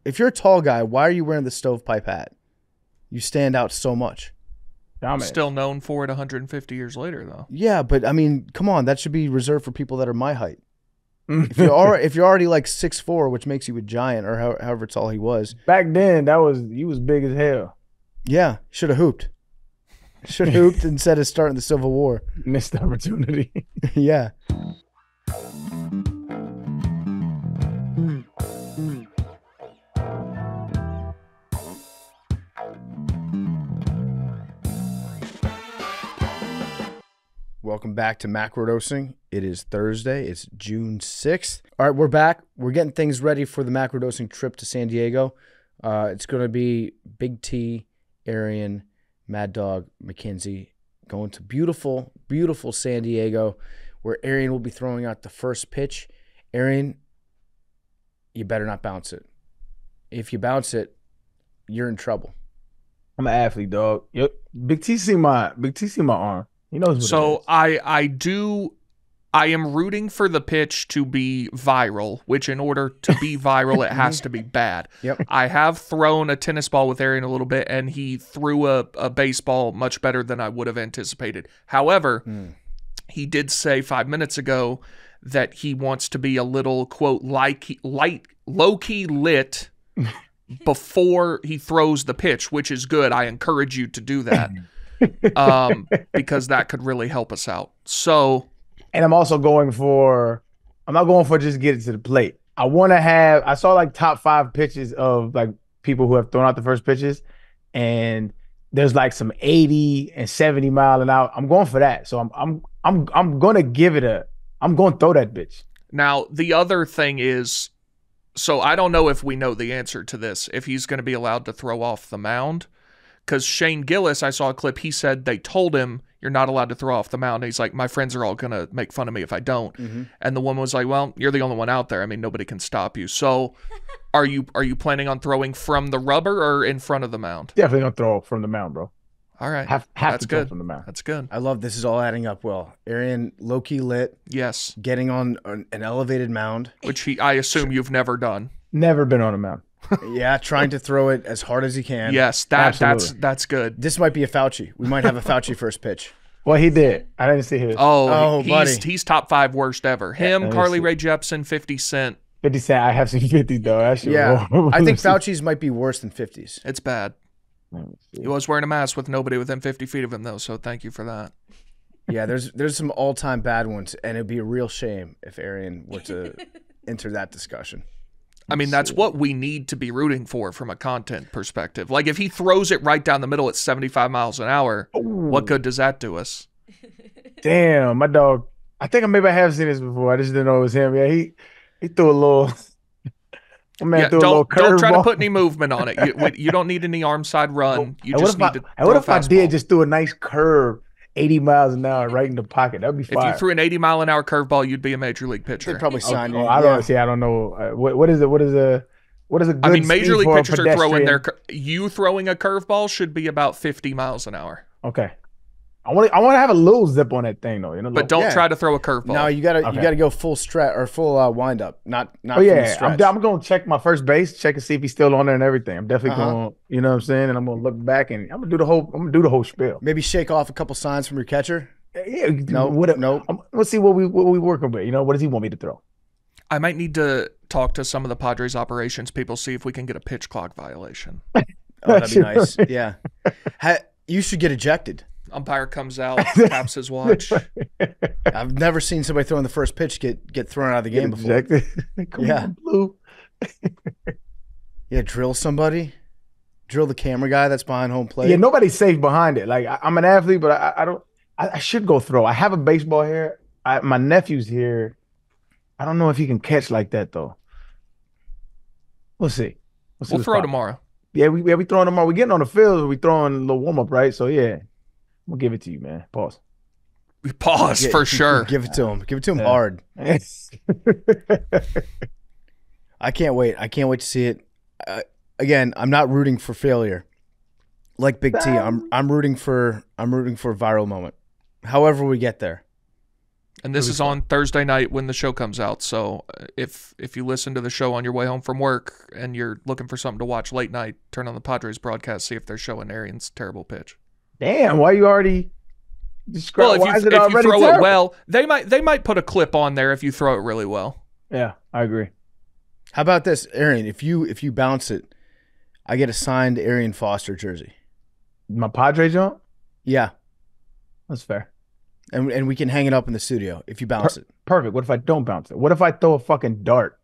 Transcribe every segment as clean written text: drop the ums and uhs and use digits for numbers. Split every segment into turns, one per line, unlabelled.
If you're a tall guy, why are you wearing the stovepipe hat? You stand out so much.
Dominant.
Still known for it 150 years later, though.
Yeah, but I mean, come on, that should be reserved for people that are my height. If you're already like 6'4", which makes you a giant, or however tall he was.
Back then, he was big as hell.
Yeah, should have hooped. Should have hooped instead of starting the Civil War.
Missed the opportunity.
Yeah. Welcome back to Macrodosing. It is Thursday. It's June 6th. All right, we're back. We're getting things ready for the Macrodosing trip to San Diego. It's going to be Big T, Arian, Mad Dog, Mackenzie going to beautiful, beautiful San Diego, where Arian will be throwing out the first pitch. Arian, you better not bounce it. If you bounce it, you're in trouble.
I'm an athlete, dog. Yep. Big T see my arm. He knows what
So
it is.
I am rooting for the pitch to be viral, which in order to be viral, it has to be bad.
Yep.
I have thrown a tennis ball with Arian a little bit, and he threw a baseball much better than I would have anticipated. However, he did say 5 minutes ago that he wants to be a little, quote, low-key lit before he throws the pitch, which is good. I encourage you to do that. Because that could really help us out. So,
and I'm also I'm not going for just get it to the plate. I saw like top 5 pitches of like people who have thrown out the first pitches, and there's like some 80 and 70 mile an hour. I'm going for that. So I'm going to I'm going to throw that bitch.
Now, the other thing is, so I don't know if we know the answer to this, if he's going to be allowed to throw off the mound. Because Shane Gillis, I saw a clip, he said they told him, you're not allowed to throw off the mound. And he's like, my friends are all going to make fun of me if I don't. Mm-hmm. And the woman was like, well, you're the only one out there. I mean, nobody can stop you. So are you planning on throwing from the rubber or in front of the mound?
Definitely going to throw from the mound, bro.
All right.
Have
That's
to throw
good.
From the mound.
That's good.
I love this is all adding up well. Arian, low-key lit.
Yes.
Getting on an elevated mound.
Which I assume you've never done.
Never been on a mound.
Yeah, trying to throw it as hard as he can.
Yes, that's good.
This might be a Fauci. We might have a Fauci first pitch.
Well, he did. I didn't see his.
Oh,
buddy.
He's top 5 worst ever. Him, Carly Rae Jepsen, 50 Cent.
50 Cent. I have seen 50 though. That shit
yeah, I think Fauci's might be worse than 50's.
It's bad. He was wearing a mask with nobody within 50 feet of him though, so thank you for that.
Yeah, there's some all-time bad ones, and it'd be a real shame if Arian were to enter that discussion.
I mean, that's what we need to be rooting for from a content perspective. Like, if he throws it right down the middle at 75 miles an hour, what good does that do us?
Damn, my dog. I think maybe I have seen this before. I just didn't know it was him. Yeah, he threw a little. My man threw a little curve
don't try
ball.
to put any movement on it. You don't need any arm side run. You just need to.
What if I did just threw a nice curve 80 miles an hour right in the pocket? That'd be fire.
If you threw an 80-mile-an-hour curveball, you'd be a major league pitcher.
They'd probably sign you.
I don't know. What is it? What is a good?
I mean, major league pitchers are throwing
pedestrian?
you throwing a curveball should be about 50 miles an hour.
Okay. I want to have a little zip on that thing though, you know.
But don't try to throw a curveball.
No, you gotta go full stretch or full wind up, not.
Oh yeah, I'm gonna check my first base, check and see if he's still on there and everything. I'm definitely going, you know what I'm saying, and I'm gonna look back and I'm gonna do the whole spiel.
Maybe shake off a couple signs from your catcher.
Yeah, no. Let's see what we working with. You know, what does he want me to throw?
I might need to talk to some of the Padres operations people, see if we can get a pitch clock violation.
Oh, that'd be nice. Yeah, you should get ejected.
Umpire comes out, taps his watch.
I've never seen somebody throwing the first pitch get thrown out of the game before.
Yeah, blue.
Yeah, drill somebody. Drill the camera guy that's behind home plate.
Yeah, nobody's safe behind it. Like I'm an athlete, but I don't. I should go throw. I have a baseball here. My nephew's here. I don't know if he can catch like that though. We'll see.
We'll throw tomorrow.
Yeah, we throwing tomorrow. We getting on the field. We throwing a little warm up, right? So yeah, I'm gonna give it to you, man. Pause.
Pause for sure.
Give it to him. Give it to him hard. I can't wait. I can't wait to see it. Again, I'm not rooting for failure. Like Big T, I'm rooting for a viral moment. However we get there.
And this is on Thursday night when the show comes out. So if you listen to the show on your way home from work and you're looking for something to watch late night, turn on the Padres broadcast, see if they're showing Arian's terrible pitch.
Damn, why you already describe?
Well, if you throw it well, they might put a clip on there if you throw it really well.
Yeah, I agree.
How about this, Arian? If you bounce it, I get a signed Arian Foster jersey.
My Padre jump?
Yeah,
that's fair.
And we can hang it up in the studio if you bounce it.
Perfect. What if I don't bounce it? What if I throw a fucking dart?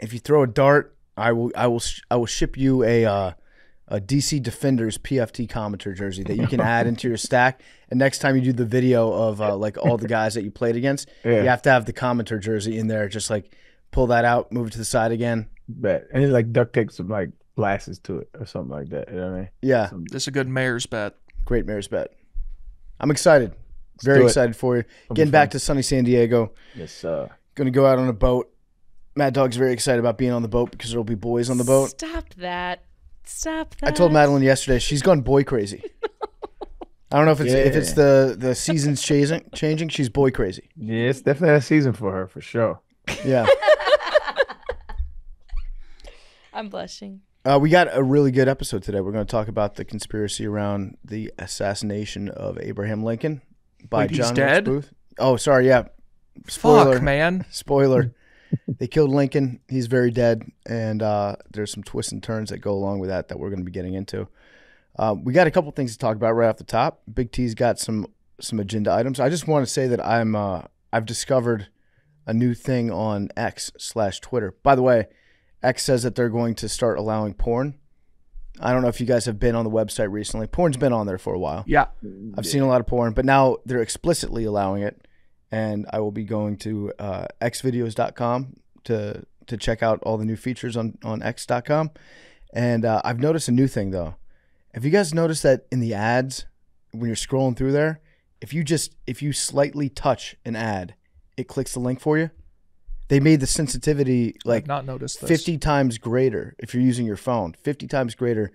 If you throw a dart, I will ship you a DC Defenders PFT commenter jersey that you can add into your stack. And next time you do the video of like all the guys that you played against, you have to have the commenter jersey in there. Just like pull that out, move it to the side again.
Bet. And then like duct tape some like glasses to it or something like that. You know what I mean?
Yeah.
This is a good mayor's bet.
Great mayor's bet. I'm excited. Very excited for you. Getting back to sunny San Diego.
Yes,
going to go out on a boat. Mad Dog's very excited about being on the boat because there'll be boys on the boat.
Stop that.
I told Madeline yesterday she's gone boy crazy. I don't know if it's the seasons changing. She's boy crazy.
Yeah, it's definitely a season for her for sure.
Yeah.
I'm blushing.
We got a really good episode today. We're going to talk about the conspiracy around the assassination of Abraham Lincoln by John Wilkes Booth. Oh, sorry. Yeah. Spoiler,
fuck, man.
Spoiler. They killed Lincoln. He's very dead. And there's some twists and turns that go along with that we're going to be getting into. We got a couple things to talk about right off the top. Big T's got some agenda items. I just want to say that I've discovered a new thing on X/Twitter. By the way, X says that they're going to start allowing porn. I don't know if you guys have been on the website recently. Porn's been on there for a while.
Yeah.
I've seen a lot of porn, but now they're explicitly allowing it. And I will be going to xvideos.com to check out all the new features on x.com. And I've noticed a new thing, though. Have you guys noticed that in the ads, when you're scrolling through there, if you slightly touch an ad, it clicks the link for you? They made the sensitivity like
I've not noticed this.
50 times greater if you're using your phone. 50 times greater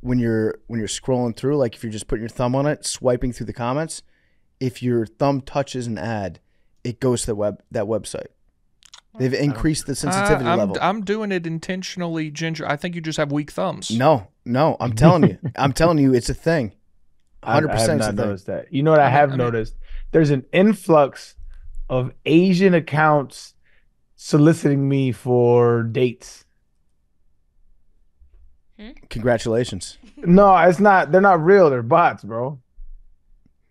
when you're scrolling through. Like if you're just putting your thumb on it, swiping through the comments. If your thumb touches an ad, it goes to that website. They've increased the sensitivity level.
I'm doing it intentionally, Ginger. I think you just have weak thumbs.
No, I'm telling you. I'm telling you, it's a thing. 100%
I have not noticed that. You know what I have noticed? There's an influx of Asian accounts soliciting me for dates.
Congratulations.
No, it's not. They're not real. They're bots, bro.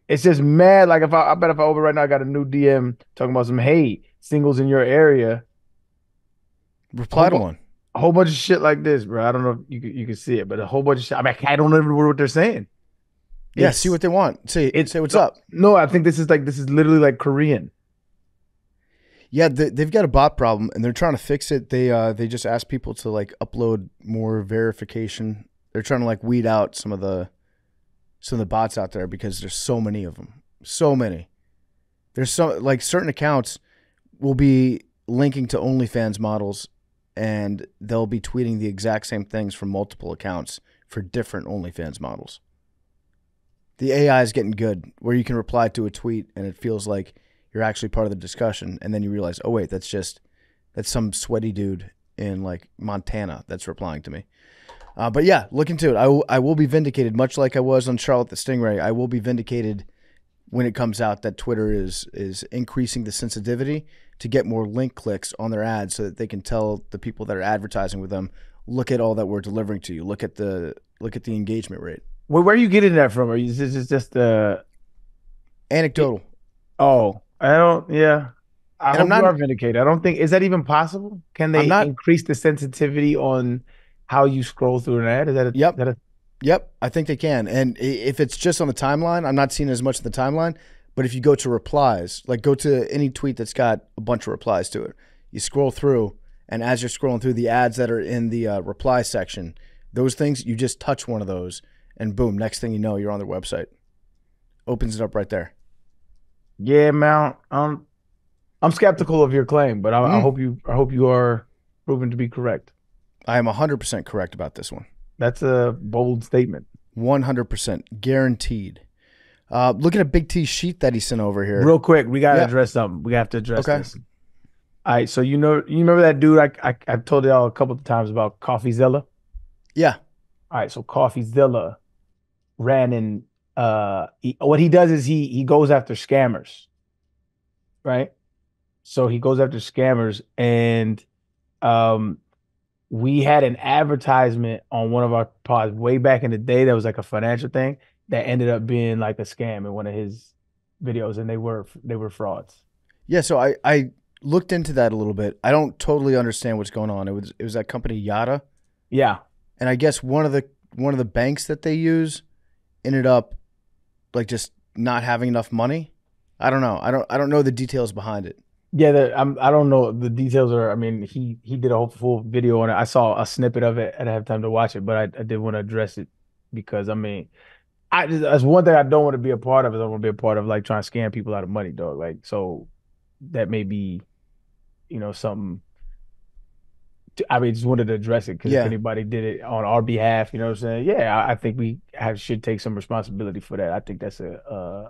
It's just mad. Like I bet if I open right now, I got a new DM talking about some singles in your area.
Reply to one.
A whole bunch of shit like this, bro. I don't know if you can see it, but a whole bunch of shit. I mean, I don't even know what they're saying.
Yeah, see what they want. Say what's up.
No, I think this is literally like Korean.
Yeah, they've got a bot problem, and they're trying to fix it. They just ask people to like upload more verification. They're trying to like weed out some of the bots out there because there's so many of them. So many. There's certain accounts will be linking to OnlyFans models, and they'll be tweeting the exact same things from multiple accounts for different OnlyFans models. The AI is getting good, where you can reply to a tweet and it feels like you're actually part of the discussion, and then you realize, oh wait, that's some sweaty dude in like Montana that's replying to me. But yeah, look into it. I will be vindicated, much like I was on Charlotte the Stingray. I will be vindicated when it comes out that Twitter is increasing the sensitivity to get more link clicks on their ads, so that they can tell the people that are advertising with them, look at all that we're delivering to you. Look at the engagement rate.
Where are you getting that from? Are you just
anecdotal?
Oh, I don't. Yeah, I'm not vindicated. I don't think is that even possible. Can they increase the sensitivity on how you scroll through an ad? Is that a
Yep, I think they can. And if it's just on the timeline, I'm not seeing as much of the timeline. But if you go to replies, like go to any tweet that's got a bunch of replies to it, you scroll through, and as you're scrolling through the ads that are in the reply section, those things, you just touch one of those, and boom, next thing you know, you're on their website. Opens it up right there.
Yeah, man. I'm skeptical of your claim, but I hope you are proven to be correct.
I am 100% correct about this one.
That's a bold statement.
100% guaranteed. Looking at Big T's sheet that he sent over here.
Real quick, we gotta
Yeah.
address something. We have to address
Okay.
this. All right, so you remember that dude I've told y'all a couple of times about CoffeeZilla?
Yeah.
All right, so CoffeeZilla ran in what he does is he goes after scammers, right? So he goes after scammers, and we had an advertisement on one of our pods way back in the day that was like a financial thing that ended up being like a scam in one of his videos, and they were frauds.
Yeah, so I looked into that a little bit. I don't totally understand what's going on. It was that company Yada,
Yeah.
and I guess one of the banks that they use ended up like just not having enough money. I don't know. I don't know the details behind it.
Yeah, I don't know the details. I mean, he did a whole full video on it. I saw a snippet of it. I didn't have time to watch it, but I did want to address it because I mean, that's one thing I don't want to be a part of. Is I want to be a part of like trying to scam people out of money, dog. Like, so that may be, something. I mean, just wanted to address it because if anybody did it on our behalf, you know what I'm saying? Yeah, I think we should take some responsibility for that. I think that's an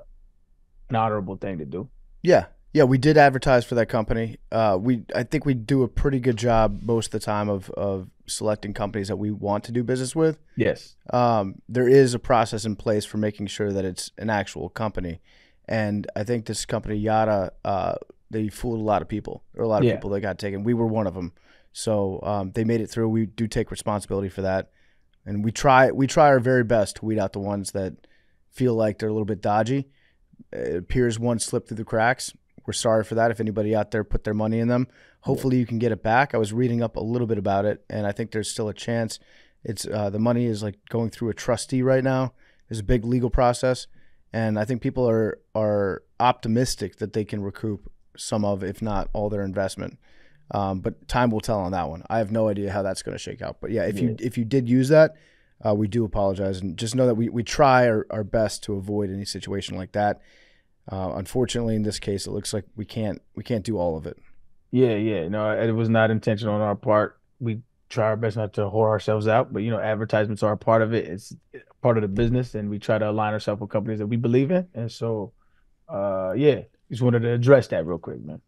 honorable thing to do.
Yeah, we did advertise for that company. I think we do a pretty good job most of the time of selecting companies that we want to do business with.
Yes.
There is a process in place for making sure that it's an actual company. And I think this company, Yada, they fooled a lot of people. There were a lot of people that got taken. We were one of them. So they made it through. We do take responsibility for that. And we try our very best to weed out the ones that feel like they're a little bit dodgy. It appears one slipped through the cracks. We're sorry for that. If anybody out there put their money in them, hopefully you can get it back. I was reading up a little bit about it, and I think there's still a chance. It's the money is like going through a trustee right now. There's a big legal process, and I think people are optimistic that they can recoup some of, if not all, their investment. But time will tell on that one. I have no idea how that's going to shake out. But yeah, if you did use that, we do apologize, and just know that we try our best to avoid any situation like that. Unfortunately, in this case, it looks like we can't do all of it.
Yeah. No, it was not intentional on our part. We try our best not to whore ourselves out, but advertisements are a part of it. It's part of the business, and we try to align ourselves with companies that we believe in. And so, just wanted to address that real quick, man.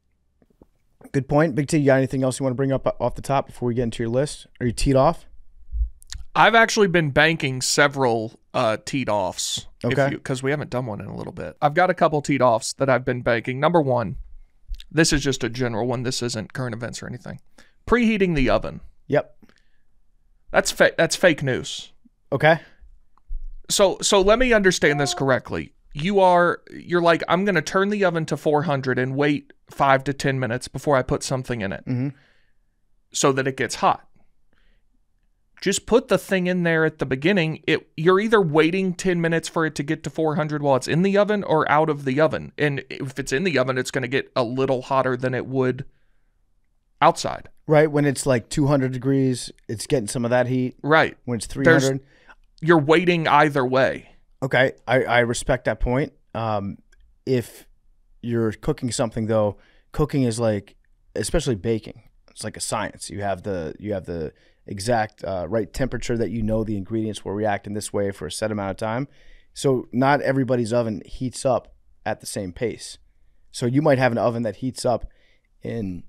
Good point. Big T, you got anything else you want to bring up off the top before we get into your list? Are you teed off?
I've actually been banking several teed offs.
Okay.
Because we haven't done one in a little bit. I've got a couple teed offs that I've been banking. Number one, this is just a general one. This isn't current events or anything. Preheating the oven.
Yep.
That's fake news.
Okay.
So let me understand this correctly. You're like, I'm going to turn the oven to 400 and wait 5 to 10 minutes before I put something in it so that it gets hot. Just put the thing in there at the beginning. You're either waiting 10 minutes for it to get to 400 while it's in the oven or out of the oven. And if it's in the oven, it's going to get a little hotter than it would outside.
Right. When it's like 200 degrees, it's getting some of that heat.
Right.
When it's 300.
You're waiting either way.
Okay. I respect that point. If you're cooking something, though, cooking is like, especially baking, it's like a science. You have the exact right temperature that the ingredients will react in this way for a set amount of time. So not everybody's oven heats up at the same pace. So you might have an oven that heats up in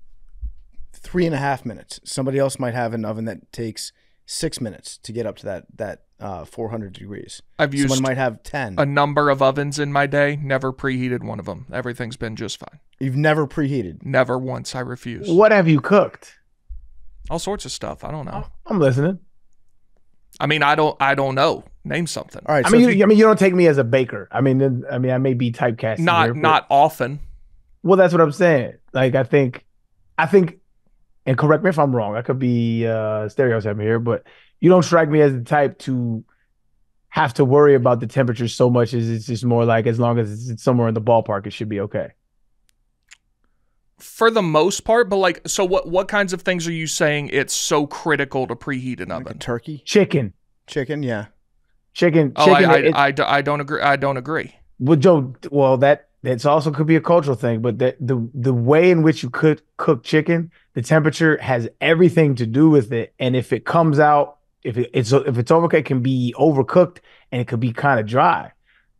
3.5 minutes. Somebody else might have an oven that takes 6 minutes to get up to that 400 degrees.
I've used
someone might have 10.
A number of ovens in my day, never preheated one of them. Everything's been just fine.
You've never preheated?
Never once. I refuse.
What have you cooked?
All sorts of stuff. I don't know.
I'm listening.
I mean, I don't know. Name something.
All right.
I
So
mean, you don't take me as a baker. I mean, I may be typecasting.
Not often.
Well, that's what I'm saying. Like, I think, and correct me if I'm wrong. I could be stereotyping here, but you don't strike me as the type to have to worry about the temperature so much. As it's just more like, as long as it's somewhere in the ballpark, it should be okay.
For the most part, but like, so what kinds of things are you saying it's so critical to preheat an oven?
like a turkey?
Chicken,
yeah.
Chicken.
Oh, I don't agree. I don't agree.
Well, Joe, that's also could be a cultural thing, but the way in which you could cook chicken, the temperature has everything to do with it. And if it comes out, if it's overcooked, it can be overcooked and it could be kind of dry.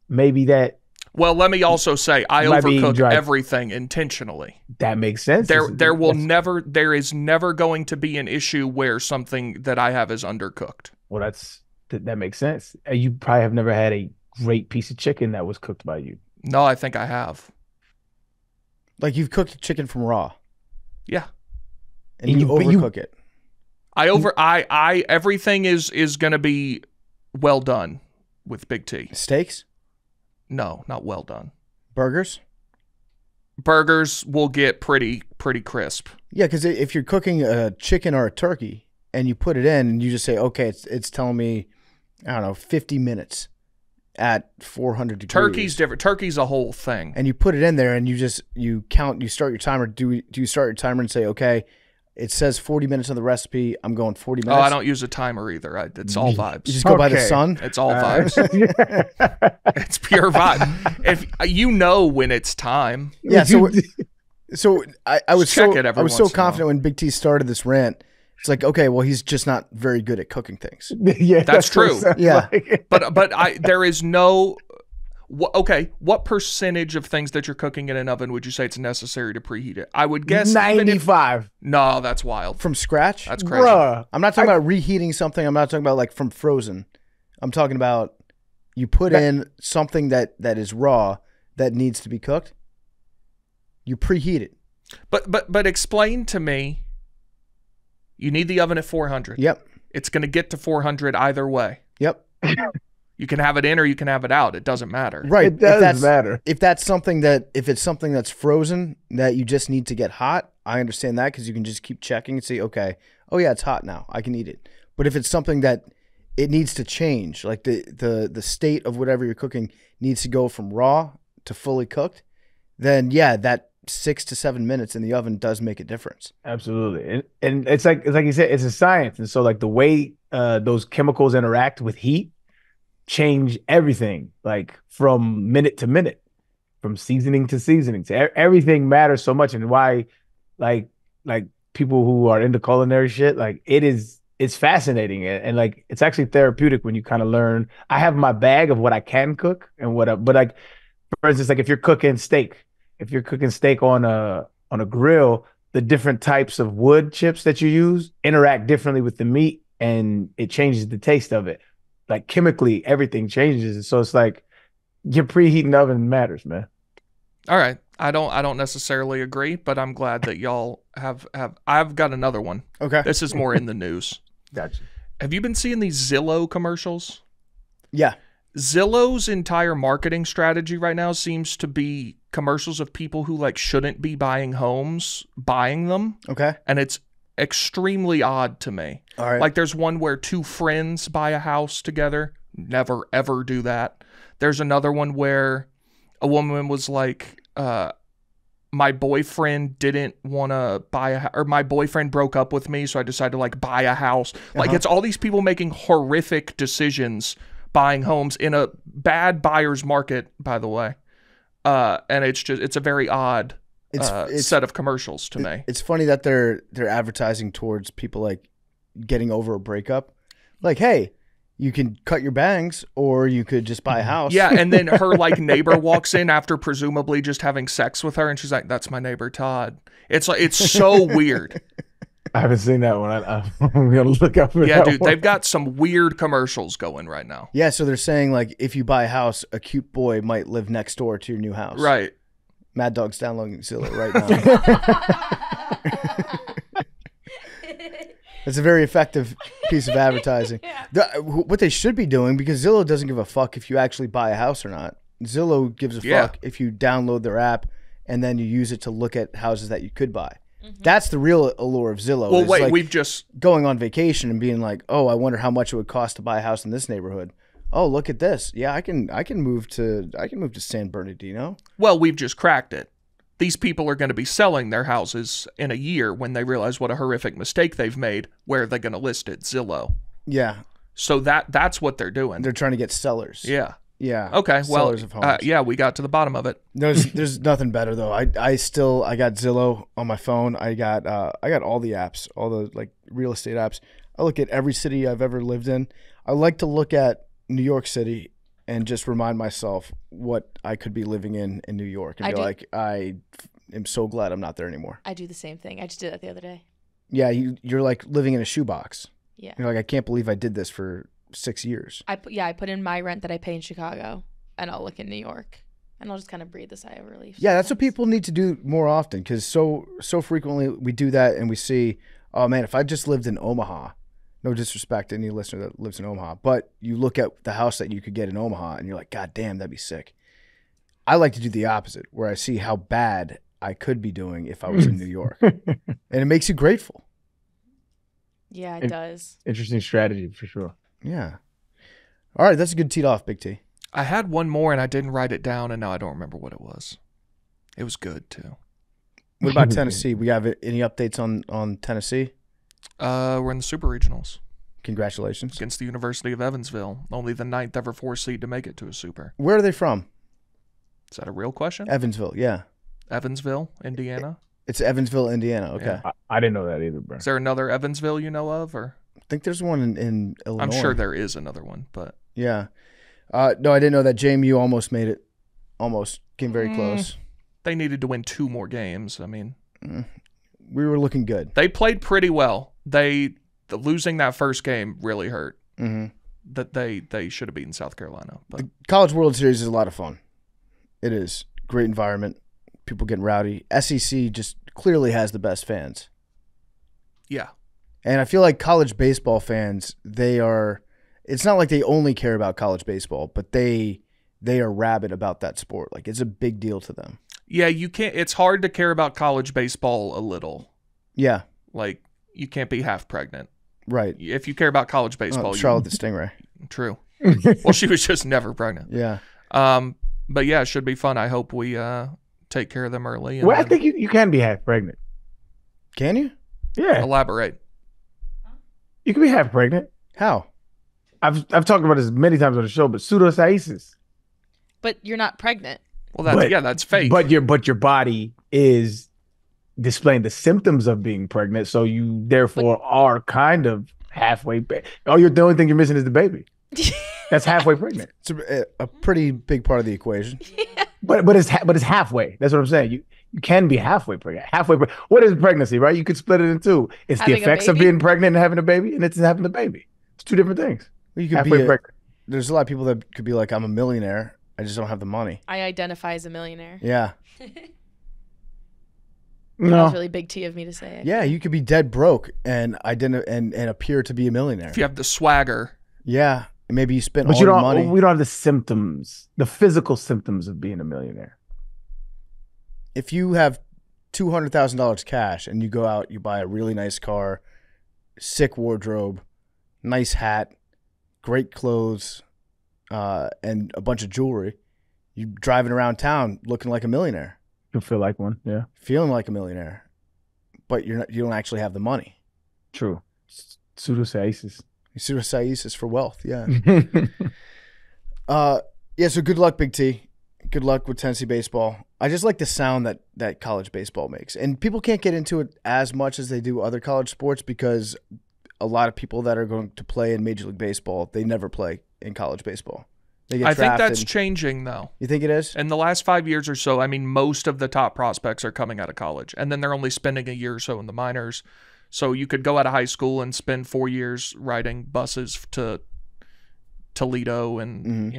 Maybe that.
Well, let me also say I
Might be
overcook
dry.
everything intentionally.
That makes sense.
There is never going to be an issue where something that I have is undercooked.
Well, that makes sense. You probably have never had a great piece of chicken that was cooked by you.
No, I think I have.
Like you've cooked chicken from raw.
Yeah.
And you overcook it.
Everything is going to be well done with Big T.
Steaks?
No, not well done.
Burgers?
Burgers will get pretty crisp.
Yeah, because if you're cooking a chicken or a turkey and you put it in and you just say, okay, it's telling me, I don't know, 50 minutes at 400 degrees.
Turkey's different. Turkey's a whole thing.
And you put it in there and you count, you start your timer. Do you start your timer and say, okay, it says 40 minutes on the recipe. I'm going 40 minutes.
Oh, I don't use a timer either. It's all vibes.
You just go by the sun?
It's all vibes. It's pure vibe. If you know when it's time.
Yeah, so I was so confident when Big T started this rant. It's like, okay, well, he's just not very good at cooking things.
Yeah,
that's true.
Yeah.
Like.
But there is no okay, what percentage of things that you're cooking in an oven would you say it's necessary to preheat it? I would guess
95.
No, that's wild.
From scratch?
That's crazy.
Bruh.
I'm not talking about reheating something. I'm not talking about like from frozen. I'm talking about you put in something that is raw that needs to be cooked. You preheat it.
But explain to me. You need the oven at 400.
Yep.
It's going to get to 400 either way.
Yep.
You can have it in or you can have it out. It doesn't matter.
Right.
It does matter.
If it's something that's frozen that you just need to get hot, I understand that because you can just keep checking and see, okay, oh yeah, it's hot now. I can eat it. But if it's something that it needs to change, like the state of whatever you're cooking needs to go from raw to fully cooked, then yeah, that 6 to 7 minutes in the oven does make a difference.
Absolutely. And it's like you said, it's a science. And so like the way those chemicals interact with heat change everything, like from minute to minute, from seasoning to seasoning. So everything matters so much. And why like people who are into culinary shit, like it's fascinating. And like it's actually therapeutic when you kind of learn. I have my bag of what I can cook and but like for instance, like if you're cooking steak on a grill, the different types of wood chips that you use interact differently with the meat and it changes the taste of it. Like chemically, everything changes. And so it's like your preheating oven matters, man.
All right. I don't necessarily agree, but I'm glad that y'all have I've got another one.
Okay.
This is more in the news.
Gotcha.
Have you been seeing these Zillow commercials?
Yeah.
Zillow's entire marketing strategy right now seems to be commercials of people who like shouldn't be buying homes, buying them.
Okay.
And it's extremely odd to me.
All right.
Like there's one where two friends buy a house together. Never, ever do that. There's another one where a woman was like, my boyfriend didn't want to buy a house, or my boyfriend broke up with me, so I decided to like buy a house. Like it's all these people making horrific decisions buying homes in a bad buyer's market, by the way. And it's a very odd set of commercials to me.
It's funny that they're advertising towards people like getting over a breakup. Like, hey, you can cut your bangs or you could just buy a house.
Yeah, and then her like neighbor walks in after presumably just having sex with her and she's like, that's my neighbor Todd. It's like it's so weird.
I haven't seen that one. I'm going to look up for
yeah,
that
dude,
one.
they've got some weird commercials going right now.
Yeah, so they're saying like if you buy a house, a cute boy might live next door to your new house.
Right.
Mad Dog's downloading Zillow right now. It's a very effective piece of advertising. What they should be doing, because Zillow doesn't give a fuck if you actually buy a house or not. Zillow gives a fuck if you download their app and then you use it to look at houses that you could buy. That's the real allure of Zillow.
Well, wait,
like
we've just
going on vacation and being like, oh, I wonder how much it would cost to buy a house in this neighborhood. Oh, look at this. Yeah, I can move to San Bernardino.
Well, we've just cracked it. These people are going to be selling their houses in a year when they realize what a horrific mistake they've made. Where are they going to list it? Zillow.
Yeah.
So that's what they're doing.
They're trying to get sellers.
Yeah.
Yeah.
Okay. Well,
sellers of homes.
yeah, we got to the bottom of it.
There's nothing better though. I got Zillow on my phone. I got all the apps, all the like real estate apps. I look at every city I've ever lived in. I like to look at New York City and just remind myself what I could be living in New York and I am so glad I'm not there anymore.
I do the same thing. I just did that the other day.
Yeah, you're like living in a shoebox.
Yeah.
You're like, I can't believe I did this for 6 years.
I put in my rent that I pay in Chicago, and I'll look in New York, and I'll just kind of breathe a sigh of relief.
Yeah, that's what people need to do more often, because so frequently we do that and we see, oh man, if I just lived in Omaha, no disrespect to any listener that lives in Omaha, but you look at the house that you could get in Omaha and you're like, God damn, that'd be sick. I like to do the opposite, where I see how bad I could be doing if I was in New York. And it makes you grateful.
Yeah, it does.
Interesting strategy for sure.
Yeah. All right, that's a good teed off, Big T.
I had one more and I didn't write it down, and now I don't remember what it was. It was good too.
What about Tennessee? We have any updates on Tennessee?
We're in the Super Regionals
Congratulations.
against the University of Evansville. Only the 9th ever 4 seed to make it to a Super.
Where are they from?
Is that a real question?
Evansville, yeah.
Evansville, Indiana.
It's Evansville, Indiana. Okay.
Yeah.
I didn't know that either, bro.
Is there another Evansville you know of, or
I think there's one in Illinois.
I'm sure there is another one, but
Yeah. No, I didn't know that. JMU almost made it. Almost. Came very close.
they needed to win 2 more games. I mean,
We were looking good.
they played pretty well. Losing that first game really hurt.
Mm-hmm.
That they should have beaten South Carolina. But
The College World Series is a lot of fun. It is. Great environment. People getting rowdy. SEC just clearly has the best fans.
yeah,
And I feel like college baseball fans, it's not like they only care about college baseball, but they are rabid about that sport. Like, it's a big deal to them.
yeah, you can't. It's hard to care about college baseball a little.
Yeah,
Like, you can't be half pregnant.
right.
If you care about college baseball,
Charlotte the Stingray.
True. Well, she was just never pregnant.
Yeah.
But yeah, it should be fun. I hope we take care of them early. And
Well, I think you can be half pregnant.
Can you?
Yeah,
elaborate.
you can be half pregnant.
How?
I've talked about this many times on the show, but pseudosciasis.
But you're not pregnant.
Well, that's fake.
But your body is displaying the symptoms of being pregnant, so you therefore are kind of halfway. The only thing you're missing is the baby. That's halfway pregnant.
It's a pretty big part of the equation.
But it's halfway. That's what I'm saying. You can be halfway pregnant. What is pregnancy, right? You could split it in two. It's
Having
the
a
effects of
baby?
being pregnant and having a baby, and it's having a baby. It's 2 different things.
Well, you could
Halfway
be.
pregnant.
There's a lot of people that could be like, I'm a millionaire. I just don't have the money.
I identify as a millionaire.
Yeah.
That
No.
was really big T of me to say.
Yeah, you could be dead broke and appear to be a millionaire.
If you have the swagger,
Yeah. Maybe you spent
But
all
you
your
don't.
money.
We don't have the symptoms, the physical symptoms of being a millionaire.
If you have $200,000 cash and you go out, you buy a really nice car, sick wardrobe, nice hat, great clothes, and a bunch of jewelry, you driving around town looking like a millionaire,
You feel like one. Yeah.
feeling like a millionaire, but you don't actually have the money.
True. Pseudosciasis.
Pseudosciasis for wealth, yeah. Yeah, so good luck, Big T. Good luck with Tennessee baseball. I just like the sound that college baseball makes. And people can't get into it as much as they do other college sports because a lot of people that are going to play in Major League Baseball, they never play in college baseball. They get
I think
drafted.
that's changing though.
You think it is?
In the last 5 years or so, I mean, most of the top prospects are coming out of college, and then they're only spending a year or so in the minors. So you could go out of high school and spend 4 years riding buses to Toledo and,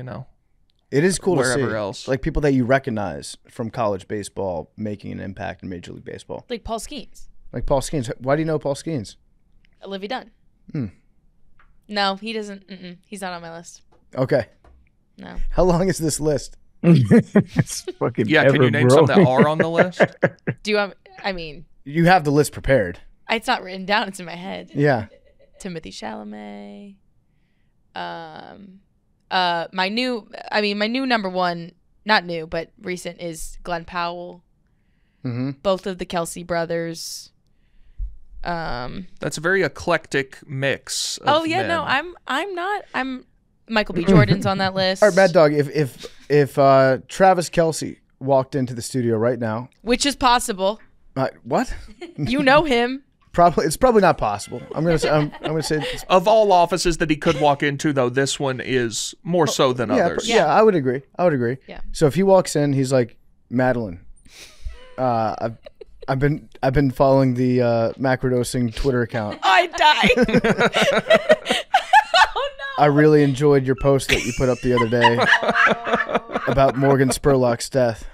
It is cool to see.
wherever else.
Like people that you recognize from college baseball making an impact in Major League Baseball.
Like Paul Skeens,
Like Paul Skeens. Why do you know Paul Skeens?
Olivia Dunn. No, he doesn't. He's not on my list.
Okay.
No.
How long is this list?
It's fucking
Yeah, can you name
bro.
some that are on the list?
Do you want? I mean,
You have the list prepared.
it's not written down. It's in my head.
Yeah.
Timothy Chalamet. My new number one, not new, but recent is Glenn Powell.
Mm-hmm.
Both of the Kelsey brothers.
That's a very eclectic mix. Of men.
No, I'm Michael B. Jordan's on that list.
All right, Mad Dog. If Travis Kelce walked into the studio right now,
Which is possible.
what?
You know him.
It's probably not possible. I'm gonna say it's,
Of all offices that he could walk into, though, this one is more so than others.
Yeah, I would agree.
Yeah.
So if he walks in, he's like, Madeline, I've been following the Macrodosing Twitter account.
I died. Oh no.
I really enjoyed your post that you put up the other day about Morgan Spurlock's death.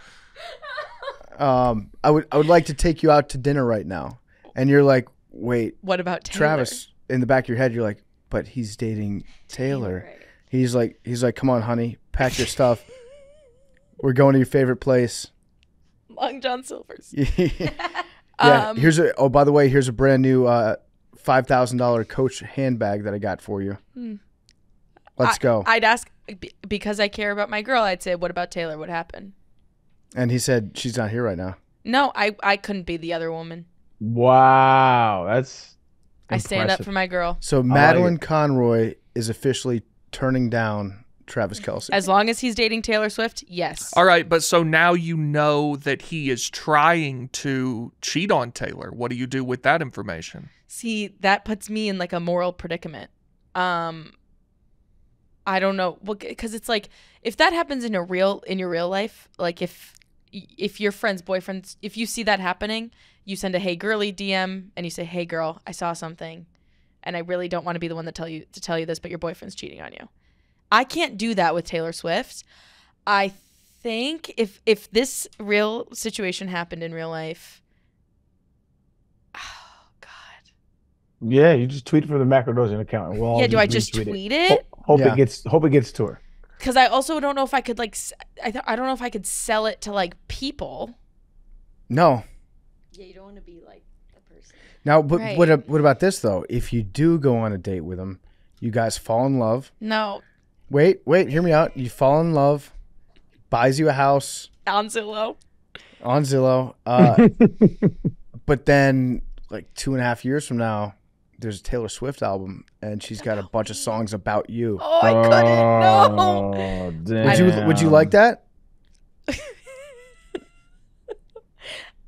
I would like to take you out to dinner right now. And you're like, wait,
What about Taylor?
Travis, in the back of your head, you're like, but he's dating Taylor.
Right.
He's like, come on, honey, pack your stuff. We're going to your favorite place.
Long John Silver's.
Yeah. By the way, here's a brand new $5,000 Coach handbag that I got for you. Let's go.
I'd ask, because I care about my girl, I'd say, what about Taylor? What happened?
And he said, she's not here right now.
No, I couldn't be the other woman.
Wow, that's
I stand up
impressive.
for my girl.
So Madeline Conroy is officially turning down Travis Kelce.
As long as he's dating Taylor Swift, yes.
All right, but so now you know that he is trying to cheat on Taylor. What do you do with that information?
See, that puts me in like a moral predicament. I don't know. Well, because it's like, if that happens in your real life, like if your friend's boyfriend, if you see that happening, you send a "Hey girly" DM and you say, "Hey girl, I saw something, and I really don't want to be the one to tell you this, but your boyfriend's cheating on you." I can't do that with Taylor Swift. I think if this real situation happened in real life, oh God.
Yeah, you just tweet it from the Macrodosing account. And we'll all
Yeah, do I just
retweet
tweet it?
Hope
Yeah.
it gets to her.
Because I also don't know if I could like, I don't know if I could sell it to like people.
No.
Yeah, you don't want to be like a person.
Now, but
Right.
what about this, though? If you do go on a date with him, you guys fall in love.
No,
Wait, hear me out. You fall in love, buys you a house
on Zillow.
on Zillow. But then, like 2.5 years from now, there's a Taylor Swift album, and she's got a bunch of songs about you.
Oh, I couldn't. No.
Oh, damn.
Would you like that?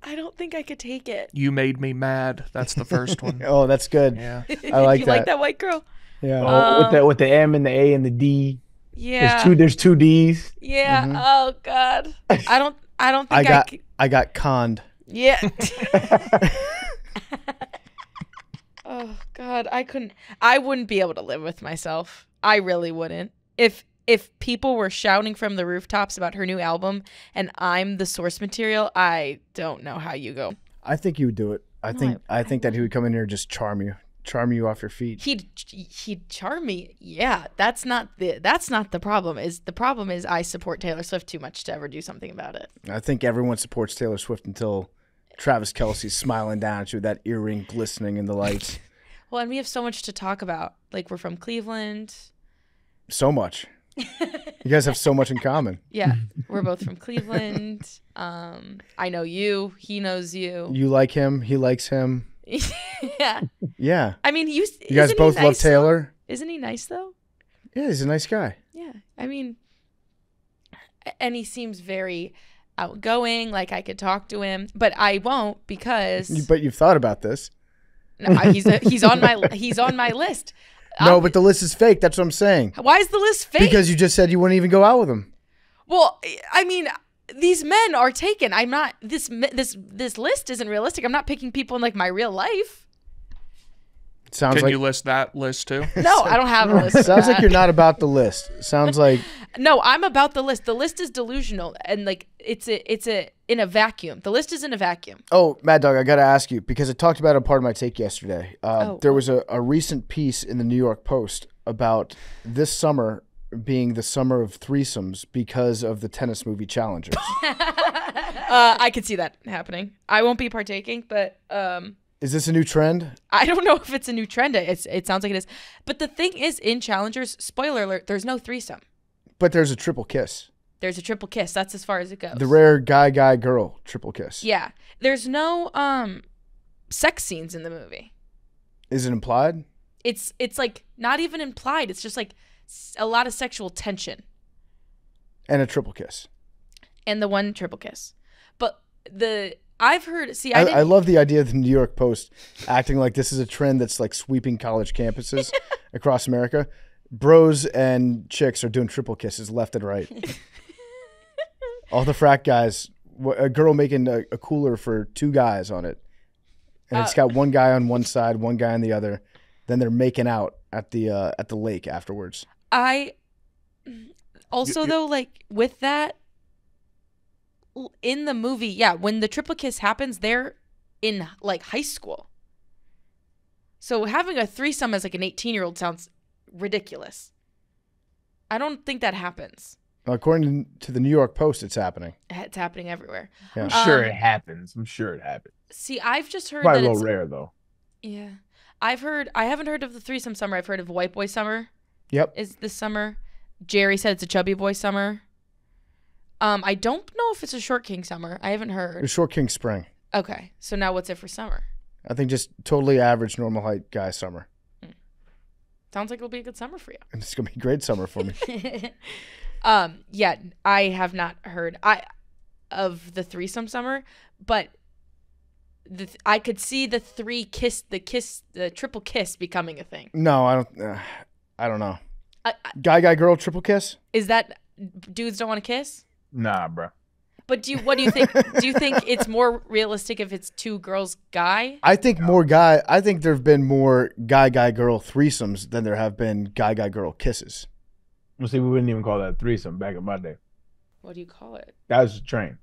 I don't think I could take it.
You made me mad. That's the first one.
Oh, that's good.
Yeah.
I like
you
that.
like that white girl?
Yeah.
Oh, with the M and the A and the D.
Yeah.
There's two D's.
Yeah.
Mhm.
Oh God. I don't think
I got conned.
Yeah. Oh God, I wouldn't be able to live with myself. I really wouldn't. If people were shouting from the rooftops about her new album and I'm the source material, I don't know how you go.
I think you would do it. I think that he would come in here and just charm you off your feet.
He'd charm me. Yeah, that's not the problem. The problem is I support Taylor Swift too much to ever do something about it.
I think everyone supports Taylor Swift until Travis Kelce's smiling down at you with that earring glistening in the lights.
Well, and we have so much to talk about. Like, we're from Cleveland.
So much. You guys have so much in common.
Yeah, we're both from Cleveland. I know you. He knows you.
You like him. He likes him.
Yeah.
Yeah.
I mean,
You guys both love Taylor.
Isn't he nice, though?
Yeah, he's a nice guy.
Yeah. I mean, and he seems very outgoing. Like, I could talk to him, but I won't because
But you've thought about this.
no, he's on my list.
No, but the list is fake. That's what I'm saying.
Why is the list fake?
Because you just said you wouldn't even go out with him.
Well, I mean, these men are taken. I'm not. This list isn't realistic. I'm not picking people in like my real life.
Sounds
Can
like
you list that list too?
No, I don't have a list. of
sounds like
that.
you're not about the list. Sounds like
No, I'm about the list. The list is delusional and like it's in a vacuum. The list is in a vacuum.
Oh, Mad Dog, I got to ask you because I talked about a part of my take yesterday. There was a recent piece in the New York Post about this summer being the summer of threesomes because of the tennis movie Challengers.
I could see that happening. I won't be partaking, but
Is this a new trend?
I don't know if it's a new trend. It sounds like it is. But the thing is, in Challengers, spoiler alert, there's no threesome.
But there's a triple kiss.
There's a triple kiss. That's as far as it goes.
The rare guy-girl triple kiss.
Yeah. There's no sex scenes in the movie.
Is it implied?
It's like not even implied. It's just like a lot of sexual tension.
And a triple kiss.
And the one triple kiss. But I've heard. See,
I love the idea of the New York Post acting like this is a trend that's like sweeping college campuses across America. Bros and chicks are doing triple kisses left and right. All the frat guys, a girl making a cooler for 2 guys on it. And it's got one guy on one side, one guy on the other. Then they're making out at the lake afterwards.
I also though, like with that in the movie, yeah, when the triple kiss happens, they're in like high school. So having a threesome as like an 18-year-old sounds ridiculous. I don't think that happens.
According to the New York Post, it's happening.
It's happening everywhere.
Yeah.
I'm sure it happens.
See, I've just heard
Probably
that
a
it's
little rare though.
yeah. I haven't heard of the threesome summer. I've heard of white boy summer.
Yep.
Is this summer? Jerry said it's a chubby boy summer. I don't know if it's a short king summer. I haven't heard.
It's short king spring.
Okay, so now what's it for summer?
I think just totally average, normal height guy summer.
Sounds like it'll be a good summer for you.
And it's gonna be a great summer for me.
Yeah, I have not heard of the threesome summer, but I could see the triple kiss becoming a thing.
No, I don't know. Guy, girl, triple kiss.
Is that dudes don't want to kiss?
Nah, bro.
But what do you think? Do you think it's more realistic if it's 2 girls, guy?
I think I think there have been more guy, girl threesomes than there have been guy, girl kisses.
Well, see, we wouldn't even call that a threesome back in my day.
What do you call it?
That was a train.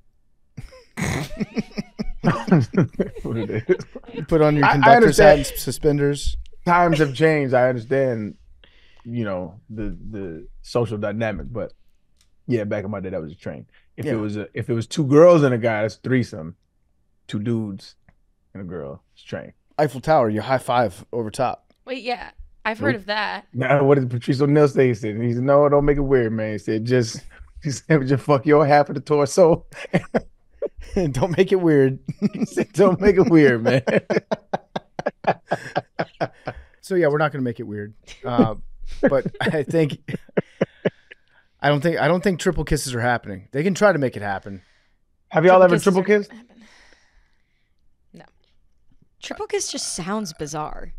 What it is.
You put on your conductor's hat and suspenders.
Times have changed. I understand, the social dynamic, but yeah, back in my day, that was a train. If it was 2 girls and a guy, that's threesome. 2 dudes and a girl, it's train.
Eiffel Tower, you high five over top.
Wait, yeah, I've heard of that.
Now, what did Patrice O'Neal say? He said, no, don't make it weird, man. He said, just fuck your half of the torso.
Don't make it weird.
He said, don't make it weird, man.
So yeah, we're not gonna make it weird. But I don't think triple kisses are happening. They can try to make it happen.
Have y'all ever triple kissed?
No.
Triple kiss just sounds bizarre.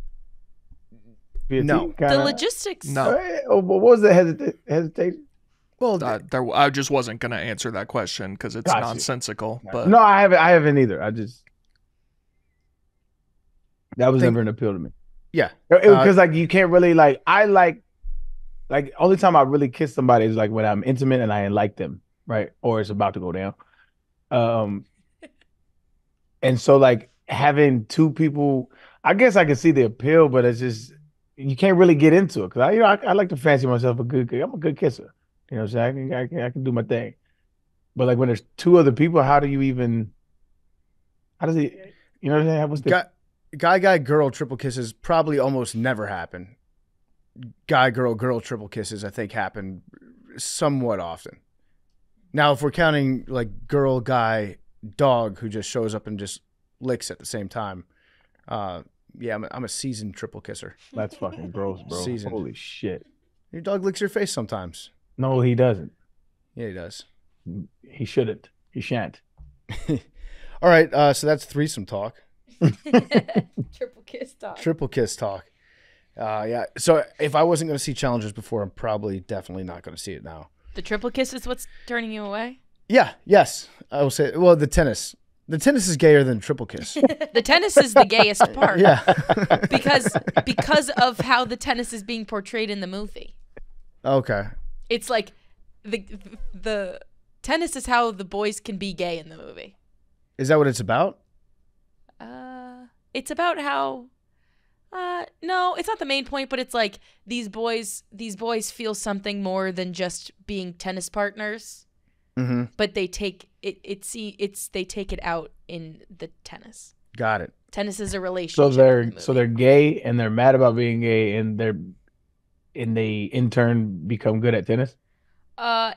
No.
The logistics.
No.
What was the hesitation?
Well,
I just wasn't going to answer that question because it's nonsensical. But
no, I haven't either. That was never an appeal to me.
Yeah.
Because like you can't really like only time I really kiss somebody is like when I'm intimate and I like them, right? Or it's about to go down. And so like having 2 people, I guess I can see the appeal, but it's just you can't really get into it because I like to fancy myself I'm a good kisser. You know what I'm saying? I can do my thing. But like when there's 2 other people, how does he, you know what I'm saying? What's the
guy, girl triple kisses probably almost never happen. Guy, girl triple kisses I think happen somewhat often. Now, if we're counting like girl, guy, dog who just shows up and just licks at the same time, yeah, I'm a seasoned triple kisser.
That's fucking gross, bro.
Seasoned.
Holy shit.
Your dog licks your face sometimes.
No, he doesn't.
Yeah, he does.
He shouldn't. He shan't.
All right, so that's threesome talk.
Triple kiss talk.
Triple kiss talk. Yeah. So if I wasn't going to see Challengers before, I'm definitely not going to see it now.
The triple kiss is what's turning you away?
Yeah. Yes. I will say. Well, the tennis. The tennis is gayer than triple kiss.
The tennis is the gayest part.
Yeah.
because of how the tennis is being portrayed in the movie.
Okay.
It's like the tennis is how the boys can be gay in the movie.
Is that what it's about?
It's about how no, it's not the main point, but it's like these boys feel something more than just being tennis partners.
Mm-hmm.
But they take they take it out in the tennis.
Got it.
Tennis is a relationship.
So they're gay and they're mad about being gay and they in turn become good at tennis?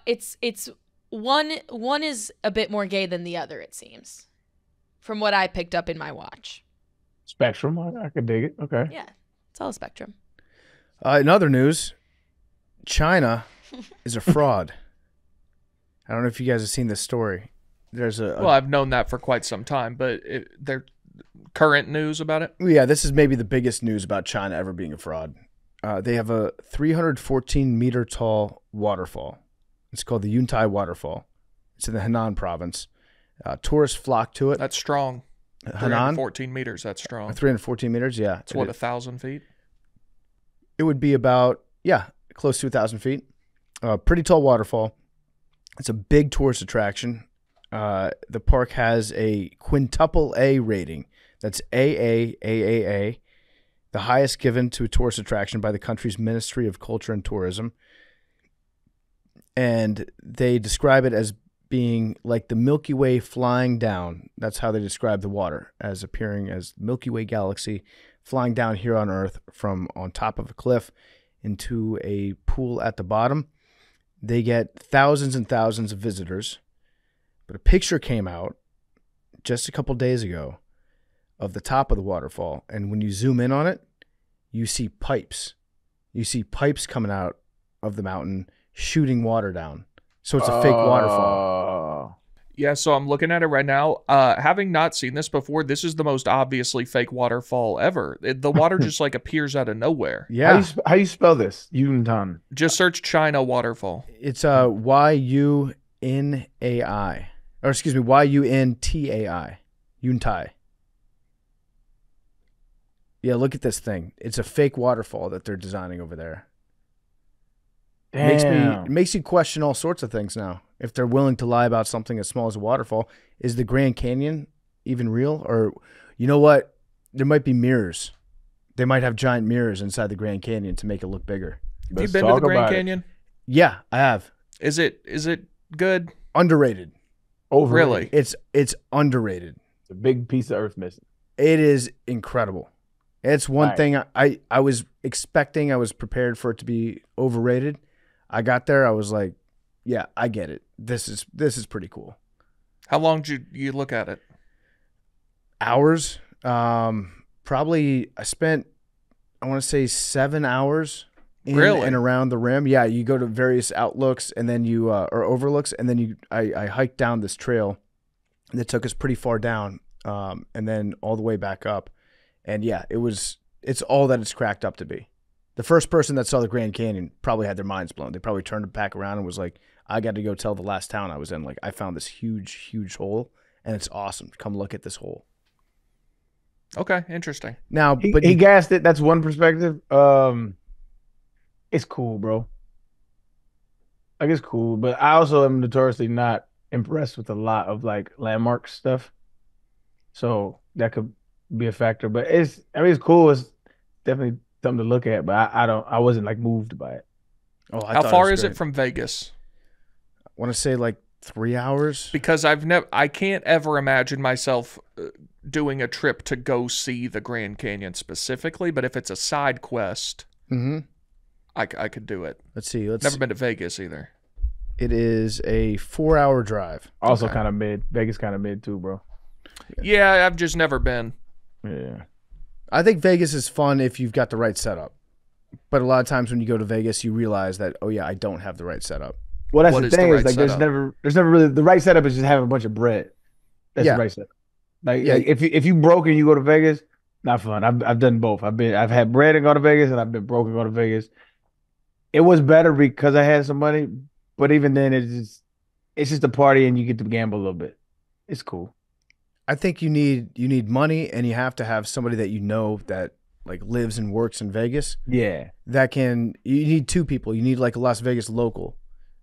It's one is a bit more gay than the other, it seems. From what I picked up in my watch.
Spectrum, I could dig it. Okay.
Yeah. It's all a spectrum.
In other news, China is a fraud. I don't know if you guys have seen this story. there's a
Well, I've known that for quite some time, but they're current news about it.
yeah, this is maybe the biggest news about China ever being a fraud. They have a 314 meter tall waterfall. It's called the Yuntai Waterfall. It's in the Henan province. Tourists flock to it.
That's strong.
Henan,
14 meters. That's strong.
314 meters. Yeah,
It's what, 1,000 feet?
It would be about close to 1,000 feet. Pretty tall waterfall. It's a big tourist attraction. The park has a quintuple A rating. That's AAAAA, the highest given to a tourist attraction by the country's Ministry of Culture and Tourism. And they describe it as being like the Milky Way flying down. That's how they describe the water, as appearing as the Milky Way galaxy flying down here on Earth from on top of a cliff into a pool at the bottom. They get thousands and thousands of visitors. But a picture came out just a couple days ago of the top of the waterfall. And when you zoom in on it, you see pipes. You see pipes coming out of the mountain shooting water down. So it's a fake waterfall.
Yeah, so I'm looking at it right now. Having not seen this before, this is the most obviously fake waterfall ever. The water just like appears out of nowhere.
Yeah.
How you spell this? Yuntan.
Just search China waterfall.
It's Yunai. Or excuse me, Yuntai. Yuntai. Yeah, look at this thing. It's a fake waterfall that they're designing over there.
Damn.
It makes you question all sorts of things now. If they're willing to lie about something as small as a waterfall, is the Grand Canyon even real? Or, you know what? There might be mirrors. They might have giant mirrors inside the Grand Canyon to make it look bigger.
Have you been to the Grand Canyon?
Yeah, I have.
Is it good?
Underrated.
Really?
It's underrated.
It's a big piece of earth missing.
It is incredible. It's one thing I was expecting. I was prepared for it to be overrated. I got there. I was like, yeah, I get it. This is pretty cool.
How long did you look at it?
Hours. Probably I spent, I want to say 7 hours in and around the rim. Yeah, you go to various outlooks and then you or overlooks, and then I hiked down this trail that took us pretty far down, and then all the way back up. And yeah, it's all that it's cracked up to be. The first person that saw the Grand Canyon probably had their minds blown. They probably turned back around and was like, I got to go tell the last town I was in, like, I found this huge, huge hole, and it's awesome. Come look at this hole.
Okay, interesting.
Now,
he gassed it. That's one perspective. It's cool, bro. Like, it's cool, but I also am notoriously not impressed with a lot of like landmark stuff. So that could be a factor. But it's cool. It's definitely something to look at. But I wasn't like moved by it.
Oh,
how far is it from Vegas?
I want to say like 3 hours.
Because I can't ever imagine myself doing a trip to go see the Grand Canyon specifically. But if it's a side quest, I could do it.
Let's see.
Never been to Vegas either.
It is a 4-hour drive.
Also kind of mid. Vegas kind of mid too, bro.
Yeah, I've just never been.
Yeah.
I think Vegas is fun if you've got the right setup. But a lot of times when you go to Vegas, you realize that, oh yeah, I don't have the right setup.
Well, that's the thing is like there's never really the right setup is just having a bunch of bread. That's the right setup. Like if you broke and you go to Vegas, not fun. I've done both. I've had bread and go to Vegas, and I've been broke and go to Vegas. It was better because I had some money, but even then it's just a party and you get to gamble a little bit. It's cool.
I think you need money, and you have to have somebody that you know that like lives and works in Vegas.
Yeah.
You need two people. You need like a Las Vegas local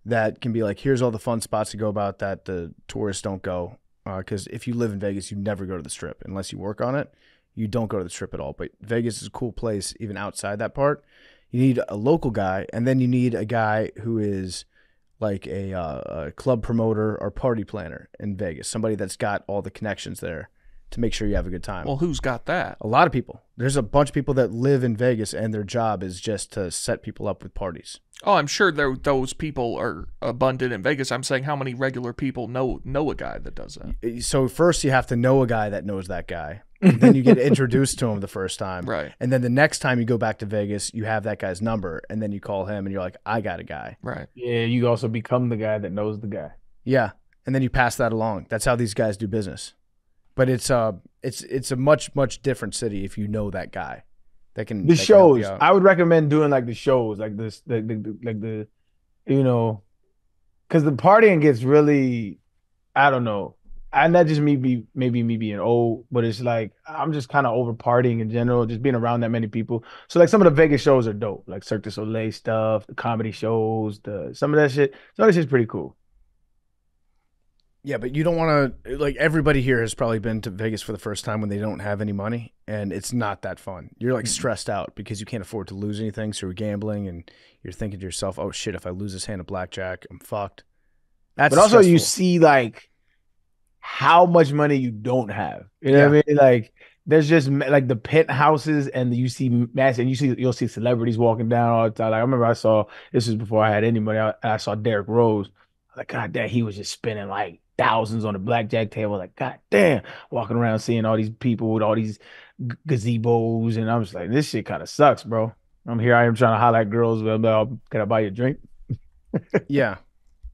that can be like, here's all the fun spots to go about that the tourists don't go. Because if you live in Vegas, you never go to the Strip unless you work on it. You don't go to the Strip at all. But Vegas is a cool place even outside that part. You need a local guy, and then you need a guy who is like a club promoter or party planner in Vegas, somebody that's got all the connections there to make sure you have a good time.
Well, who's got that?
A lot of people. There's a bunch of people that live in Vegas, and their job is just to set people up with parties.
Oh, I'm sure those people are abundant in Vegas. I'm saying how many regular people know a guy that does that.
So first you have to know a guy that knows that guy. Then you get introduced to him the first time.
Right.
And then the next time you go back to Vegas, you have that guy's number, and then you call him, and you're like, I got a guy.
Right.
Yeah, you also become the guy that knows the guy.
Yeah. and then you pass that along. That's how these guys do business. But it's a much different city if you know that guy. That can
The
that can help you
shows.
out.
I would recommend doing like the shows, like this, the you know, because the partying gets really, I don't know. And that just maybe me being old, but it's like I'm just kind of over partying in general, just being around that many people. So like some of the Vegas shows are dope, like Cirque du Soleil stuff, the comedy shows, some of that shit. Some of that shit's pretty cool.
Yeah, but you don't want to, like, everybody here has probably been to Vegas for the first time when they don't have any money, and it's not that fun. You're, like, stressed out because you can't afford to lose anything, so you're gambling, and you're thinking to yourself, oh, shit, if I lose this hand of blackjack, I'm fucked. That's
But also you
stressful.
see like how much money you don't have. You know what I mean? Like there's just like the penthouses, and you see mass, and you'll see celebrities walking down all the time. Like I remember this was before I had any money. I saw Derrick Rose. I was like, God damn, he was just spending like thousands on the blackjack table. Like, God damn, walking around seeing all these people with all these gazebos, and I'm just like, this shit kind of sucks, bro. I am trying to holler at girls. But can I buy you a drink?
Yeah.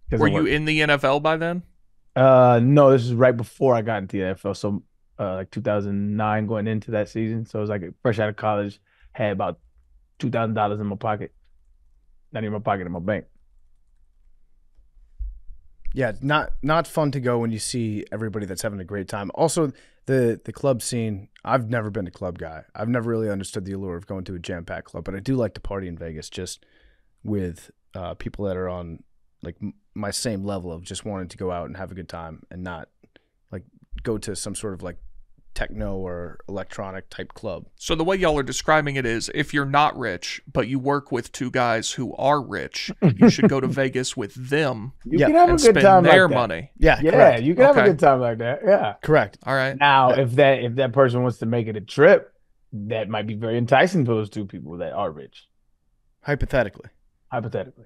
Were you in the NFL by then?
No, this is right before I got into the NFL. So like 2009 going into that season. So it was like fresh out of college, had about $2,000 in my pocket. Not even my pocket, in my bank.
Yeah, not fun to go when you see everybody that's having a great time. Also, the club scene, I've never been a club guy. I've never really understood the allure of going to a jam-packed club, but I do like to party in Vegas just with people that are on like my same level of just wanting to go out and have a good time and not like go to some sort of like techno or electronic type club.
So the way y'all are describing it is, if you're not rich, but you work with two guys who are rich, you should go to Vegas with them
You
Yeah,
can have a
and
good
spend
time
their
like that.
money.
Yeah,
Yeah,
correct.
you can have a
Okay.
good time like that. Yeah.
Correct.
All right.
Now, if that person wants to make it a trip, that might be very enticing to those two people that are rich,
Hypothetically.
hypothetically.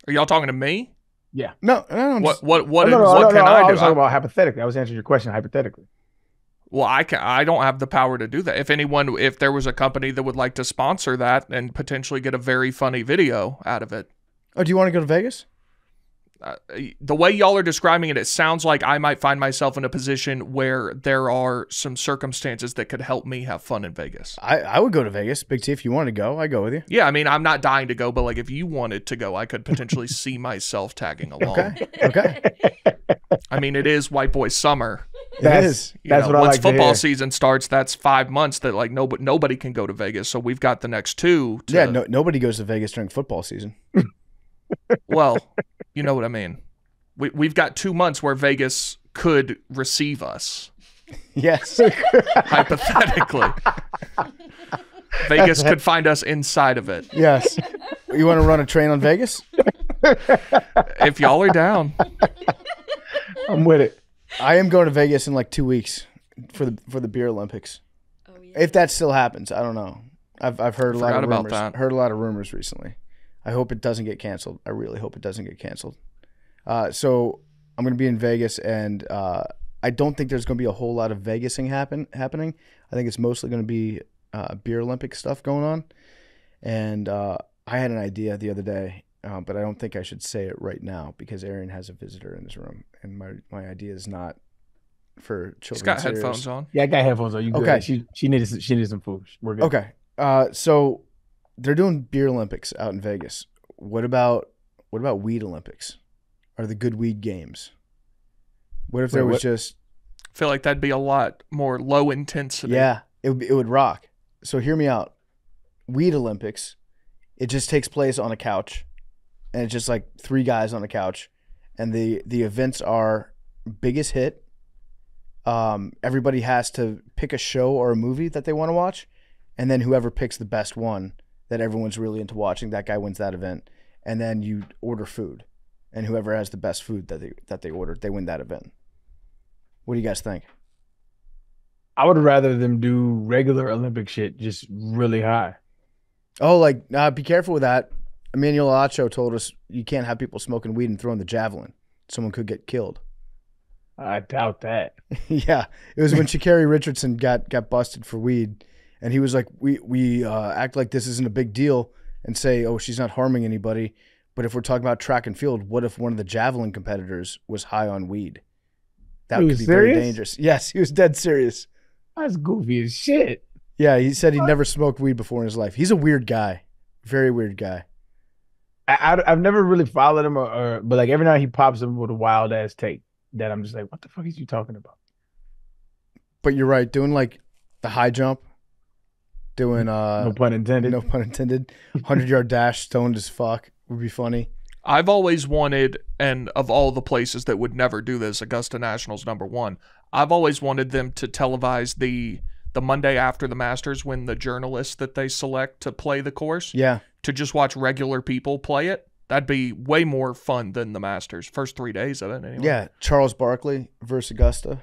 Are y'all talking to me?
Yeah.
No, I'm
What
just-
what what
No,
what can
I
I
was
do?
talking about hypothetically. I was answering your question hypothetically.
Well, I don't have the power to do that. If there was a company that would like to sponsor that and potentially get a very funny video out of it,
Oh, do you want to go to Vegas?
the way y'all are describing it, it sounds like I might find myself in a position where there are some circumstances that could help me have fun in Vegas.
I would go to Vegas. Big T, if you want to go, I go with you.
Yeah, I mean, I'm not dying to go, but like if you wanted to go, I could potentially see myself tagging along.
Okay.
I mean, it is white boy summer.
It is.
You
That's
know,
what I
once
like to
football
hear.
season starts, that's 5 months that like nobody can go to Vegas. So we've got the next two. To,
Yeah, nobody goes to Vegas during football season.
Well, you know what I mean. We've got 2 months where Vegas could receive us,
Yes.
hypothetically. Vegas could find us inside of it.
Yes. You want to run a train on Vegas?
If y'all are down.
I'm with it.
I am going to Vegas in like 2 weeks for the beer Olympics.
Oh yeah.
If that still happens, I don't know. I've heard a lot
Forgot
of
about
rumors.
that.
Heard a lot of rumors recently. I hope it doesn't get canceled. I really hope it doesn't get canceled. So I'm going to be in Vegas, and I don't think there's going to be a whole lot of Vegasing happening. I think it's mostly going to be beer Olympic stuff going on. And I had an idea the other day, but I don't think I should say it right now because Arian has a visitor in this room, and my idea is not for children.
He's got headphones on.
Yeah, I got headphones on. You good?
Okay.
She needed some food. We're good.
Okay. So they're doing beer Olympics out in Vegas. What about weed Olympics? Or the good weed games? What if there was just
I feel like that'd be a lot more low intensity.
yeah, it would rock. So hear me out. Weed Olympics, it just takes place on a couch, and it's just like 3 guys on a couch, and the events are biggest hit. Everybody has to pick a show or a movie that they want to watch, and then whoever picks the best one that everyone's really into watching, that guy wins that event. And then you order food, and whoever has the best food that they ordered, they win that event. What do you guys think?
I would rather them do regular Olympic shit, just really high.
Oh, like be careful with that. Emmanuel Acho told us you can't have people smoking weed and throwing the javelin. Someone could get killed.
I doubt that.
Yeah, it was when Sha'Carri Richardson got busted for weed, and he was like, "We act like this isn't a big deal and say, oh, she's not harming anybody, But if we're talking about track and field, what if one of the javelin competitors was high on weed? That
He
could
was
be very
serious?
dangerous. Yes, he was dead serious.
That's goofy as shit.
Yeah, he said he never smoked weed before in his life. He's a weird guy. Very weird guy.
I've never really followed him, but like every night he pops up with a wild ass take that I'm just like, what the fuck is you talking about?
But you're right. Doing like the high jump, doing
No pun intended.
no pun intended, 100-yard dash, stoned as fuck would be funny.
I've always wanted, and of all the places that would never do this, Augusta National's #1. I've always wanted them to televise the Monday after the Masters when the journalists that they select to play the course,
Yeah.
to just watch regular people play it. That'd be way more fun than the Masters. First 3 days of it, anyway.
Yeah. Charles Barkley versus Augusta.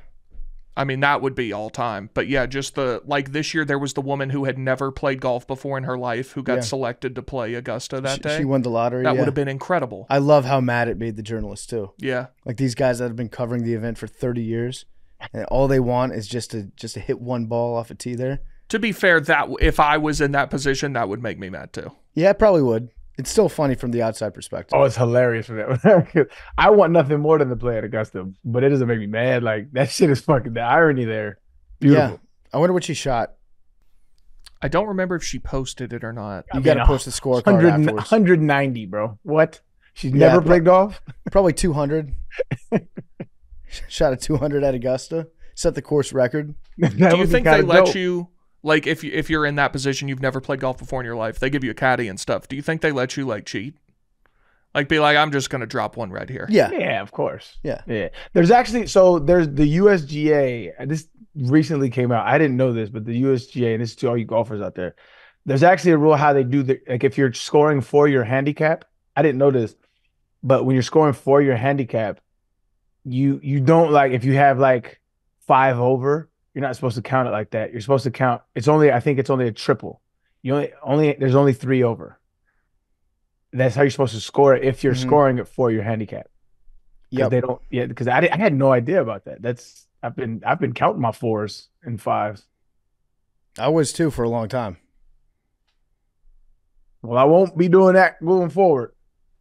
I mean, that would be all time. But yeah, just like this year, there was the woman who had never played golf before in her life who got
Yeah.
selected to play Augusta that day.
She won the lottery.
That
yeah.
would have been incredible.
I love how mad it made the journalists too.
Yeah.
Like these guys that have been covering the event for 30 years, and all they want is just to hit one ball off a tee there.
To be fair, that if I was in that position, that would make me mad too.
Yeah, it probably would. It's still funny from the outside perspective.
Oh, it's hilarious for that. I want nothing more than to play at Augusta, but it doesn't make me mad. Like that shit is fucking the irony there. Beautiful.
Yeah. I wonder what she shot.
I don't remember if she posted it or not.
You got to post the scorecard
100,
afterwards.
190, bro. What? She's
Yeah,
never played golf?
Probably 200. Shot a 200 at Augusta. Set the course record.
Do you think they let you, like, if you're in that position, you've never played golf before in your life, they give you a caddy and stuff. Do you think they let you, like, cheat? Like, be like, I'm just going to drop one right here.
Yeah.
Yeah, of course.
Yeah.
Yeah. There's the USGA. This recently came out. I didn't know this, but the USGA, and this is to all you golfers out there, there's actually a rule how they do like if you're scoring for your handicap. I didn't know this, but when you're scoring for your handicap, you don't, like, if you have like 5 over, you're not supposed to count it like that. You're supposed to count. I think it's only a triple. There's only 3 over. That's how you're supposed to score it if you're scoring it for your handicap.
Yep.
They don't. Yeah, because I had no idea about that. I've been counting my 4s and 5s.
I was too for a long time.
Well, I won't be doing that going forward.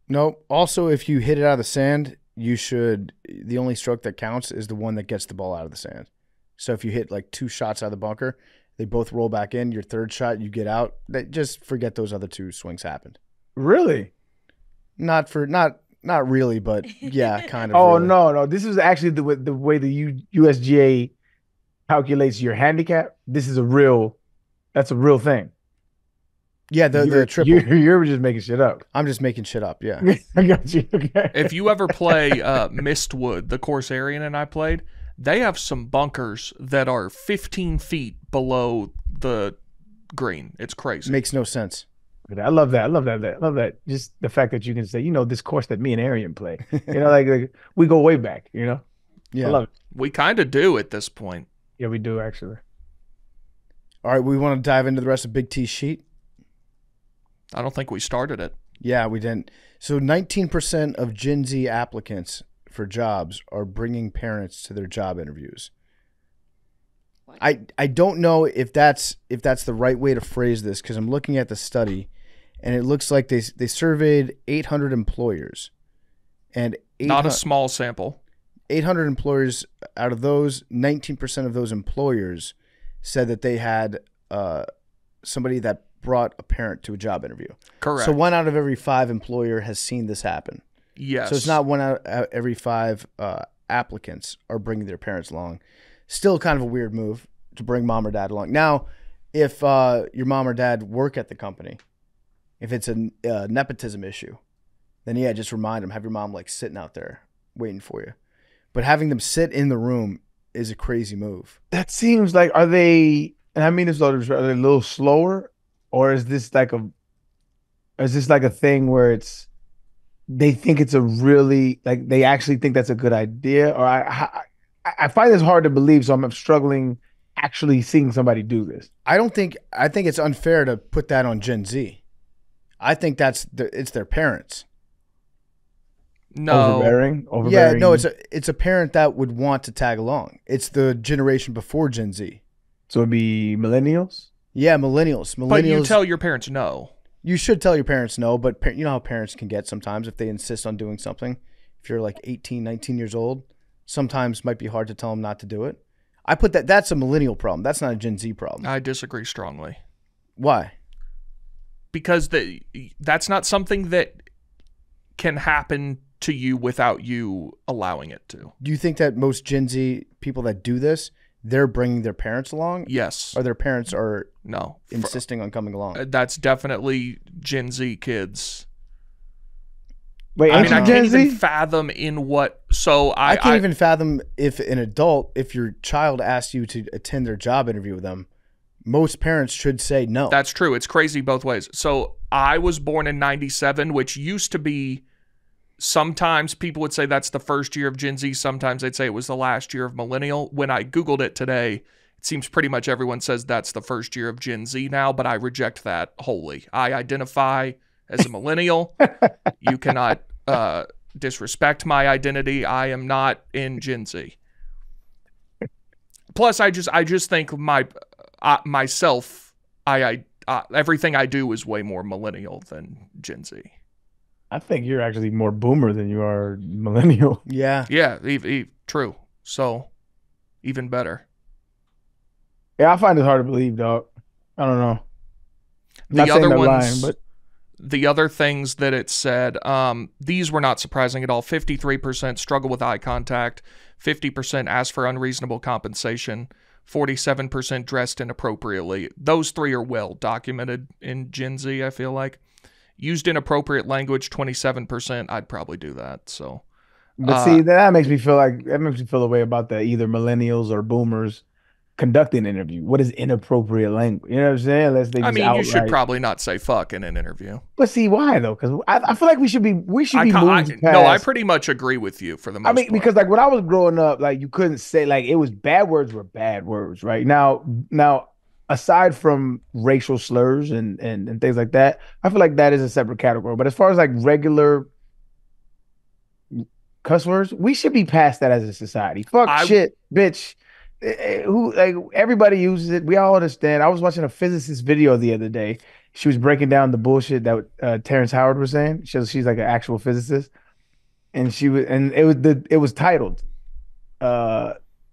Nope. Also, if you hit it out of the sand, the only stroke that counts is the one that gets the ball out of the sand. So if you hit like 2 shots out of the bunker, they both roll back in. Your third shot, you get out. Just forget those other 2 swings happened.
Really?
Not really, but yeah, kind of.
Oh,
really.
no. This is actually the way the USGA calculates your handicap. That's a real thing.
Yeah, the triple.
You're just making shit up.
I'm just making shit up. Yeah.
I got you. Okay.
If you ever play Mistwood, the course Arian and I played, they have some bunkers that are 15 feet below the green. It's crazy.
Makes no sense.
I love that. I love that. Just the fact that you can say, this course that me and Arian play. Like we go way back.
Yeah.
I love it.
We kind of do at this point.
Yeah, we do actually.
All right, we want to dive into the rest of Big T's sheet.
I don't think we started it.
Yeah, we didn't. So 19% of Gen Z applicants for jobs are bringing parents to their job interviews.
What?
I don't know if that's the right way to phrase this, because I'm looking at the study, and it looks like they surveyed 800 employers, and
Not a small sample.
800 employers. Out of those, 19% of those employers said that they had somebody that brought a parent to a job interview.
Correct.
So 1 out of every 5 employer has seen this happen.
Yes.
So it's not 1 out of every 5 applicants are bringing their parents along. Still kind of a weird move to bring mom or dad along. Now, if your mom or dad work at the company, if it's a nepotism issue, then yeah, just remind them, have your mom like sitting out there waiting for you. But having them sit in the room is a crazy move.
That seems like, are they, and I mean this, are they a little slower, or is this like a thing where they think it's a really, like, they actually think that's a good idea? Or I find this hard to believe, so I'm struggling actually seeing somebody do this.
I think it's unfair to put that on Gen Z. I think it's their parents.
No.
Overbearing.
Yeah, no, it's a parent that would want to tag along. It's the generation before Gen Z.
So it'd be millennials?
Yeah, millennials.
But you tell your parents no.
You should tell your parents no, but you know how parents can get sometimes if they insist on doing something. If you're like 18, 19 years old, sometimes it might be hard to tell them not to do it. I put that's a millennial problem. That's not a Gen Z problem.
I disagree strongly.
Why?
Because that's not something that can happen to you without you allowing it to.
Do you think that most Gen Z people that do this, they're bringing their parents along?
Yes.
Or their parents are
no
insisting on coming along?
That's definitely Gen Z kids.
Wait,
I mean, I
Gen
can't
Z?
even fathom in what. So
I can't even fathom if an adult, if your child asks you to attend their job interview with them, most parents should say no.
That's true. It's crazy both ways. So I was born in 97, which used to be, sometimes people would say that's the first year of Gen Z. Sometimes they'd say it was the last year of millennial. When I Googled it today, it seems pretty much everyone says that's the first year of Gen Z now, but I reject that wholly. I identify as a millennial. You cannot disrespect my identity. I am not in Gen Z. Plus, I just think myself, everything I do is way more millennial than Gen Z.
I think you're actually more boomer than you are millennial.
Yeah.
Yeah, true. So, even better.
Yeah, I find it hard to believe, dog. I don't know.
The other ones, the other things that it said, these were not surprising at all. 53% struggle with eye contact, 50% ask for unreasonable compensation, 47% dressed inappropriately. Those three are well documented in Gen Z, I feel like. Used inappropriate language, 27%. I'd probably do that. So,
but see, that makes me feel the way about the either millennials or boomers conducting an interview. What is inappropriate language? You know what I'm saying? Unless they just
you should probably not say fuck in an interview.
But see, why though? Because I feel like we should be moved past.
No, I pretty much agree with you for the most part.
Because like when I was growing up, like you couldn't say, like, it was bad words were bad words, right? Now aside from racial slurs and things like that, I feel like that is a separate category. But as far as like regular cuss words, we should be past that as a society. Fuck, shit, bitch. Who, like, everybody uses it. We all understand. I was watching a physicist video the other day. She was breaking down the bullshit that Terrence Howard was saying. She's like an actual physicist, and it was titled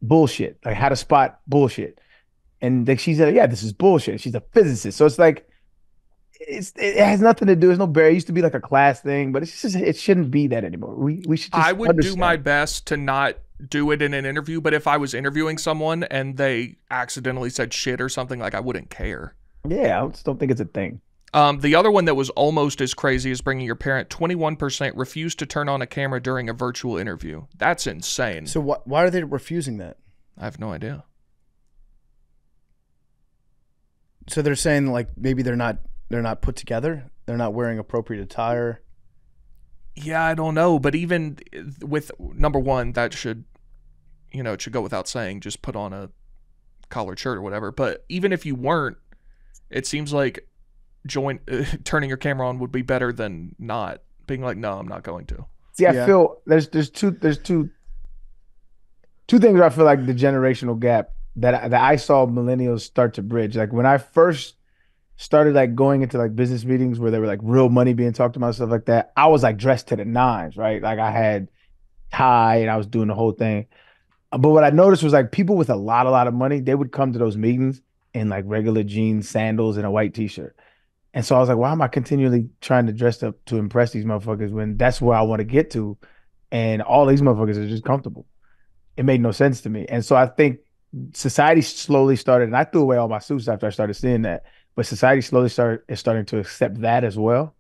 bullshit, like how to spot bullshit. And like she said, yeah, this is bullshit. She's a physicist, so it's like it has nothing to do. There's no barrier. It used to be like a class thing, but it shouldn't be that anymore. We should. Just
I would do my best to not do it in an interview, but if I was interviewing someone and they accidentally said shit or something, like, I wouldn't care.
Yeah, I just don't think it's a thing.
The other one that was almost as crazy as bringing your parent, 21% refused to turn on a camera during a virtual interview. That's insane.
So why are they refusing that?
I have no idea.
So they're saying like maybe they're not put together. They're not wearing appropriate attire.
Yeah, I don't know. But even with number one, that should, it should go without saying, just put on a collared shirt or whatever. But even if you weren't, it seems like turning your camera on would be better than not being like, no, I'm not going to.
See, I feel there's two things where I feel like the generational gap that I saw millennials start to bridge. Like when I first started like going into like business meetings where there were like real money being talked about, stuff like that, I was like dressed to the nines, right? Like I had tie and I was doing the whole thing. But what I noticed was like people with a lot of money, they would come to those meetings in like regular jeans, sandals, and a white t-shirt. And so I was like, why am I continually trying to dress up to impress these motherfuckers when that's where I want to get to? And all these motherfuckers are just comfortable. It made no sense to me. And so I think society slowly started, and I threw away all my suits after I started seeing that, but society slowly is starting to accept that as well.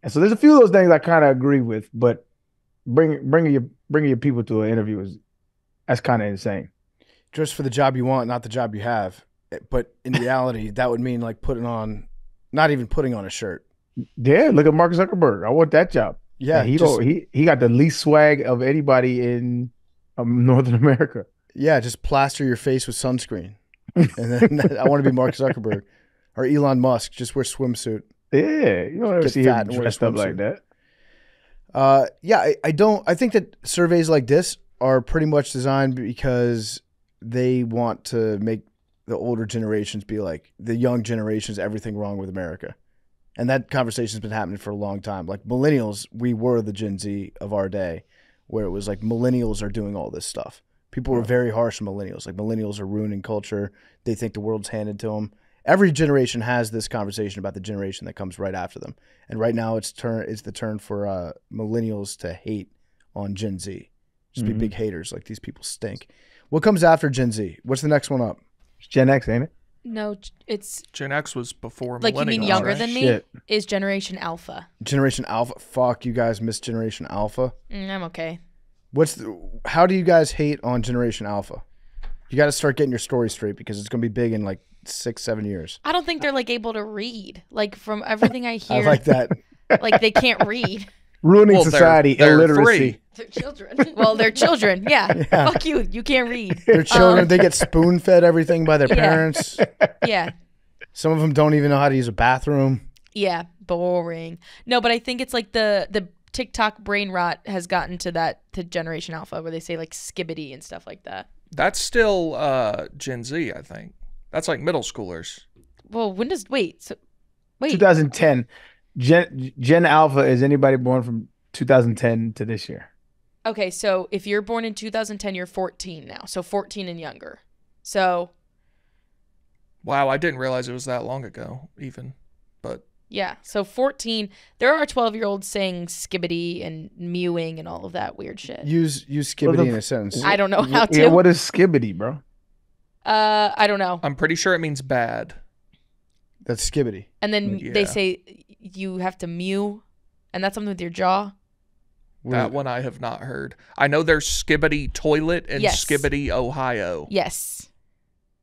And so there's a few of those things I kind of agree with, but bringing your people to an interview that's kind of insane.
Dress for the job you want, not the job you have. But in reality, that would mean like not even putting on a shirt.
Yeah, look at Mark Zuckerberg. I want that job.
Yeah,
he got the least swag of anybody in Northern America.
Yeah, just plaster your face with sunscreen. And then I want to be Mark Zuckerberg or Elon Musk. Just wear swimsuit.
Yeah, you don't ever see him dressed up like that.
I don't. I think that surveys like this are pretty much designed because they want to make the older generations be like the young generations, everything wrong with America. And that conversation's been happening for a long time. Like millennials, we were the Gen Z of our day, where it was like millennials are doing all this stuff. People were very harsh on millennials. Like millennials are ruining culture. They think the world's handed to them. Every generation has this conversation about the generation that comes right after them. And right now it's the turn for millennials to hate on Gen Z. Just be big haters. Like these people stink. What comes after Gen Z? What's the next one up?
It's Gen X, ain't it?
No, it's
Gen X was before
like,
millennials.
you mean younger
right?
than me?
Shit.
Is Generation Alpha.
Generation Alpha. Fuck, you guys missed Generation Alpha.
I'm okay.
How do you guys hate on Generation Alpha? You got to start getting your story straight because it's going to be big in like 6-7 years.
I don't think they're like able to read. Like from everything I hear,
I like that.
like they can't read.
Ruining
Well,
society,
they're
illiteracy.
free.
They're children.
Well, they're children. Yeah. Fuck you. You can't read.
Their children, they get spoon fed everything by their parents.
Yeah.
Some of them don't even know how to use a bathroom.
Yeah. Boring. No, but I think it's like the TikTok brain rot has gotten to Generation Alpha where they say like skibbity and stuff like that.
That's still Gen Z, I think. That's like middle schoolers.
Well, when does wait?
2010. Gen Alpha is anybody born from 2010 to this year.
Okay, so if you're born in 2010, you're 14 now. So 14 and younger. So
Wow, I didn't realize it was that long ago, even. But
yeah, so 14. There are 12-year-olds saying skibbity and mewing and all of that weird shit.
Use skibbity in a sentence.
I don't know how to.
Yeah, what is skibbity, bro?
I don't know.
I'm pretty sure it means bad.
That's skibbity.
And then
Yeah.
they say you have to mew, and that's something with your jaw.
That one I have not heard. I know there's Skibbity Toilet and
Yes.
Skibbity Ohio.
Yes.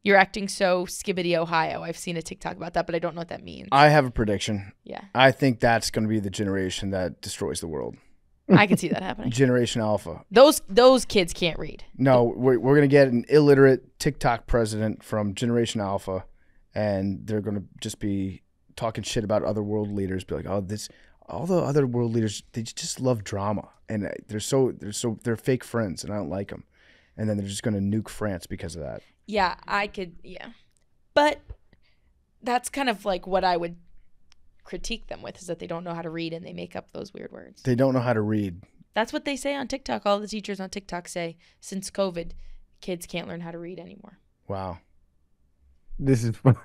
You're acting so skibbity Ohio. I've seen a TikTok about that, but I don't know what that means.
I have a prediction.
Yeah.
I think that's going to be the generation that destroys the world.
I can see that happening.
Generation Alpha.
Those kids can't read.
No, we're going to get an illiterate TikTok president from Generation Alpha, and they're going to just be talking shit about other world leaders. Be like, all the other world leaders, they just love drama, and they're fake friends, and I don't like them. And then they're just going to nuke France because of that.
Yeah, yeah. But that's kind of like what I would critique them with, is that they don't know how to read and they make up those weird words.
They don't know how to read.
That's what they say on TikTok. All the teachers on TikTok say, since COVID, kids can't learn how to read anymore.
Wow.
This is fun.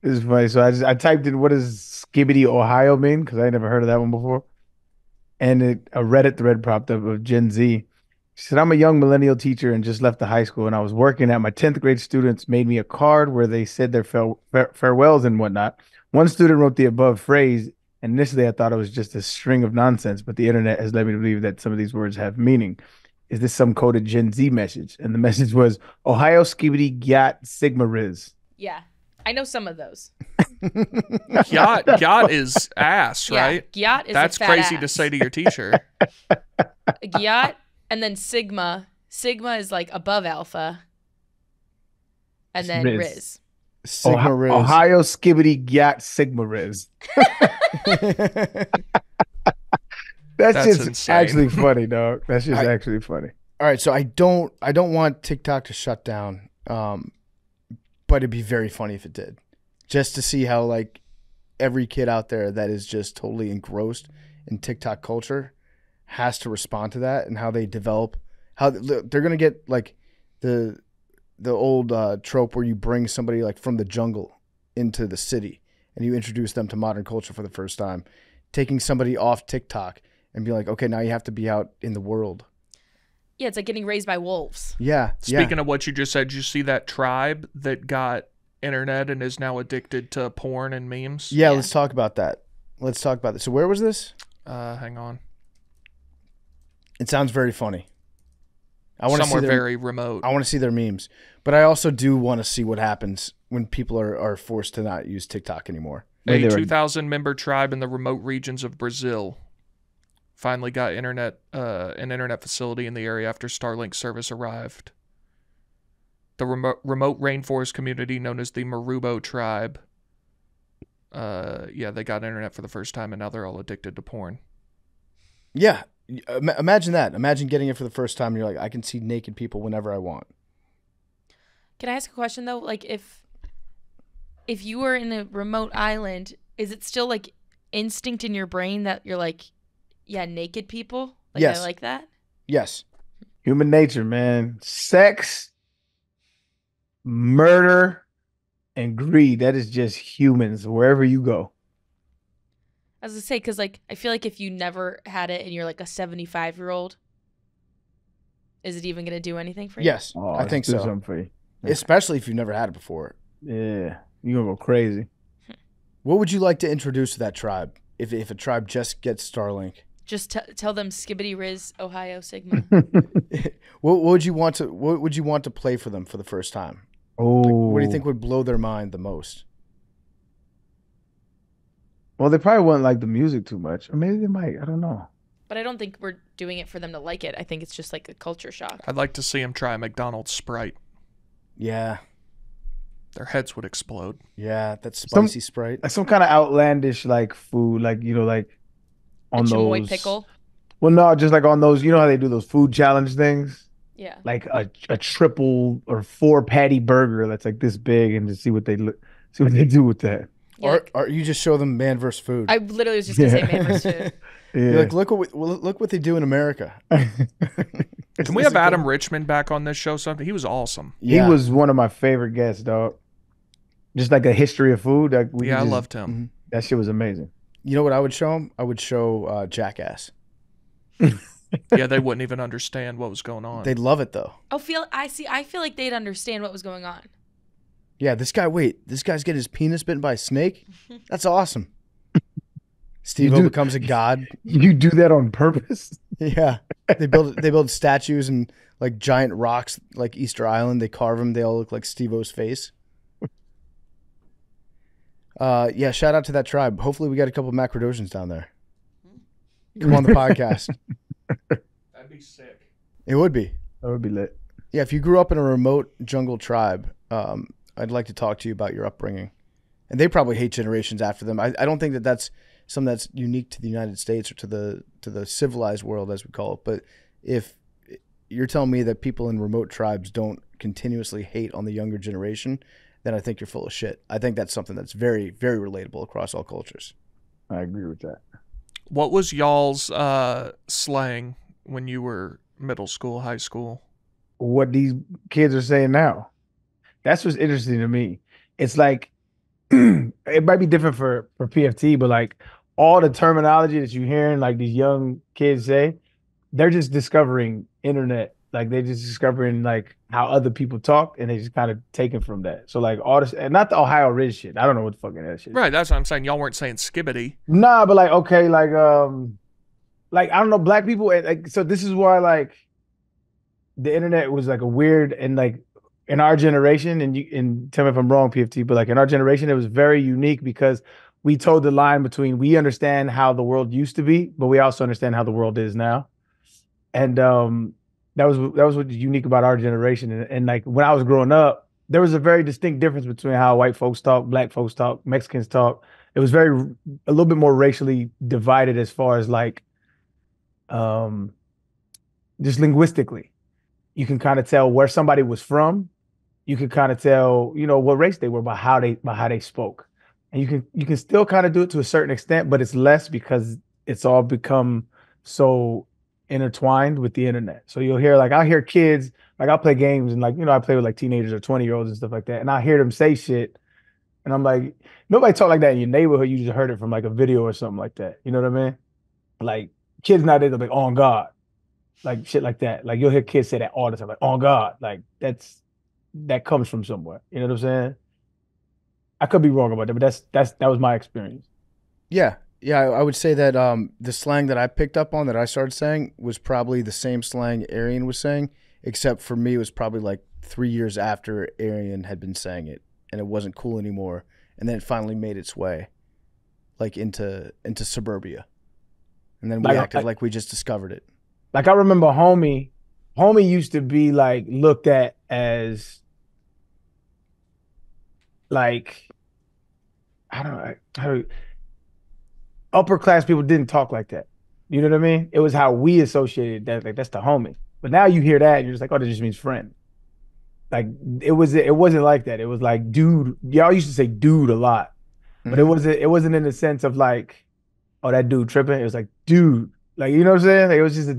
This is funny. So I typed in, what does skibbity Ohio mean? Because I never heard of that one before. And a Reddit thread popped up of Gen Z. She said, I'm a young millennial teacher and just left the high school, and I was working at my 10th grade students made me a card where they said their farewells and whatnot. One student wrote the above phrase, and initially I thought it was just a string of nonsense, but the internet has led me to believe that some of these words have meaning. Is this some coded Gen Z message? And the message was, Ohio skibbity gyat sigma riz.
Yeah, I know some of those.
Gyat is ass, right?
Yeah, gyat is
That's
a fat
crazy
ass.
to say to your teacher.
Gyat, and then sigma. Sigma is like above alpha. And then
Riz.
Riz.
Sigma Riz.
Ohio skibbity gyat sigma riz. That's just
insane.
actually funny, dog. That's just actually funny.
All right, so I don't want TikTok to shut down, but it'd be very funny if it did, just to see how like every kid out there that is just totally engrossed in TikTok culture has to respond to that, and how they develop, how they're gonna get like the old trope where you bring somebody like from the jungle into the city and you introduce them to modern culture for the first time, taking somebody off TikTok and be like, okay, now you have to be out in the world.
Yeah, it's like getting raised by wolves.
Yeah.
Speaking of what you just said, did you see that tribe that got internet and is now addicted to porn and memes?
Yeah, let's talk about that. So where was this?
Hang on.
It sounds very funny. I want to see
Somewhere
their,
very remote.
I want to see their memes, but I also do want to see what happens when people are forced to not use TikTok anymore.
A
They were-
2,000-member tribe in the remote regions of Brazil finally got internet, an internet facility in the area after Starlink service arrived. The remote rainforest community known as the Marubo tribe. They got internet for the first time, and now they're all addicted to porn.
Yeah, imagine that. Imagine getting it for the first time, and you're like, I can see naked people whenever I want.
Can I ask a question though? Like if you were in a remote island, is it still like instinct in your brain that you're like, yeah, naked people? Like,
Yes.
I like that?
Yes.
Human nature, man. Sex, murder, and greed. That is just humans wherever you go.
As I say, because like I feel like if you never had it and you're like a 75-year-old, is it even gonna do anything for you?
Yes.
Oh,
I think
do
so.
something for you.
Especially if you've never had it before.
Yeah, you gonna go crazy.
What would you like to introduce to that tribe if a tribe just gets Starlink?
Just tell them Skibbity Riz Ohio Sigma.
What would you want to play for them for the first time?
Oh,
What do you think would blow their mind the most?
Well, they probably wouldn't like the music too much, or maybe they might. I don't know.
But I don't think we're doing it for them to like it. I think it's just like a culture shock.
I'd like to see him try a McDonald's Sprite.
Yeah.
Their heads would explode.
Yeah, that spicy Sprite.
Like some kind of outlandish like food, like like on
a chamoy
those
pickle.
Well, no, just like on those. You know how they do those food challenge things,
Yeah.
like a triple or 4 patty burger that's like this big, and to see what they do with that.
Yeah,
Or you just show them man versus food.
I literally was just gonna say man versus food.
Yeah.
You're like, look what they do in America.
Can we have Adam Richmond back on this show sometime? He was awesome.
Yeah.
He was one of my favorite guests, dog. Just like a history of food. Like
I loved him.
That shit was amazing.
You know what I would show him? I would show Jackass.
Yeah, they wouldn't even understand what was going on.
They'd love it though.
I feel like they'd understand what was going on.
Yeah, this guy's getting his penis bitten by a snake? That's awesome. Steve-O becomes a god.
You do that on purpose?
Yeah. They build statues and like giant rocks like Easter Island. They carve them. They all look like Steve-O's face. Yeah, shout out to that tribe. Hopefully we got a couple of Macrodosians down there. Come on the podcast.
That'd be sick.
It would be.
That would be lit.
Yeah, if you grew up in a remote jungle tribe, I'd like to talk to you about your upbringing. And they probably hate generations after them. I don't think that that's something that's unique to the United States or to the civilized world, as we call it. But if you're telling me that people in remote tribes don't continuously hate on the younger generation, then I think you're full of shit. I think that's something that's very, very relatable across all cultures.
I agree with that.
What was y'all's slang when you were middle school, high school?
What these kids are saying now. That's what's interesting to me. It's like, it might be different for PFT, but like all the terminology that you're hearing, like these young kids say, they're just discovering internet. Like they're just discovering like how other people talk, and they just kind of taking from that. So like all this, and not the Ohio Riz shit. I don't know what the fucking that shit is.
Right, that's what I'm saying. Y'all weren't saying skibbity.
Nah, but like, okay, like I don't know, black people, like, so this is why like the internet was like a weird, and like in our generation, and tell me if I'm wrong, PFT, but like in our generation, it was very unique because we told the line between we understand how the world used to be, but we also understand how the world is now. And that was what's unique about our generation. And like when I was growing up, there was a very distinct difference between how white folks talk, black folks talk, Mexicans talk. It was a little bit more racially divided as far as like just linguistically. You can kind of tell where somebody was from. You can kind of tell, what race they were by how they spoke. And you can still kind of do it to a certain extent, but it's less because it's all become so intertwined with the internet. So you'll hear, like, I'll hear kids, like I'll play games and like, I play with like teenagers or 20-year-olds and stuff like that. And I hear them say shit. And I'm like, nobody talk like that in your neighborhood. You just heard it from like a video or something like that. You know what I mean? Like kids nowadays are like, on God, like shit like that. Like you'll hear kids say that all the time, like, on God. Like that comes from somewhere. You know what I'm saying? I could be wrong about that, but that was my experience.
Yeah. Yeah, I would say that the slang that I picked up on that I started saying was probably the same slang Arian was saying, except for me it was probably like 3 years after Arian had been saying it, and it wasn't cool anymore, and then it finally made its way like into suburbia, and then we acted like we just discovered it.
Like I remember homie used to be like looked at as like, I don't know upper class people didn't talk like that. You know what I mean? It was how we associated that, like that's the homie. But now you hear that and you're just like, oh, that just means friend. Like it wasn't like that. It was like dude. Y'all used to say dude a lot, but it wasn't in the sense of like oh, that dude tripping. It was like, dude, like, you know what I'm saying? Like, it was just it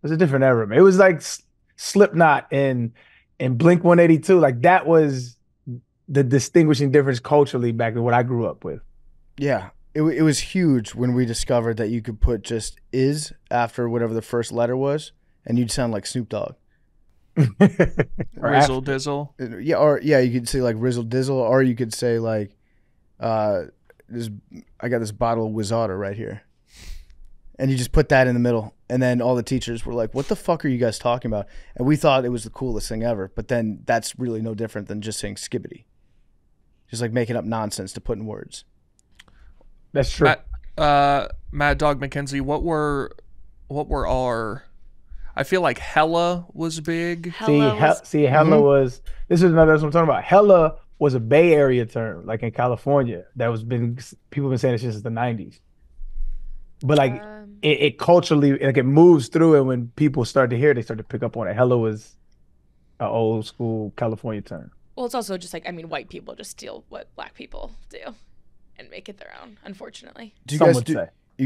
was a different era, man. It was like Slipknot and Blink 182. Like that was the distinguishing difference culturally back to what I grew up with.
Yeah. It was huge when we discovered that you could put just "is" after whatever the first letter was, and you'd sound like Snoop Dogg.
Rizzle dizzle.
Yeah, you could say like Rizzle Dizzle, or you could say like, I got this bottle of Wizarda right here, and you just put that in the middle, and then all the teachers were like, "What the fuck are you guys talking about?" And we thought it was the coolest thing ever, but then that's really no different than just saying skibbity, just like making up nonsense to put in words.
That's true.
Mad Dog McKenzie, what were our? I feel like hella was big.
Hella was. This is another. That's what I'm talking about. Hella was a Bay Area term, like in California, that was people been saying it since the '90s. But like it culturally, like it moves through, and when people start to hear it, they start to pick up on it. Hella was an old school California term.
Well, it's also just like, I mean, white people just steal what black people do and make it their own, unfortunately.
You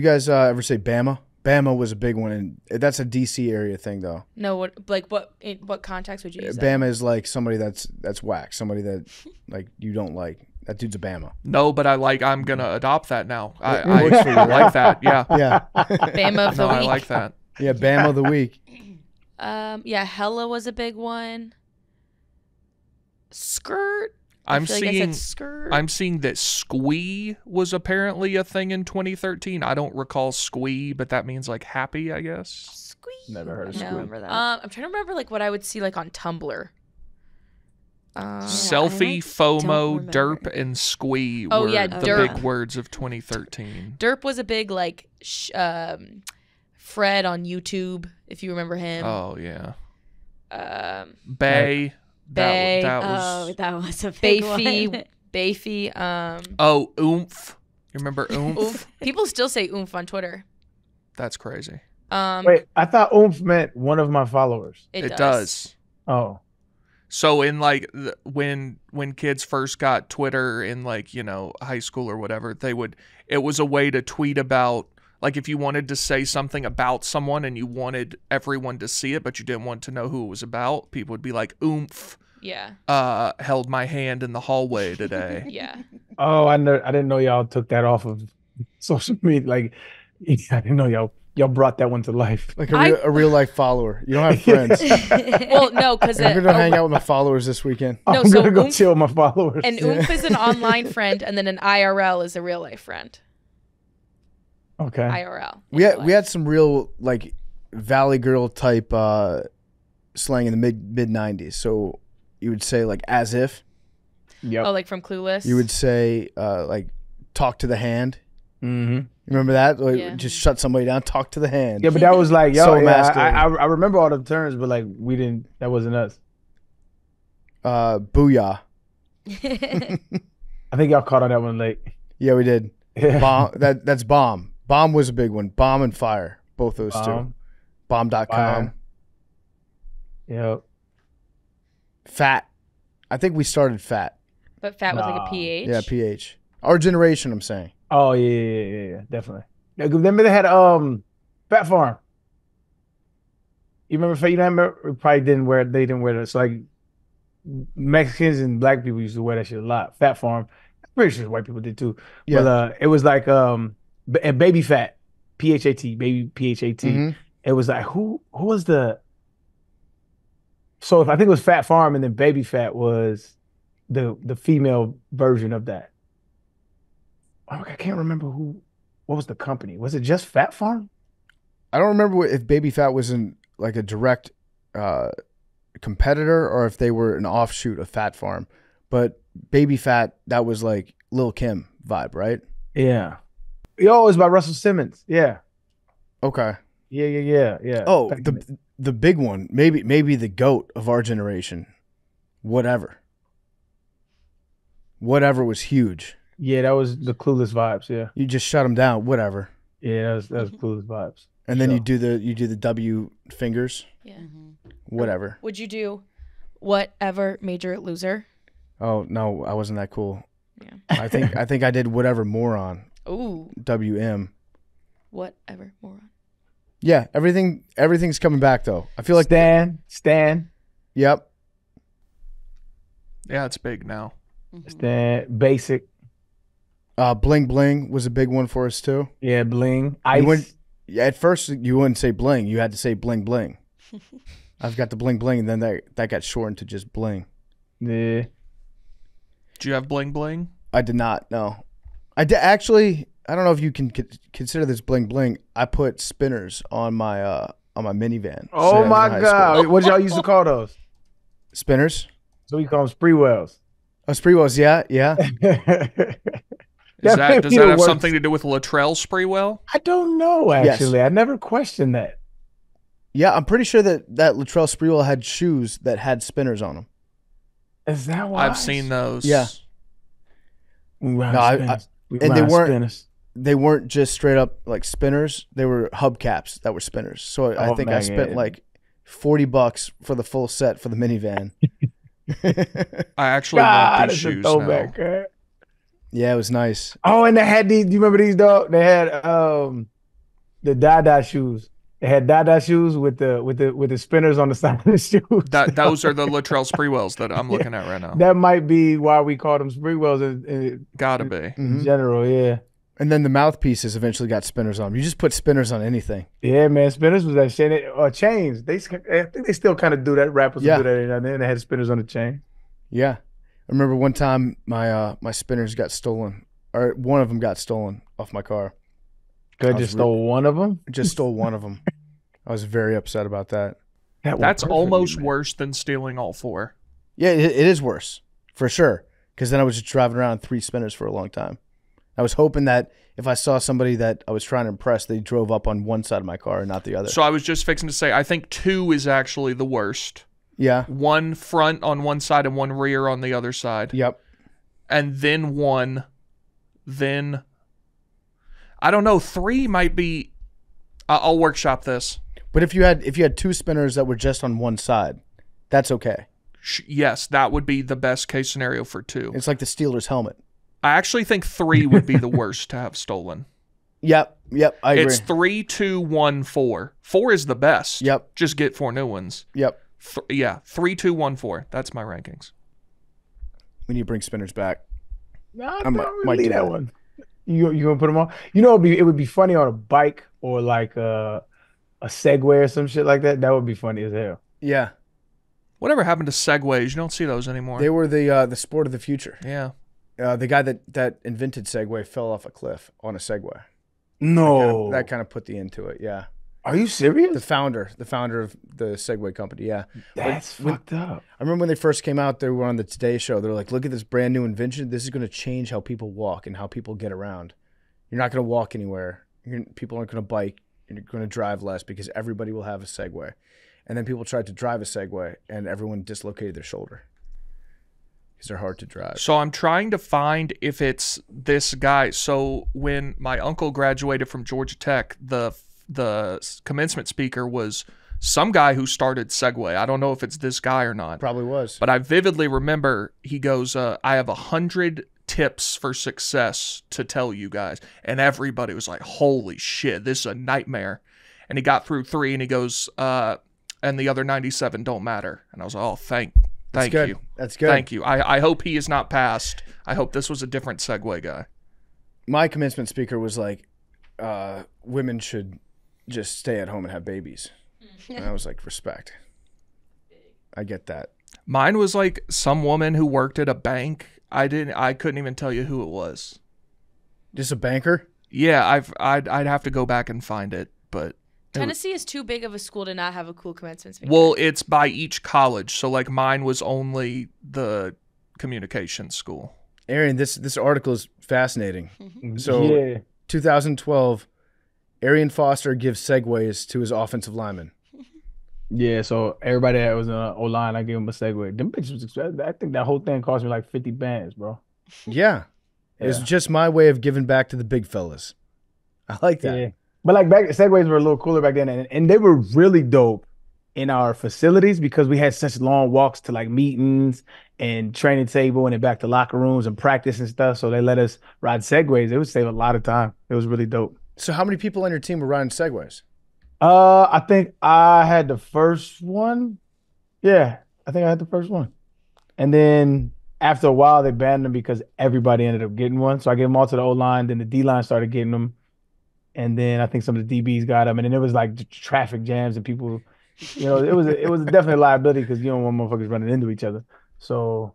guys ever say Bama? Bama was a big one, and that's a DC area thing, though.
No, what context would you use?
Bama is like somebody that's whack, somebody that like you don't like. That dude's a Bama.
No, but I'm gonna adopt that now. I like that. Yeah.
Yeah.
Bama of the week.
I like that.
Yeah, Bama of the week.
Yeah, hella was a big one. Skirt.
I'm
seeing
that squee was apparently a thing in 2013. I don't recall squee, but that means like happy, I guess.
Squee.
Never heard of
No.
squee.
Remember that.
I'm trying to remember like what I would see like on Tumblr.
Selfie, FOMO, derp, and squee were the
derp.
big words of 2013.
Derp was a big like Fred on YouTube, if you remember him.
Oh yeah.
Bay.
That
was a big one.
Bayfy.
Oomph. You remember Oomph?
Oomph. People still say oomph on Twitter.
That's crazy.
Wait, I thought oomph meant one of my followers.
It does.
Oh.
So in like when kids first got Twitter in like, high school or whatever, it was a way to tweet about, like if you wanted to say something about someone and you wanted everyone to see it, but you didn't want to know who it was about, people would be like, oomph.
Yeah.
Held my hand in the hallway today.
Yeah.
Oh, I didn't know y'all took that off of social media. Like, I didn't know y'all brought that one to life.
Like a real life follower. You don't have friends.
Well, no, because
I'm gonna hang out with my followers this weekend.
No,
I'm
so
gonna go
oomph,
chill with my followers.
and oomph is an online friend, and then an IRL is a real life friend.
Okay.
IRL.
We had some real like Valley Girl type slang in the mid 90s. So you would say like as if.
Yep.
Oh, like from Clueless.
You would say like talk to the hand.
Mm-hmm.
Remember that? Like,
Yeah.
just shut somebody down. Talk to the hand.
Yeah, but that was like,
So
yeah,
masculine.
I remember all the terms, but like we didn't. That wasn't us.
Booyah.
I think y'all caught on that one late.
Yeah, we did.
Yeah.
Bomb. That's bomb. Bomb was a big one. Bomb and fire. Both those two. Bomb.com.
Fire. Yep.
Fat. I think we started fat.
But fat with like a PH.
Yeah, PH. Our generation, I'm saying.
Oh yeah, definitely. Now, remember they had Fat Farm. You remember? You remember? Probably didn't wear. They didn't wear that. So like Mexicans and black people used to wear that shit a lot. Fat Farm. I'm pretty sure white people did too.
Yeah.
But it was like Baby Fat, PHAT, baby PHAT.
Mhm.
It was like who was the? So if I think it was Fat Farm, and then Baby Fat was the female version of that. Oh, I can't remember what was the company. Was it just Fat Farm?
I don't remember if Baby Fat was in like a direct competitor or if they were an offshoot of Fat Farm. But Baby Fat, that was like Lil' Kim vibe, right?
Yeah. Yo, it was by Russell Simmons. Yeah.
Okay.
Yeah.
Oh, the big one, maybe the GOAT of our generation. Whatever was huge.
Yeah, that was the Clueless vibes. Yeah.
You just shut them down. Whatever.
Yeah, that was Clueless vibes.
And then you do the W fingers.
Yeah.
Whatever.
Would you do whatever major loser?
Oh no, I wasn't that cool.
Yeah.
I think I did whatever moron.
Ooh,
WM.
whatever, moron.
Yeah, everything's coming back though. I feel like
Stan.
Yep.
Yeah, it's big now.
Stan. Basic.
Bling bling was a big one for us too.
Yeah, bling. Ice.
At first you wouldn't say bling, you had to say bling bling. I've got the bling bling, and then that got shortened to just bling.
Yeah.
Do you have bling bling?
I did not. No, I did actually. I don't know if you can consider this bling bling. I put spinners on my minivan.
Oh my
in high
God!
school.
What y'all used to call those?
Spinners.
So we call them spree wells.
Oh, Spreewells, yeah.
Does that have
worst.
something to do with Latrell Sprewell?
I don't know. Actually, I never questioned that.
Yeah, I'm pretty sure that Latrell Sprewell had shoes that had spinners on them.
Is that why?
I've seen those.
Yeah. They weren't just straight up like spinners. They were hubcaps that were spinners. So I think I spent like $40 for the full set for the minivan.
I actually want these shoes now.
Yeah, it was nice.
Oh, and they had these. Do you remember these, dog? They had the Dada shoes. They had Dada shoes with the spinners on the side of the shoes.
Those are the Latrell Sprewells that I'm looking at right now.
That might be why we call them Sprewells in
Gotta be.
in general. Yeah.
And then the mouthpieces eventually got spinners on them. You just put spinners on anything.
Yeah, man. Spinners was that shit. Or chains. I think they still kind of do that. Rappers do that every now and then. They had spinners on the chain.
Yeah. I remember one time my spinners got stolen. Or one of them got stolen off my car.
Good, just stole one of them?
Just stole one of them. I was very upset about that.
That's almost worse than stealing all four.
Yeah, it is worse. For sure. Because then I was just driving around 3 spinners for a long time. I was hoping that if I saw somebody that I was trying to impress, they drove up on one side of my car and not the other.
So I was just fixing to say, I think 2 is actually the worst.
Yeah.
1 front on one side and 1 rear on the other side.
Yep.
And then 1. Then, I don't know, 3 might be, I'll workshop this.
But if you had 2 spinners that were just on one side, that's okay.
Yes, that would be the best case scenario for 2.
It's like the Steelers helmet.
I actually think 3 would be the worst to have stolen.
Yep, I agree.
It's 3, 2, 1, 4. 4 is the best.
Yep.
Just get 4 new ones.
Yep.
3, 2, 1, 4. That's my rankings.
We need to bring spinners back.
No, I might leave that one. You gonna put them on? You know, it would be funny on a bike or like a Segway or some shit like that. That would be funny as hell.
Yeah.
Whatever happened to Segways? You don't see those anymore.
They were the sport of the future.
Yeah.
The guy that invented Segway fell off a cliff on a Segway.
No.
That kind of put the end to it, yeah.
Are you serious?
The founder of the Segway company, yeah.
That's fucked up.
I remember when they first came out, they were on the Today Show. They're like, look at this brand new invention. This is going to change how people walk and how people get around. You're not going to walk anywhere. People aren't going to bike. You're going to drive less because everybody will have a Segway. And then people tried to drive a Segway, and everyone dislocated their shoulder because they're hard to drive.
So I'm trying to find if it's this guy. So when my uncle graduated from Georgia Tech, the commencement speaker was some guy who started Segway. I don't know if it's this guy or not.
Probably was.
But I vividly remember he goes, I have 100 tips for success to tell you guys. And everybody was like, holy shit, this is a nightmare. And he got through 3 and he goes, and the other 97 don't matter. And I was like, oh, thank you.
That's good.
Thank you. I hope he is not passed. I hope this was a different Segway guy.
My commencement speaker was like, women should just stay at home and have babies. And I was like, respect. I get that.
Mine was like some woman who worked at a bank. I couldn't even tell you who it was.
Just a banker?
Yeah, I'd have to go back and find it, but
Tennessee is too big of a school to not have a cool commencement speaker.
well, it's by each college. So like mine was only the communication school.
Arian, this article is fascinating. So 2012, Arian Foster gives Segways to his offensive lineman.
Yeah, so everybody that was on O-line, I gave them a Segway. Them bitches was expensive. I think that whole thing cost me like 50 bands, bro.
Yeah. It was just my way of giving back to the big fellas. I like that.
Yeah. But like Segways were a little cooler back then, and they were really dope in our facilities because we had such long walks to like meetings and training table and then back to locker rooms and practice and stuff. So they let us ride Segways. It would save a lot of time. It was really dope.
So how many people on your team were riding Segways?
I think I had the first one. Yeah, I think I had the first one. And then after a while, they banned them because everybody ended up getting one. So I gave them all to the O-line. Then the D-line started getting them. And then I think some of the DBs got them. And then it was like traffic jams and people, it was definitely a liability because you don't want motherfuckers running into each other. So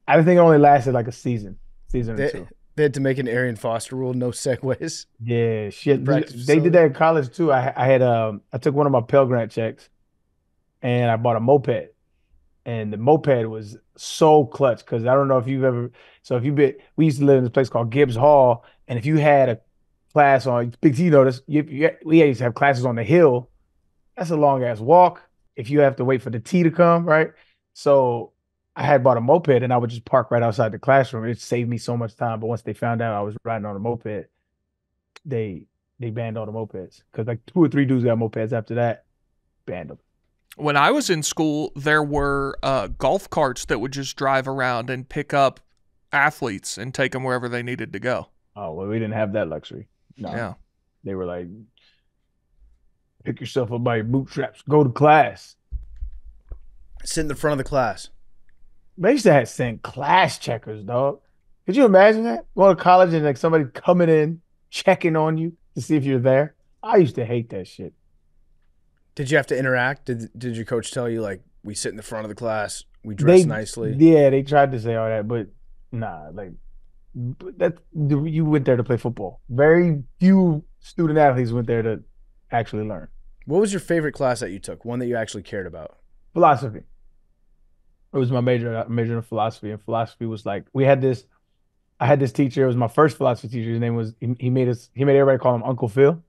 I think it only lasted like a season or two.
They had to make an Arian Foster rule, no Segways.
Yeah, shit. They did that in college too. I took one of my Pell Grant checks and I bought a moped. And the moped was so clutch because I don't know if you've ever. So we used to live in this place called Gibbs Hall, and if you had a class on Big T, notice we used to have classes on the hill. That's a long ass walk. If you have to wait for the T to come, right? So I had bought a moped, and I would just park right outside the classroom. It saved me so much time. But once they found out I was riding on a moped, they banned all the mopeds because like 2 or 3 dudes got mopeds after that, banned them.
When I was in school, there were golf carts that would just drive around and pick up athletes and take them wherever they needed to go.
Oh, well, we didn't have that luxury. No.
Yeah.
They were like, pick yourself up by your bootstraps, go to class.
Sit in the front of the class.
They used to send class checkers, dog. Could you imagine that? Going to college and like somebody coming in, checking on you to see if you're there. I used to hate that shit.
Did you have to interact? Did your coach tell you, like, we sit in the front of the class, we dress nicely?
Yeah, they tried to say all that, but nah, like, you went there to play football. Very few student athletes went there to actually learn.
What was your favorite class that you took? One that you actually cared about?
Philosophy. It was my major. I majored in philosophy, and philosophy was like, I had this teacher. It was my first philosophy teacher. His name was, he made everybody call him Uncle Phil.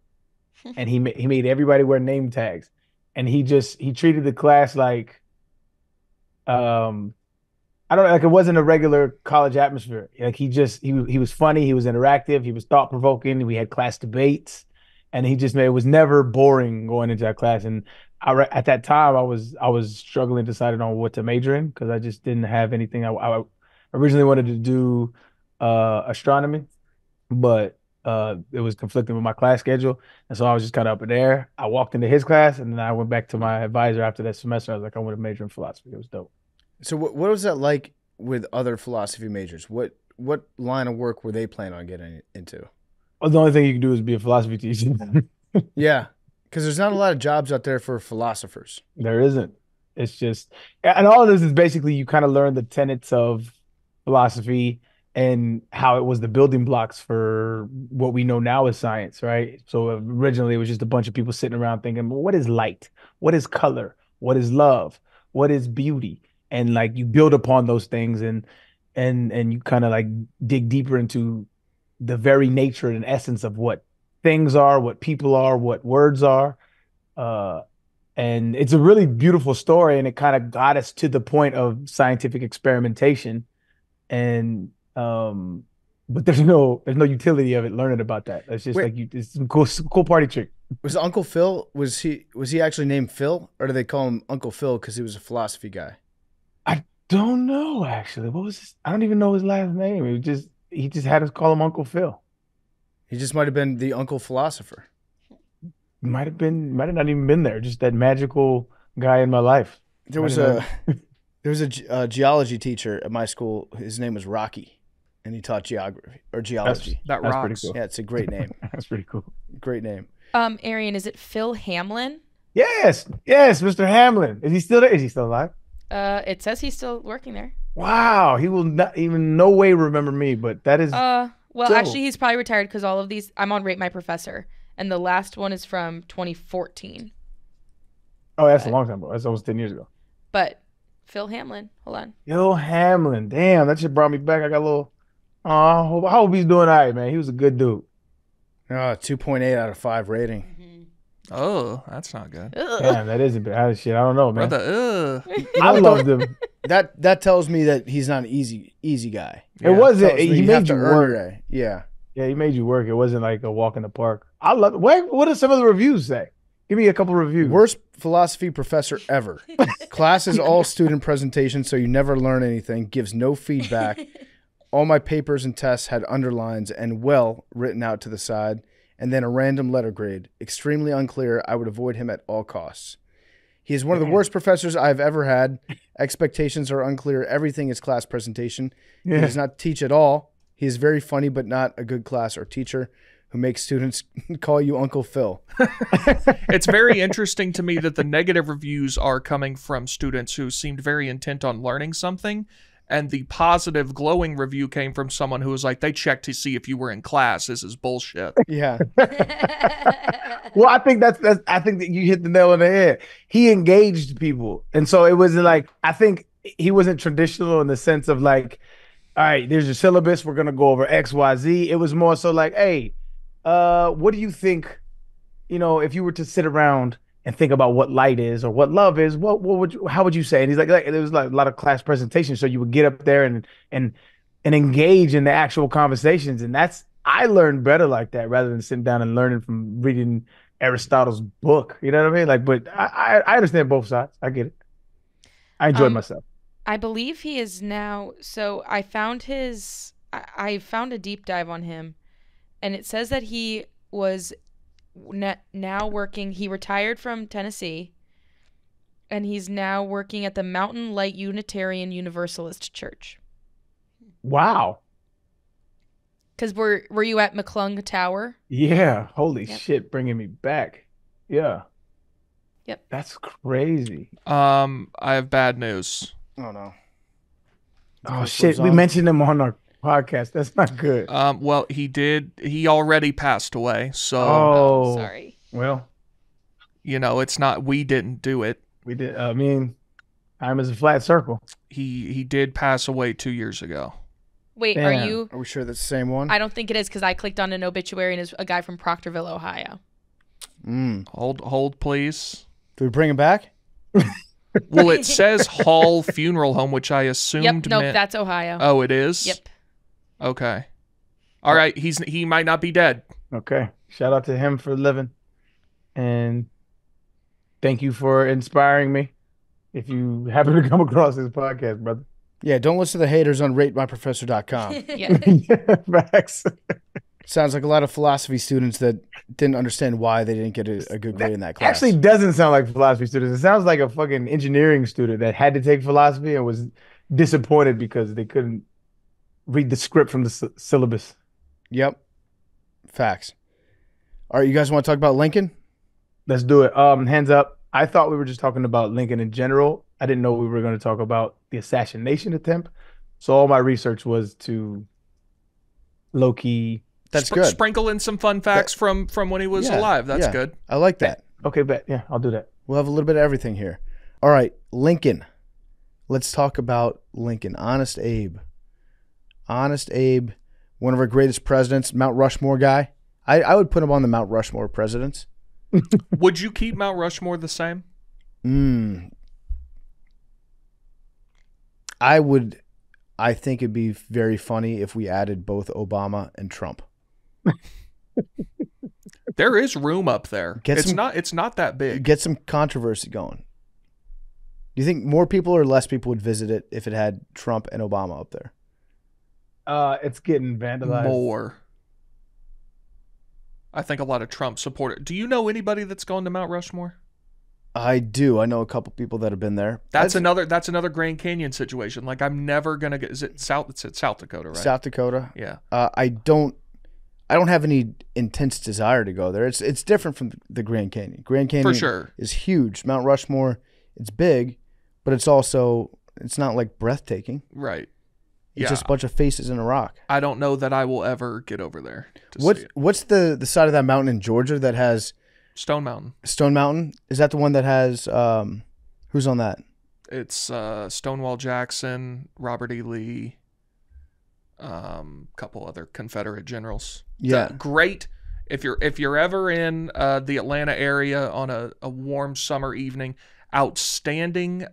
And he made everybody wear name tags. And he treated the class like, I don't know, like it wasn't a regular college atmosphere. Like he was funny, he was interactive, he was thought provoking. We had class debates, and it was never boring going into that class. And at that time, I was struggling deciding on what to major in because I just didn't have anything. I originally wanted to do astronomy, but it was conflicting with my class schedule. And so I was just kind of up in there. I walked into his class, and then I went back to my advisor after that semester. I was like, I want to major in philosophy. It was dope. So
what was that like with other philosophy majors? What line of work were they planning on getting into?
Well, the only thing you can do is be a philosophy teacher.
Yeah, because there's not a lot of jobs out there for philosophers.
There isn't. It's just, and all of this is basically you kind of learn the tenets of philosophy and how it was the building blocks for what we know now as science, right? So originally it was just a bunch of people sitting around thinking, well, what is light? What is color? What is love? What is beauty? And like you build upon those things and you kind of like dig deeper into the very nature and essence of what things are, what people are, what words are. And it's a really beautiful story, and it kind of got us to the point of scientific experimentation. And but there's no utility of it learning about that. It's just it's some cool party trick.
Was Uncle Phil, was he actually named Phil, or do they call him Uncle Phil because he was a philosophy guy?
I don't know actually. What was his? I don't even know his last name. He just had us call him Uncle Phil. He
just might have been the Uncle Philosopher.
Might have not even been there. Just that magical guy in my life.
There was a geology teacher at my school. His name was Rocky, and he taught geography or geology.
That's
pretty cool.
Yeah, it's a great name.
That's pretty cool.
Great name.
Arian, is it Phil Hamlin?
Yes, Mr. Hamlin. Is he still there? Is he still alive?
It says he's still working there.
Wow, he will not even no way remember me, but that is.
Well, actually, he's probably retired because all of these. I'm on Rate My Professor, and the last one is from 2014.
Oh, that's a long time ago. That's almost 10 years ago.
But Phil Hamlin, hold on.
Phil Hamlin, damn, that shit brought me back. I got a little. I hope he's doing all right, man. He was a good dude.
2.8 out of 5 rating.
Mm-hmm.
Oh, that's not good.
Damn, that isn't bad shit. I don't know, man.
I
loved him.
That tells me that he's not an easy guy.
Yeah. It wasn't. He made you work.
Yeah.
Yeah, he made you work. It wasn't like a walk in the park. I love. What do some of the reviews say? Give me a couple reviews.
Worst philosophy professor ever. Class is all student presentation, so you never learn anything. Gives no feedback. All my papers and tests had underlines and well written out to the side, and then a random letter grade. Extremely unclear. I would avoid him at all costs. He is one of the worst professors I've ever had. Expectations are unclear. Everything is class presentation.
Yeah.
He does not teach at all. He is very funny, but not a good class or teacher who makes students call you Uncle Phil.
It's very interesting to me that the negative reviews are coming from students who seemed very intent on learning something, and the positive glowing review came from someone who was like, they checked to see if you were in class. This is bullshit.
Yeah.
Well, I think I think that you hit the nail on the head. He engaged people. And so it wasn't like, I think he wasn't traditional in the sense of like, all right, there's your syllabus. We're going to go over X, Y, Z. It was more so like, hey, what do you think, if you were to sit around and think about what light is or what love is, how would you say? And he's like there was like a lot of class presentations. So you would get up there and engage in the actual conversations. And I learned better like that rather than sitting down and learning from reading Aristotle's book. You know what I mean? Like, but I understand both sides. I get it. I enjoyed myself.
I believe he is now. So I found I found a deep dive on him, and it says that he was now working. He retired from Tennessee, and he's now working at the Mountain Light Unitarian Universalist Church.
Wow.
Because were you at McClung Tower?
Yeah. Holy shit, bringing me back. Yeah.
Yep.
That's crazy.
I have bad news.
Oh, no.
Oh, shit. We mentioned him on our podcast. That's not good.
Well, he already passed away. So,
Oh,
sorry.
Well,
it's not, we didn't do it.
we did. I mean, time is a flat circle.
He did pass away 2 years ago.
Wait,
Damn.
Are we sure that's the same one?
I don't think it is because I clicked on an obituary and it's a guy from Proctorville, Ohio.
Hold, please.
Do we bring him back?
Well, it says Hall Funeral Home, which I assumed
Yep, nope,
meant...
that's Ohio.
Oh, it is?
Yep.
Okay. All right, he might not be dead.
Okay. Shout out to him for living. And thank you for inspiring me. If you happen to come across this podcast, brother.
Yeah, don't listen to the haters on ratemyprofessor.com.
Yeah.
Facts.
Sounds like a lot of philosophy students that didn't understand why they didn't get a good grade in that class.
Actually doesn't sound like philosophy students. It sounds like a fucking engineering student that had to take philosophy and was disappointed because they couldn't read the script from the syllabus.
Yep. Facts. All right, you guys want to talk about Lincoln?
Let's do it. Hands up. I thought we were just talking about Lincoln in general. I didn't know we were going to talk about the assassination attempt. So all my research was to low-key.
That's good.
Sprinkle in some fun facts from when he was alive. That's good.
I like that.
Okay, bet. Yeah, I'll do that.
We'll have a little bit of everything here. All right, Lincoln. Let's talk about Lincoln. Honest Abe. Honest Abe, one of our greatest presidents, Mount Rushmore guy. I would put him on the Mount Rushmore presidents.
Would you keep Mount Rushmore the same?
I would. I think it'd be very funny if we added both Obama and Trump.
There is room up there. It's not that big.
Get some controversy going. Do you think more people or less people would visit it if it had Trump and Obama up there?
It's getting vandalized.
More. I think a lot of Trump supporters. Do you know anybody that's gone to Mount Rushmore?
I do. I know a couple people that have been there.
That's another Grand Canyon situation. Like, I'm never gonna get. Is it South? It's at South Dakota, right?
South Dakota.
Yeah.
I don't have any intense desire to go there. It's different from the Grand Canyon. Grand Canyon
For sure
is huge. Mount Rushmore, it's big, but it's not like breathtaking.
Right.
It's just a bunch of faces in a rock.
I don't know that I will ever get over there.
What's the side of that mountain in Georgia that has
Stone Mountain?
Stone Mountain? Is that the one that has who's on that?
It's Stonewall Jackson, Robert E. Lee, couple other Confederate generals.
Yeah.
Great. If you're ever in the Atlanta area on a warm summer evening, outstanding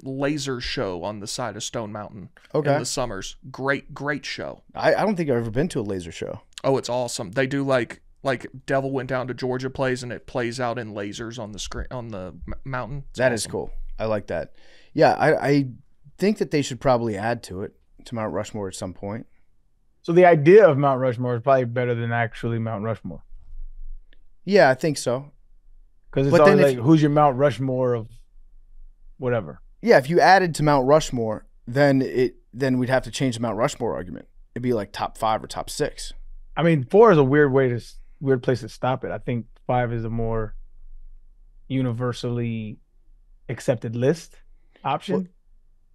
laser show on the side of Stone Mountain in the summers. Great show.
I don't think I've ever been to a laser show.
Oh, it's awesome. They do like Like Devil Went Down to Georgia plays, and it plays out in lasers on the screen on the mountain. It's
That is
awesome.
cool. I like that. Yeah, I think that they should probably add to Mount Rushmore at some point.
So the idea of Mount Rushmore is probably better than actually Mount Rushmore.
Yeah, I think so.
Because it's
But then
always
if-
like, who's your Mount Rushmore of whatever?
Yeah, if you added to Mount Rushmore, then we'd have to change the Mount Rushmore argument. It'd be like top 5 or top 6.
I mean, 4 is a weird place to stop it. I think 5 is a more universally accepted list option.
Well,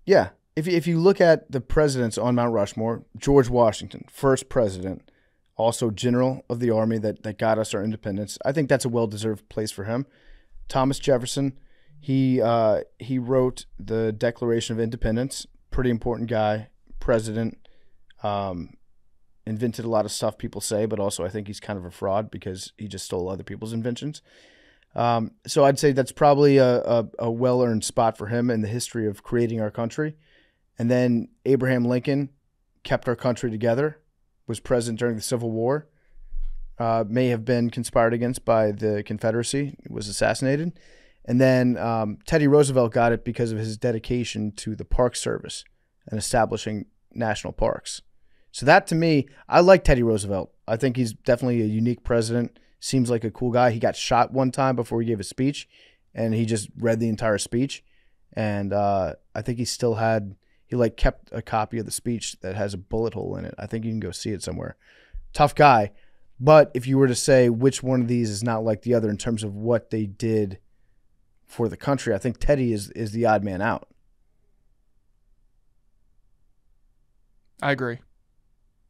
yeah, if you look at the presidents on Mount Rushmore, George Washington, first president, also general of the army that got us our independence. I think that's a well-deserved place for him. Thomas Jefferson, he wrote the Declaration of Independence. Pretty important guy, president. Invented a lot of stuff people say, but also I think he's kind of a fraud because he just stole other people's inventions. So I'd say that's probably a well-earned spot for him in the history of creating our country. And then Abraham Lincoln kept our country together, was president during the Civil War, may have been conspired against by the Confederacy, was assassinated. And then Teddy Roosevelt got it because of his dedication to the Park Service and establishing national parks. So that, to me, I like Teddy Roosevelt. I think he's definitely a unique president. Seems like a cool guy. He got shot one time before he gave a speech, and he just read the entire speech. And I think he kept a copy of the speech that has a bullet hole in it. I think you can go see it somewhere. Tough guy. But if you were to say which one of these is not like the other in terms of what they did for the country, I think Teddy is the odd man out.
I agree.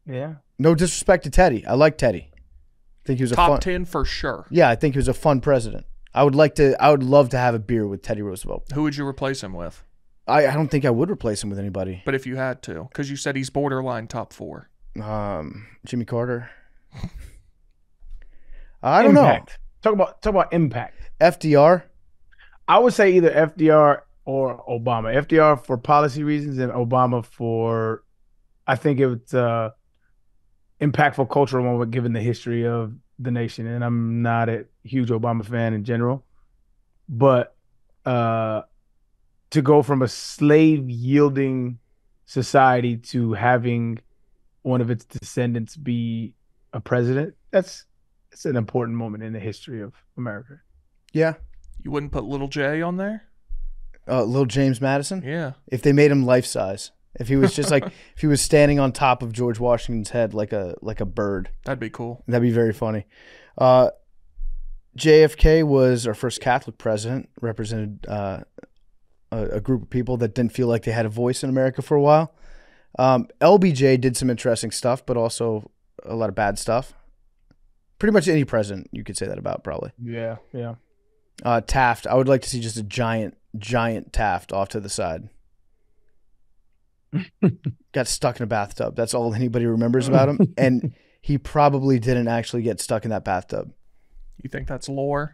Yeah.
No disrespect to Teddy. I like Teddy. I think he was
Top 10 for sure.
Yeah, I think he was a fun president. I would love to have a beer with Teddy Roosevelt.
Who would you replace him with?
I don't think I would replace him with anybody.
But if you had to, because you said he's borderline top 4.
Jimmy Carter. I don't know.
Talk about impact.
FDR.
I would say either FDR or Obama. FDR for policy reasons and Obama for, I think it was impactful cultural moment given the history of the nation. And I'm not a huge Obama fan in general, but to go from a slave yielding society to having one of its descendants be a president, it's an important moment in the history of America.
Yeah.
You wouldn't put Little J on there?
Little James Madison.
Yeah.
If they made him life size. If he was just like, if he was standing on top of George Washington's head like a bird.
That'd be cool.
That'd be very funny. JFK was our first Catholic president, represented a group of people that didn't feel like they had a voice in America for a while. LBJ did some interesting stuff, but also a lot of bad stuff. Pretty much any president you could say that about, probably.
Yeah, yeah.
Taft, I would like to see just a giant Taft off to the side. Got stuck in a bathtub. That's all anybody remembers about him. And he probably didn't actually get stuck in that bathtub.
You think that's lore?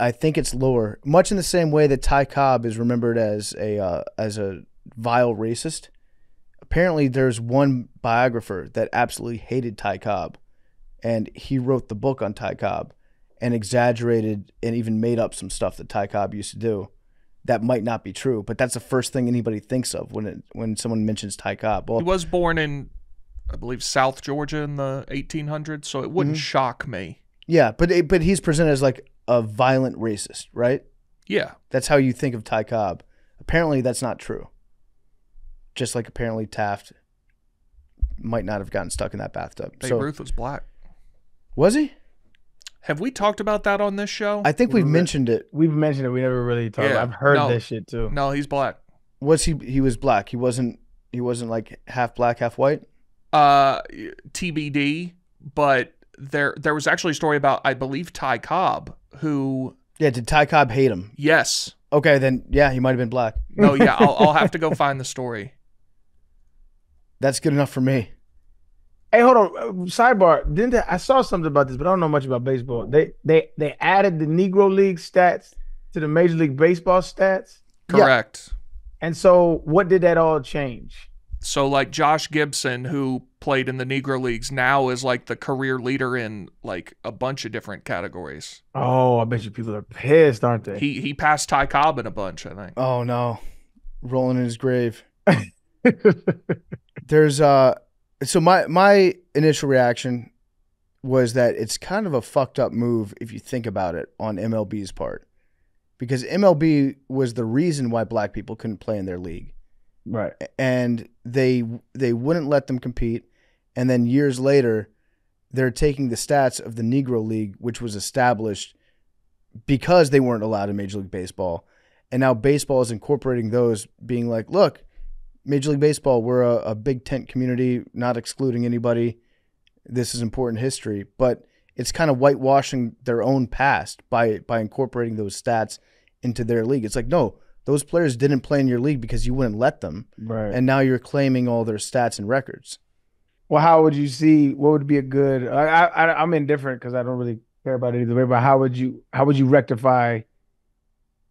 I think it's lore. Much in the same way that Ty Cobb is remembered as a vile racist. Apparently, there's one biographer that absolutely hated Ty Cobb, and he wrote the book on Ty Cobb and exaggerated and even made up some stuff that Ty Cobb used to do that might not be true. But that's the first thing anybody thinks of when someone mentions Ty Cobb. Well,
He was born in, I believe, South Georgia in the 1800s, so it wouldn't shock me.
yeah, but he's presented as like a violent racist, right?
Yeah.
That's how you think of Ty Cobb. Apparently, that's not true. Just like apparently Taft might not have gotten stuck in that bathtub.
Babe
So
Ruth was black.
was he?
Have we talked about that on this show?
I think we've mentioned it.
We've mentioned it. We never really talked.
Yeah,
I've heard
no.
this shit too.
No, he's black.
Was he? He was black. He wasn't like half black, half white.
TBD, but there was actually a story about, I believe, Ty Cobb, who,
Yeah. Did Ty Cobb hate him?
yes.
Okay, then yeah, he might have been black.
No, yeah, I'll have to go find the story.
That's good enough for me.
Hey, hold on. Sidebar. I saw something about this, but I don't know much about baseball. They added the Negro League stats to the Major League Baseball stats.
Correct.
And so what did that all change?
So like Josh Gibson, who played in the Negro Leagues, now is like the career leader in like a bunch of different categories.
Oh, I bet you people are pissed, aren't they?
He passed Ty Cobb in a bunch, I think.
Oh no, rolling in his grave. There's so my initial reaction was that it's kind of a fucked up move if you think about it on MLB's part, because MLB was the reason why black people couldn't play in their league.
Right.
And they wouldn't let them compete, and then years later they're taking the stats of the Negro League, which was established because they weren't allowed in Major League Baseball, and now baseball is incorporating those, being like, look, Major League Baseball, we're a big tent community, not excluding anybody. This is important history, but it's kind of whitewashing their own past by incorporating those stats into their league. It's like, no, those players didn't play in your league because you wouldn't let them.
Right.
And now you're claiming all their stats and records.
Well, how would you see, what would be a good, I'm indifferent because I don't really care about it either way, but how would you rectify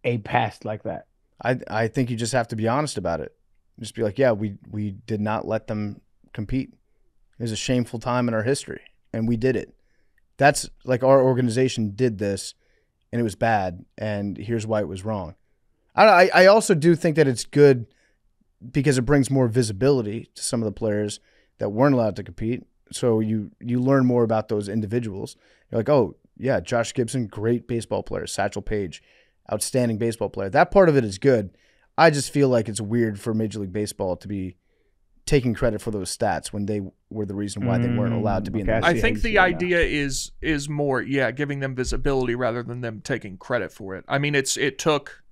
a past like that?
I think you just have to be honest about it. Just be like, yeah, we did not let them compete. It was a shameful time in our history, and we did it. That's like, our organization did this, and it was bad, and here's why it was wrong. I also do think that it's good because it brings more visibility to some of the players that weren't allowed to compete. So you learn more about those individuals. You're like, oh, yeah, Josh Gibson, great baseball player. Satchel Paige, outstanding baseball player. That part of it is good. I just feel like it's weird for Major League Baseball to be taking credit for those stats when they were the reason why they weren't allowed to be in the league.
I think the idea is more, giving them visibility rather than them taking credit for it. I mean, it took,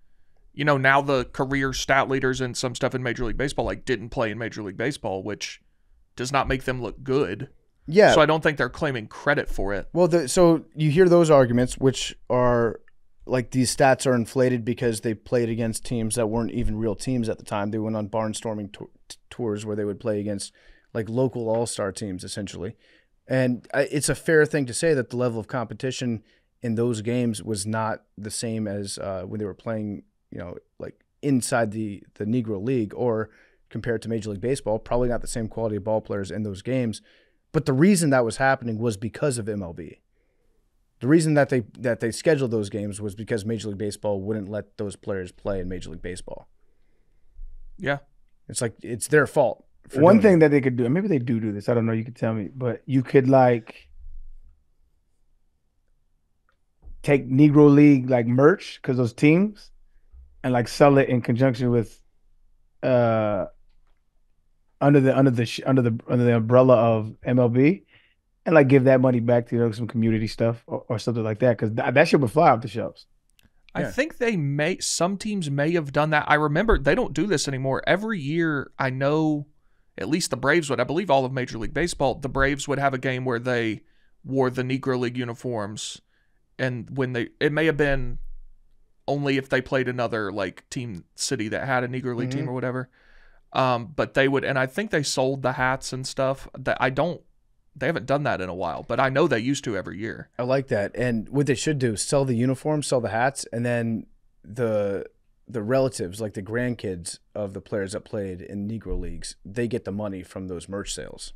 now the career stat leaders and some stuff in Major League Baseball like didn't play in Major League Baseball, which does not make them look good.
Yeah.
So I don't think they're claiming credit for it.
Well, so you hear those arguments, which are like, these stats are inflated because they played against teams that weren't even real teams at the time. They went on barnstorming tours where they would play against like local all-star teams, essentially. And it's a fair thing to say that the level of competition in those games was not the same as when they were playing, like inside the Negro League, or compared to Major League Baseball, probably not the same quality of ball players in those games. But the reason that was happening was because of MLB. The reason that they scheduled those games was because Major League Baseball wouldn't let those players play in Major League Baseball.
Yeah.
It's like, it's their fault.
One thing that they could do, and maybe they do this, I don't know, you could tell me, but you could like take Negro League like merch, because those teams, and like sell it in conjunction with under the umbrella of MLB, and like give that money back to some community stuff or something like that, because that shit would fly off the shelves.
I think some teams may have done that. I remember they don't do this anymore. Every year, I know, at least the Braves would, I believe all of Major League Baseball, the Braves would have a game where they wore the Negro League uniforms, and it may have been only if they played another like team city that had a Negro League team or whatever. But they would, and I think they sold the hats and stuff. They haven't done that in a while, but I know they used to every year.
I like that. And what they should do is sell the uniforms, sell the hats, and then the relatives, like the grandkids of the players that played in Negro Leagues, they get the money from those merch sales.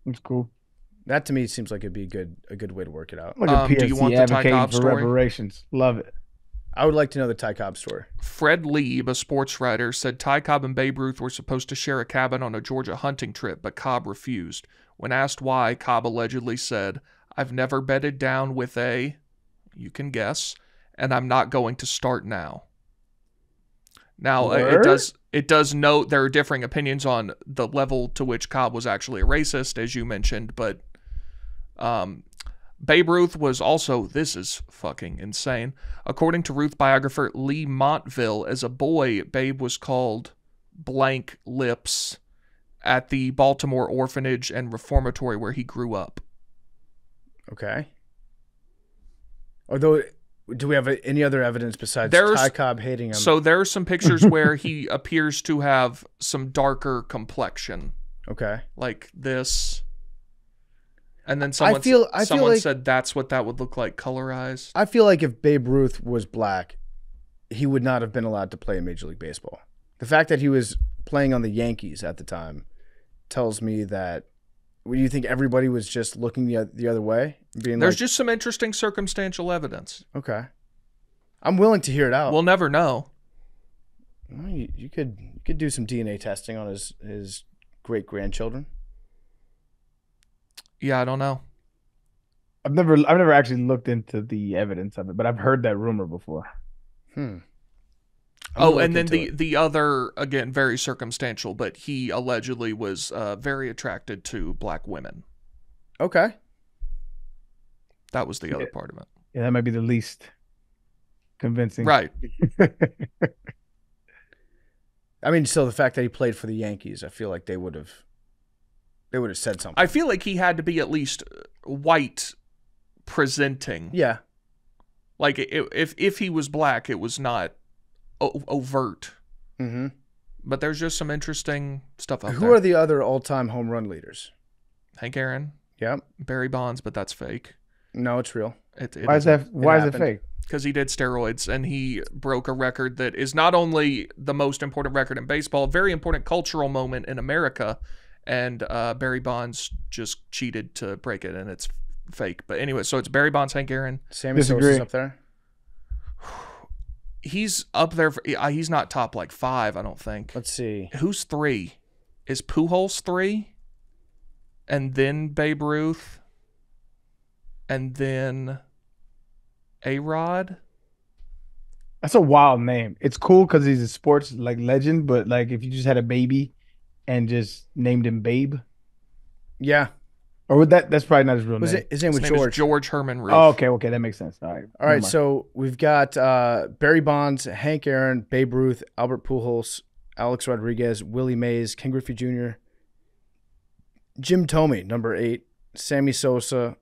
That's cool.
That to me seems like it'd be a good way to work it out.
Like a PSC
do you want the Ty Cobb
for
story?
reparations. Love it.
I would like to know the Ty Cobb story.
Fred Lieb, a sports writer, said Ty Cobb and Babe Ruth were supposed to share a cabin on a Georgia hunting trip, but Cobb refused. When asked why, Cobb allegedly said, "I've never bedded down with you can guess, and I'm not going to start now." Now, it does note there are differing opinions on the level to which Cobb was actually a racist, as you mentioned, but Babe Ruth was also, this is fucking insane. According to Ruth biographer Lee Montville, as a boy, Babe was called blank lips at the Baltimore orphanage and reformatory where he grew up.
Okay. Although, do we have any other evidence besides Ty Cobb hating him?
So there are some pictures where he appears to have some darker complexion.
Okay.
Like this. And then someone said that's what that would look like colorized.
I feel like if Babe Ruth was black, he would not have been allowed to play in Major League Baseball. The fact that he was playing on the Yankees at the time tells me that. What do you think? Everybody was just looking the other way, being
There's
like,
just some interesting circumstantial evidence.
okay. I'm willing to hear it out.
We'll never know.
Well, you could do some DNA testing on his great grandchildren.
Yeah, I don't know.
I've never actually looked into the evidence of it, but I've heard that rumor before.
I'm
Oh,
gonna
and then
look into
the other, again, very circumstantial, but he allegedly was very attracted to black women.
it. Okay.
That was the other part of it.
Yeah, that might be the least convincing.
Right.
I mean, so the fact that he played for the Yankees, I feel like they would have said something.
I feel like he had to be at least white presenting.
Yeah.
Like if he was black, it was not overt.
Mm-hmm.
But there's just some interesting stuff out there.
Who are the other all-time home run leaders?
Hank Aaron,
Yep.
Barry Bonds, but that's fake.
No, it's real.
Why is it
happened.
fake?
Because he did steroids and he broke a record that is not only the most important record in baseball, a very important cultural moment in America. And Barry Bonds just cheated to break it, and it's fake. But anyway, so it's Barry Bonds, Hank Aaron.
Sammy Sosa's up there.
He's up there. He's not top like 5, I don't think.
Let's see.
Who's 3? Is Pujols 3? And then Babe Ruth? And then A-Rod?
That's a wild name. It's cool because he's a sports like legend, but like if you just had a baby and just named him Babe,
Yeah.
or would that's probably not his real
Was
name.
it? His name was
His name is
George.
George Herman Ruth.
Oh, okay, that makes sense. All right.
All right, so we've got Barry Bonds, Hank Aaron, Babe Ruth, Albert Pujols, Alex Rodriguez, Willie Mays, Ken Griffey Jr., Jim Thome, number 8, Sammy Sosa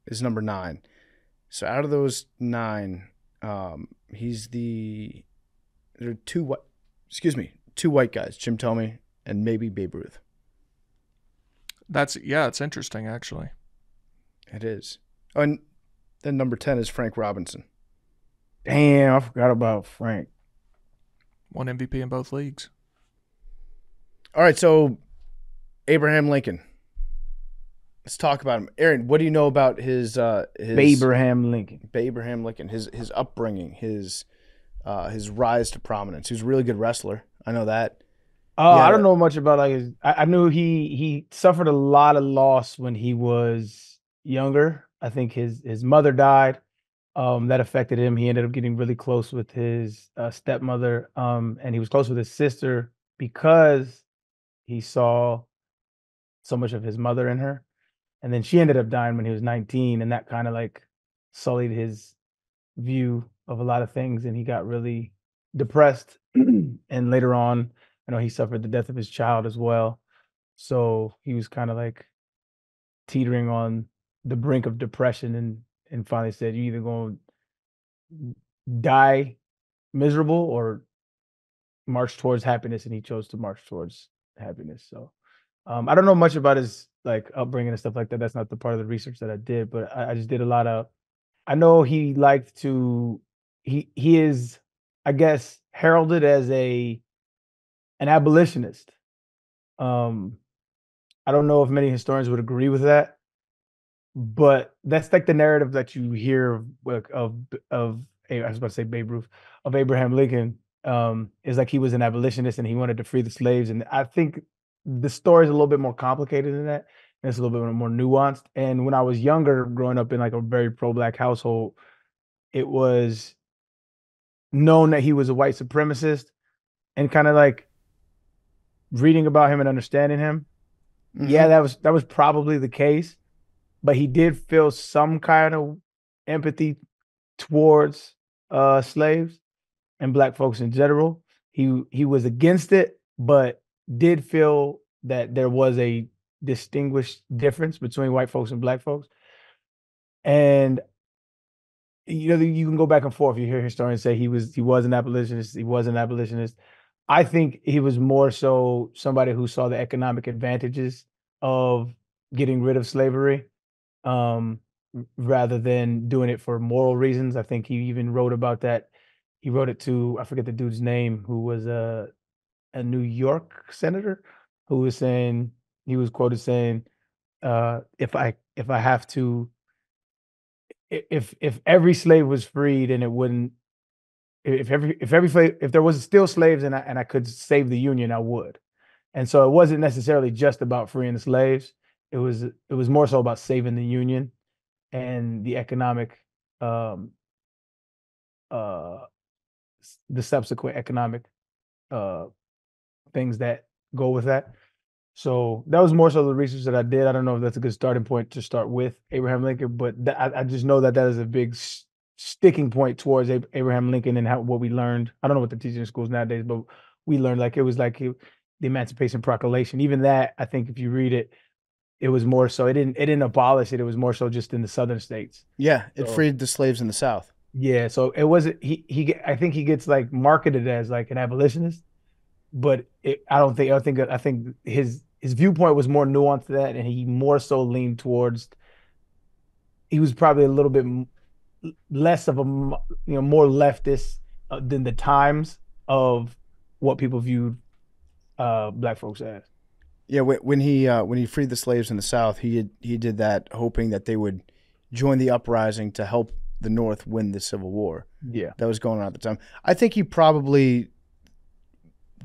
is number 9. So out of those 9, he's there are two white guys, Jim Thome and maybe Babe Ruth.
It's interesting actually.
It is. Oh, and then number 10 is Frank Robinson.
Damn, I forgot about Frank.
Won MVP in both leagues.
All right, so Abraham Lincoln. Let's talk about him. Aaron, what do you know about his
Abraham Lincoln.
Abraham Lincoln, his upbringing, his rise to prominence? He was a really good wrestler. I know that.
I don't know much about like his. I knew he suffered a lot of loss when he was younger. I think his mother died. That affected him. He ended up getting really close with his stepmother. And he was close with his sister because he saw so much of his mother in her. And then she ended up dying when he was 19, and that kind of like sullied his view of a lot of things, and he got really depressed. And later on, I know he suffered the death of his child as well. So he was kind of like teetering on the brink of depression, and finally said, "You either going to die miserable or march towards happiness," and he chose to march towards happiness. So I don't know much about his like upbringing and stuff like that. That's not the part of the research that I did, but I just did a lot of. I know he liked to. He is, I guess, heralded as an abolitionist. I don't know if many historians would agree with that, but that's like the narrative that you hear of I was about to say Babe Ruth, of Abraham Lincoln, is like he was an abolitionist and he wanted to free the slaves. And I think the story is a little bit more complicated than that. And it's a little bit more nuanced. And when I was younger, growing up in like a very pro-black household, it was known that he was a white supremacist, and kind of like reading about him and understanding him. Mm-hmm. Yeah, that was probably the case, but he did feel some kind of empathy towards slaves and black folks in general. He was against it, but did feel that there was a distinguished difference between white folks and black folks. And you know, you can go back and forth. You hear historians say he was an abolitionist, he wasn't an abolitionist. I think he was more so somebody who saw the economic advantages of getting rid of slavery, rather than doing it for moral reasons. I think he even wrote about that. He wrote it to, I forget the dude's name, who was a New York senator, who was saying he was quoted saying, if I have to, if every slave was freed and it wouldn't, if there was still slaves and I could save the Union, I would. And so it wasn't necessarily just about freeing the slaves. It was more so about saving the Union and the economic, um, uh, the subsequent economic uh, things that go with that. So that was more so the research that I did. I don't know if that's a good starting point to start with Abraham Lincoln, but I just know that is a big sticking point towards Abraham Lincoln and what we learned. I don't know what they're teaching in schools nowadays, but we learned like it was like the Emancipation Proclamation. Even that, I think, if you read it, it was more so it didn't abolish it. It was more so just in the southern states.
Yeah, it freed the slaves in the South.
Yeah, so it wasn't I think he gets like marketed as like an abolitionist, but I think his viewpoint was more nuanced to that, and he more so leaned towards. He was probably a little bit less of a more leftist than the times of what people viewed black folks as.
Yeah, when he freed the slaves in the South, he did that hoping that they would join the uprising to help the North win the Civil War.
Yeah,
that was going on at the time. I think he probably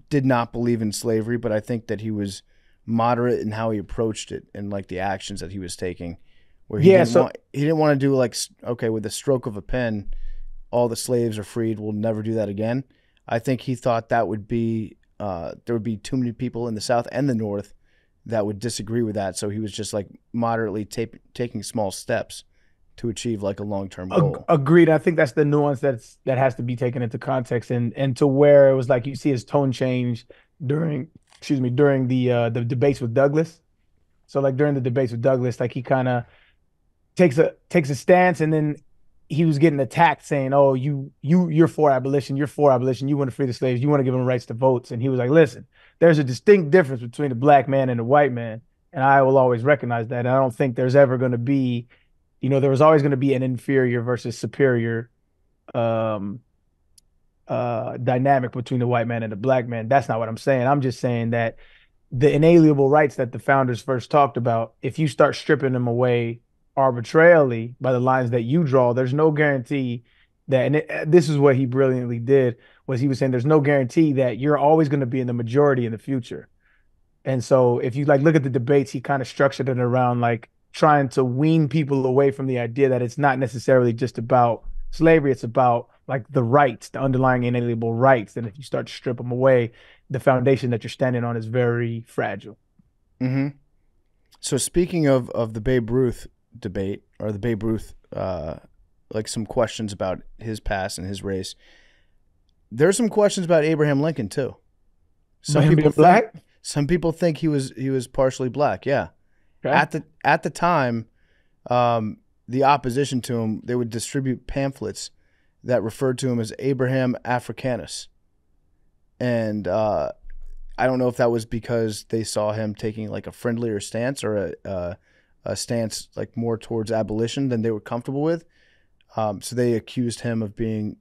did not believe in slavery, but I think that he was moderate in how he approached it and like the actions that he was taking. Where he didn't want to do like, okay, with the stroke of a pen, all the slaves are freed. We'll never do that again. I think he thought that would be there would be too many people in the South and the North that would disagree with that. So he was just like moderately taking small steps to achieve like a long-term goal.
Agreed. I think that's the nuance that has to be taken into context, and to where it was like you see his tone change during the debates with Douglas. So like during the debates with Douglas, like he kind of takes a stance, and then he was getting attacked saying, "Oh, you're for abolition. You're for abolition. You want to free the slaves. You want to give them rights to votes." And he was like, "Listen, there's a distinct difference between the black man and the white man, and I will always recognize that. And I don't think there's ever going to be, there was always going to be an inferior versus superior dynamic between the white man and the black man. That's not what I'm saying. I'm just saying that the inalienable rights that the founders first talked about, if you start stripping them away arbitrarily by the lines that you draw, there's no guarantee that, and this is what he brilliantly did, was he was saying there's no guarantee that you're always going to be in the majority in the future. And so if you like look at the debates, he kind of structured it around like trying to wean people away from the idea that it's not necessarily just about slavery, it's about like the rights, the underlying inalienable rights. And if you start to strip them away, the foundation that you're standing on is very fragile.
Mm-hmm. So speaking of the Babe Ruth debate, or the Babe Ruth, like some questions about his past and his race, there's some questions about Abraham Lincoln too. Some people think he was partially black. Yeah. Okay. At the time, the opposition to him, they would distribute pamphlets that referred to him as Abraham Africanus. And I don't know if that was because they saw him taking like a friendlier stance or a stance like more towards abolition than they were comfortable with. So they accused him of being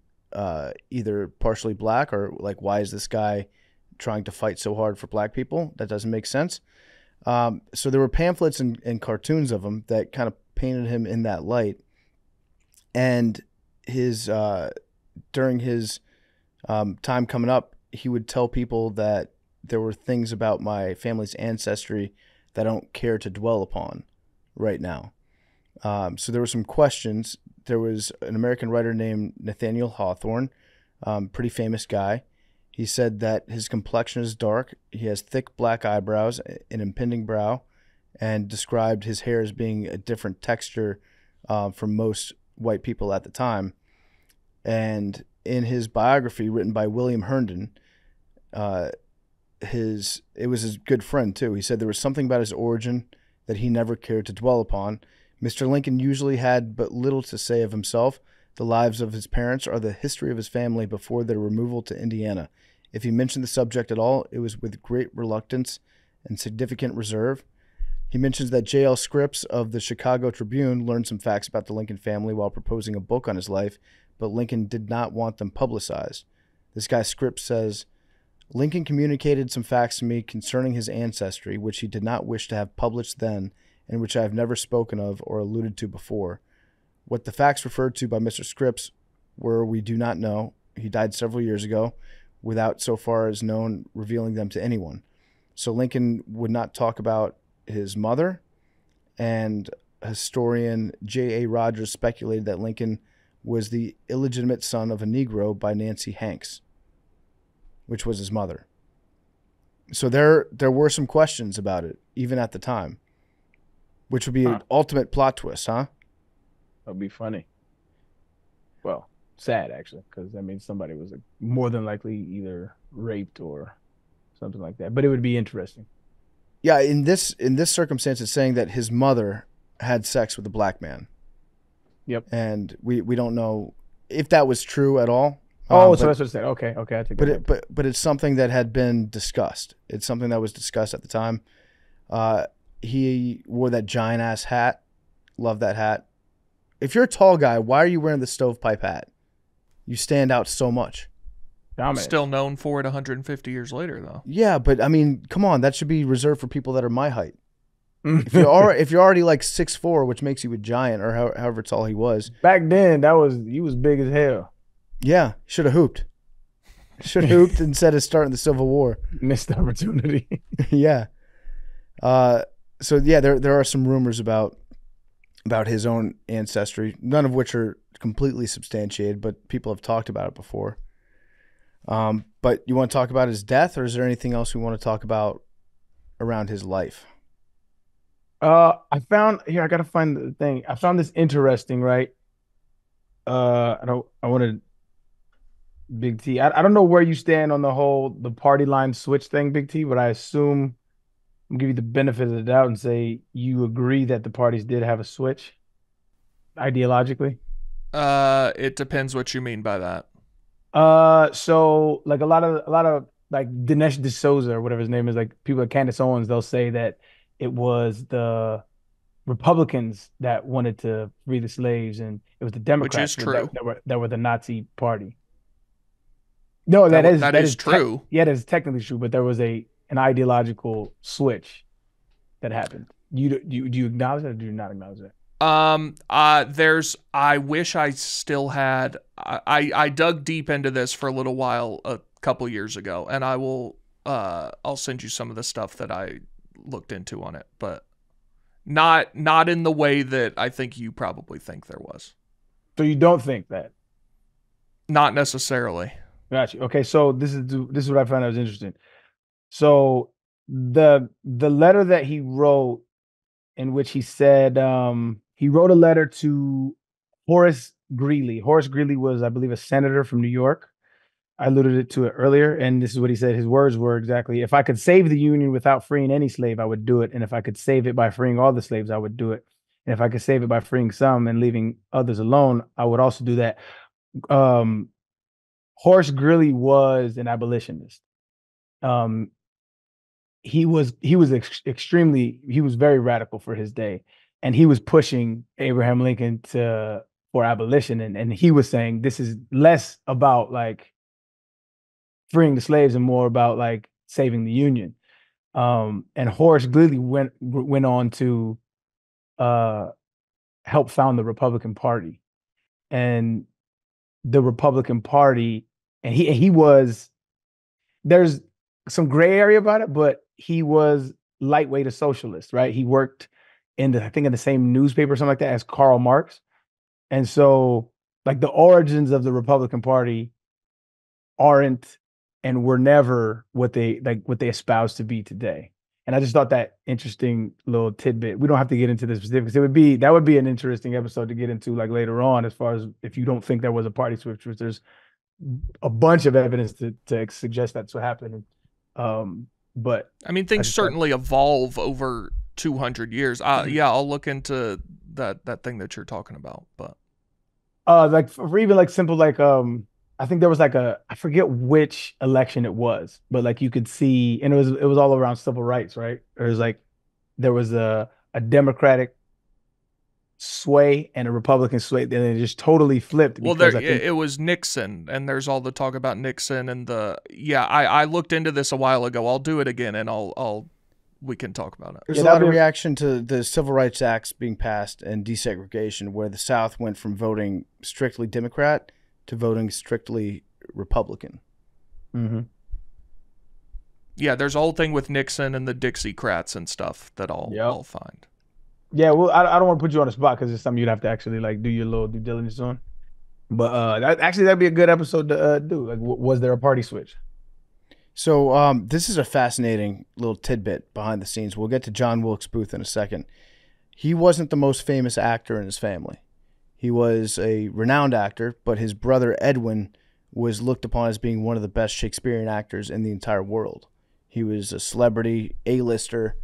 either partially black, or like, why is this guy trying to fight so hard for black people? That doesn't make sense. So there were pamphlets and cartoons of him that kind of painted him in that light. And his during his time coming up, he would tell people that there were things about my family's ancestry that I don't care to dwell upon right now. So there were some questions. There was an American writer named Nathaniel Hawthorne, pretty famous guy. He said that his complexion is dark, he has thick black eyebrows, an impending brow, and described his hair as being a different texture from most white people at the time. And in his biography written by William Herndon, it was his good friend too. He said there was something about his origin that he never cared to dwell upon. Mr. Lincoln usually had but little to say of himself. The lives of his parents are the history of his family before their removal to Indiana. If he mentioned the subject at all, it was with great reluctance and significant reserve. He mentions that J.L. Scripps of the Chicago Tribune learned some facts about the Lincoln family while proposing a book on his life, but Lincoln did not want them publicized. This guy Scripps says, Lincoln communicated some facts to me concerning his ancestry, which he did not wish to have published then, and which I have never spoken of or alluded to before. What the facts referred to by Mr. Scripps were we do not know. He died several years ago, without, so far as known, revealing them to anyone. So Lincoln would not talk about his mother, and historian J.A. Rogers speculated that Lincoln was the illegitimate son of a Negro by Nancy Hanks, which was his mother. So there were some questions about it, even at the time, which would be an ultimate plot twist, huh?
That'd be funny. Well, sad actually, because that means somebody was more than likely either raped or something like that. But it would be interesting.
Yeah, in this circumstance, it's saying that his mother had sex with a black man.
Yep.
And we don't know if that was true at all.
So that's what it said. Okay, I take that.
But it's something that had been discussed. It's something that was discussed at the time. He wore that giant ass hat. Love that hat. If you're a tall guy, why are you wearing the stovepipe hat? You stand out so much.
Dominant.
Still known for it 150 years later, though.
Yeah, but I mean, come on, that should be reserved for people that are my height. If you're already like 6'4", which makes you a giant, or however tall he was.
Back then, he was big as hell.
Yeah, should have hooped. Should have hooped instead of starting the Civil War.
Missed the opportunity.
Yeah. So yeah, there are some rumors about his own ancestry, none of which are completely substantiated, but people have talked about it before. But you want to talk about his death, or is there anything else we want to talk about around his life?
I gotta find the thing. I found this interesting, right? I wanted Big T. I don't know where you stand on the party line switch thing, Big T, but I assume I'm gonna give you the benefit of the doubt and say you agree that the parties did have a switch ideologically.
It depends what you mean by that.
So like a lot of like Dinesh D'Souza or whatever his name is, like people like Candace Owens, they'll say that it was the Republicans that wanted to free the slaves, and it was the Democrats
Which is true.
that were the Nazi party. No, that is
true.
Yeah, that is technically true, but there was an ideological switch that happened. Do you acknowledge that, or do you not acknowledge that?
I wish I still had, I dug deep into this for a little while a couple years ago, and I'll send you some of the stuff that I looked into on it, but not in the way that I think you probably think there was.
So you don't think that?
Not necessarily.
Gotcha. Okay, so this is what I found out was interesting. So the letter that he wrote, in which he said he wrote a letter to Horace Greeley. Horace Greeley was, I believe, a senator from New York. I alluded to it earlier, and this is what he said. His words were exactly, "If I could save the Union without freeing any slave, I would do it. And if I could save it by freeing all the slaves, I would do it. And if I could save it by freeing some and leaving others alone, I would also do that." Horace Greeley was an abolitionist. He was very radical for his day, and he was pushing Abraham Lincoln for abolition, and he was saying this is less about like freeing the slaves and more about like saving the Union. And Horace Greeley went on to help found the Republican Party, and the Republican Party, and he was, there's some gray area about it, but he was lightweight a socialist, right? He worked in the same newspaper or something like that as Karl Marx. And so like the origins of the Republican Party aren't and were never what they espouse to be today. And I just thought that interesting little tidbit. We don't have to get into the specifics. That would be an interesting episode to get into like later on, as far as if you don't think there was a party switch, which there's a bunch of evidence to suggest that's what happened. But
I mean, things certainly evolve over 200 years. Yeah, I'll look into that thing that you're talking about. But
like for even like simple like I think there was like I forget which election it was, but like you could see, and it was all around civil rights, right? There was a Democratic sway and a Republican sway, then it just totally flipped.
Well,
because
there
I think
it was Nixon, and there's all the talk about Nixon and I looked into this a while ago. I'll do it again, and we can talk about it.
There's
Yeah,
a lot
that'd
of
be-
reaction to the Civil Rights Acts being passed and desegregation, where the South went from voting strictly Democrat to voting strictly Republican.
Mhm.
Yeah, there's a whole thing with Nixon and the Dixiecrats and stuff that I'll find.
Yeah, well, I don't want to put you on the spot because it's something you'd have to actually like do your little due diligence on. But that'd be a good episode to do. Like, was there a party switch?
So this is a fascinating little tidbit behind the scenes. We'll get to John Wilkes Booth in a second. He wasn't the most famous actor in his family. He was a renowned actor, but his brother Edwin was looked upon as being one of the best Shakespearean actors in the entire world. He was a celebrity, A-lister.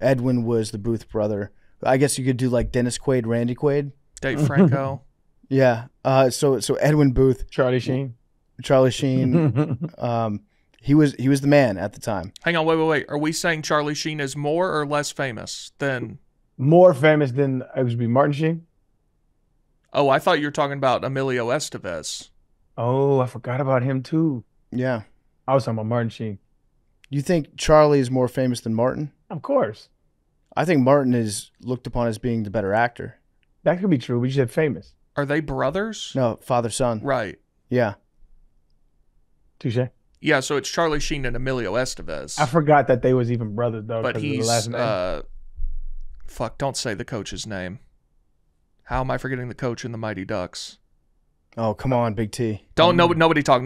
Edwin was the Booth brother. I guess you could do like Dennis Quaid, Randy Quaid.
Dave Franco.
Yeah. So Edwin Booth,
Charlie Sheen.
Charlie Sheen. He was the man at the time.
Hang on, wait. Are we saying Charlie Sheen is more or less famous than...
More famous than it would be Martin Sheen.
Oh, I thought you were talking about Emilio Estevez.
Oh, I forgot about him too.
Yeah.
I was talking about Martin Sheen.
You think Charlie is more famous than Martin?
Of course.
I think Martin is looked upon as being the better actor.
That could be true. We just said famous.
Are they brothers?
No, father son.
Right.
Yeah.
Touche.
Yeah, so it's Charlie Sheen and Emilio Estevez.
I forgot that they was even brothers though.
But
'cause of the
he's
last name.
fuck, don't say the coach's name. How am I forgetting the coach in the Mighty Ducks?
Oh, come on, Big T.
Nobody talk.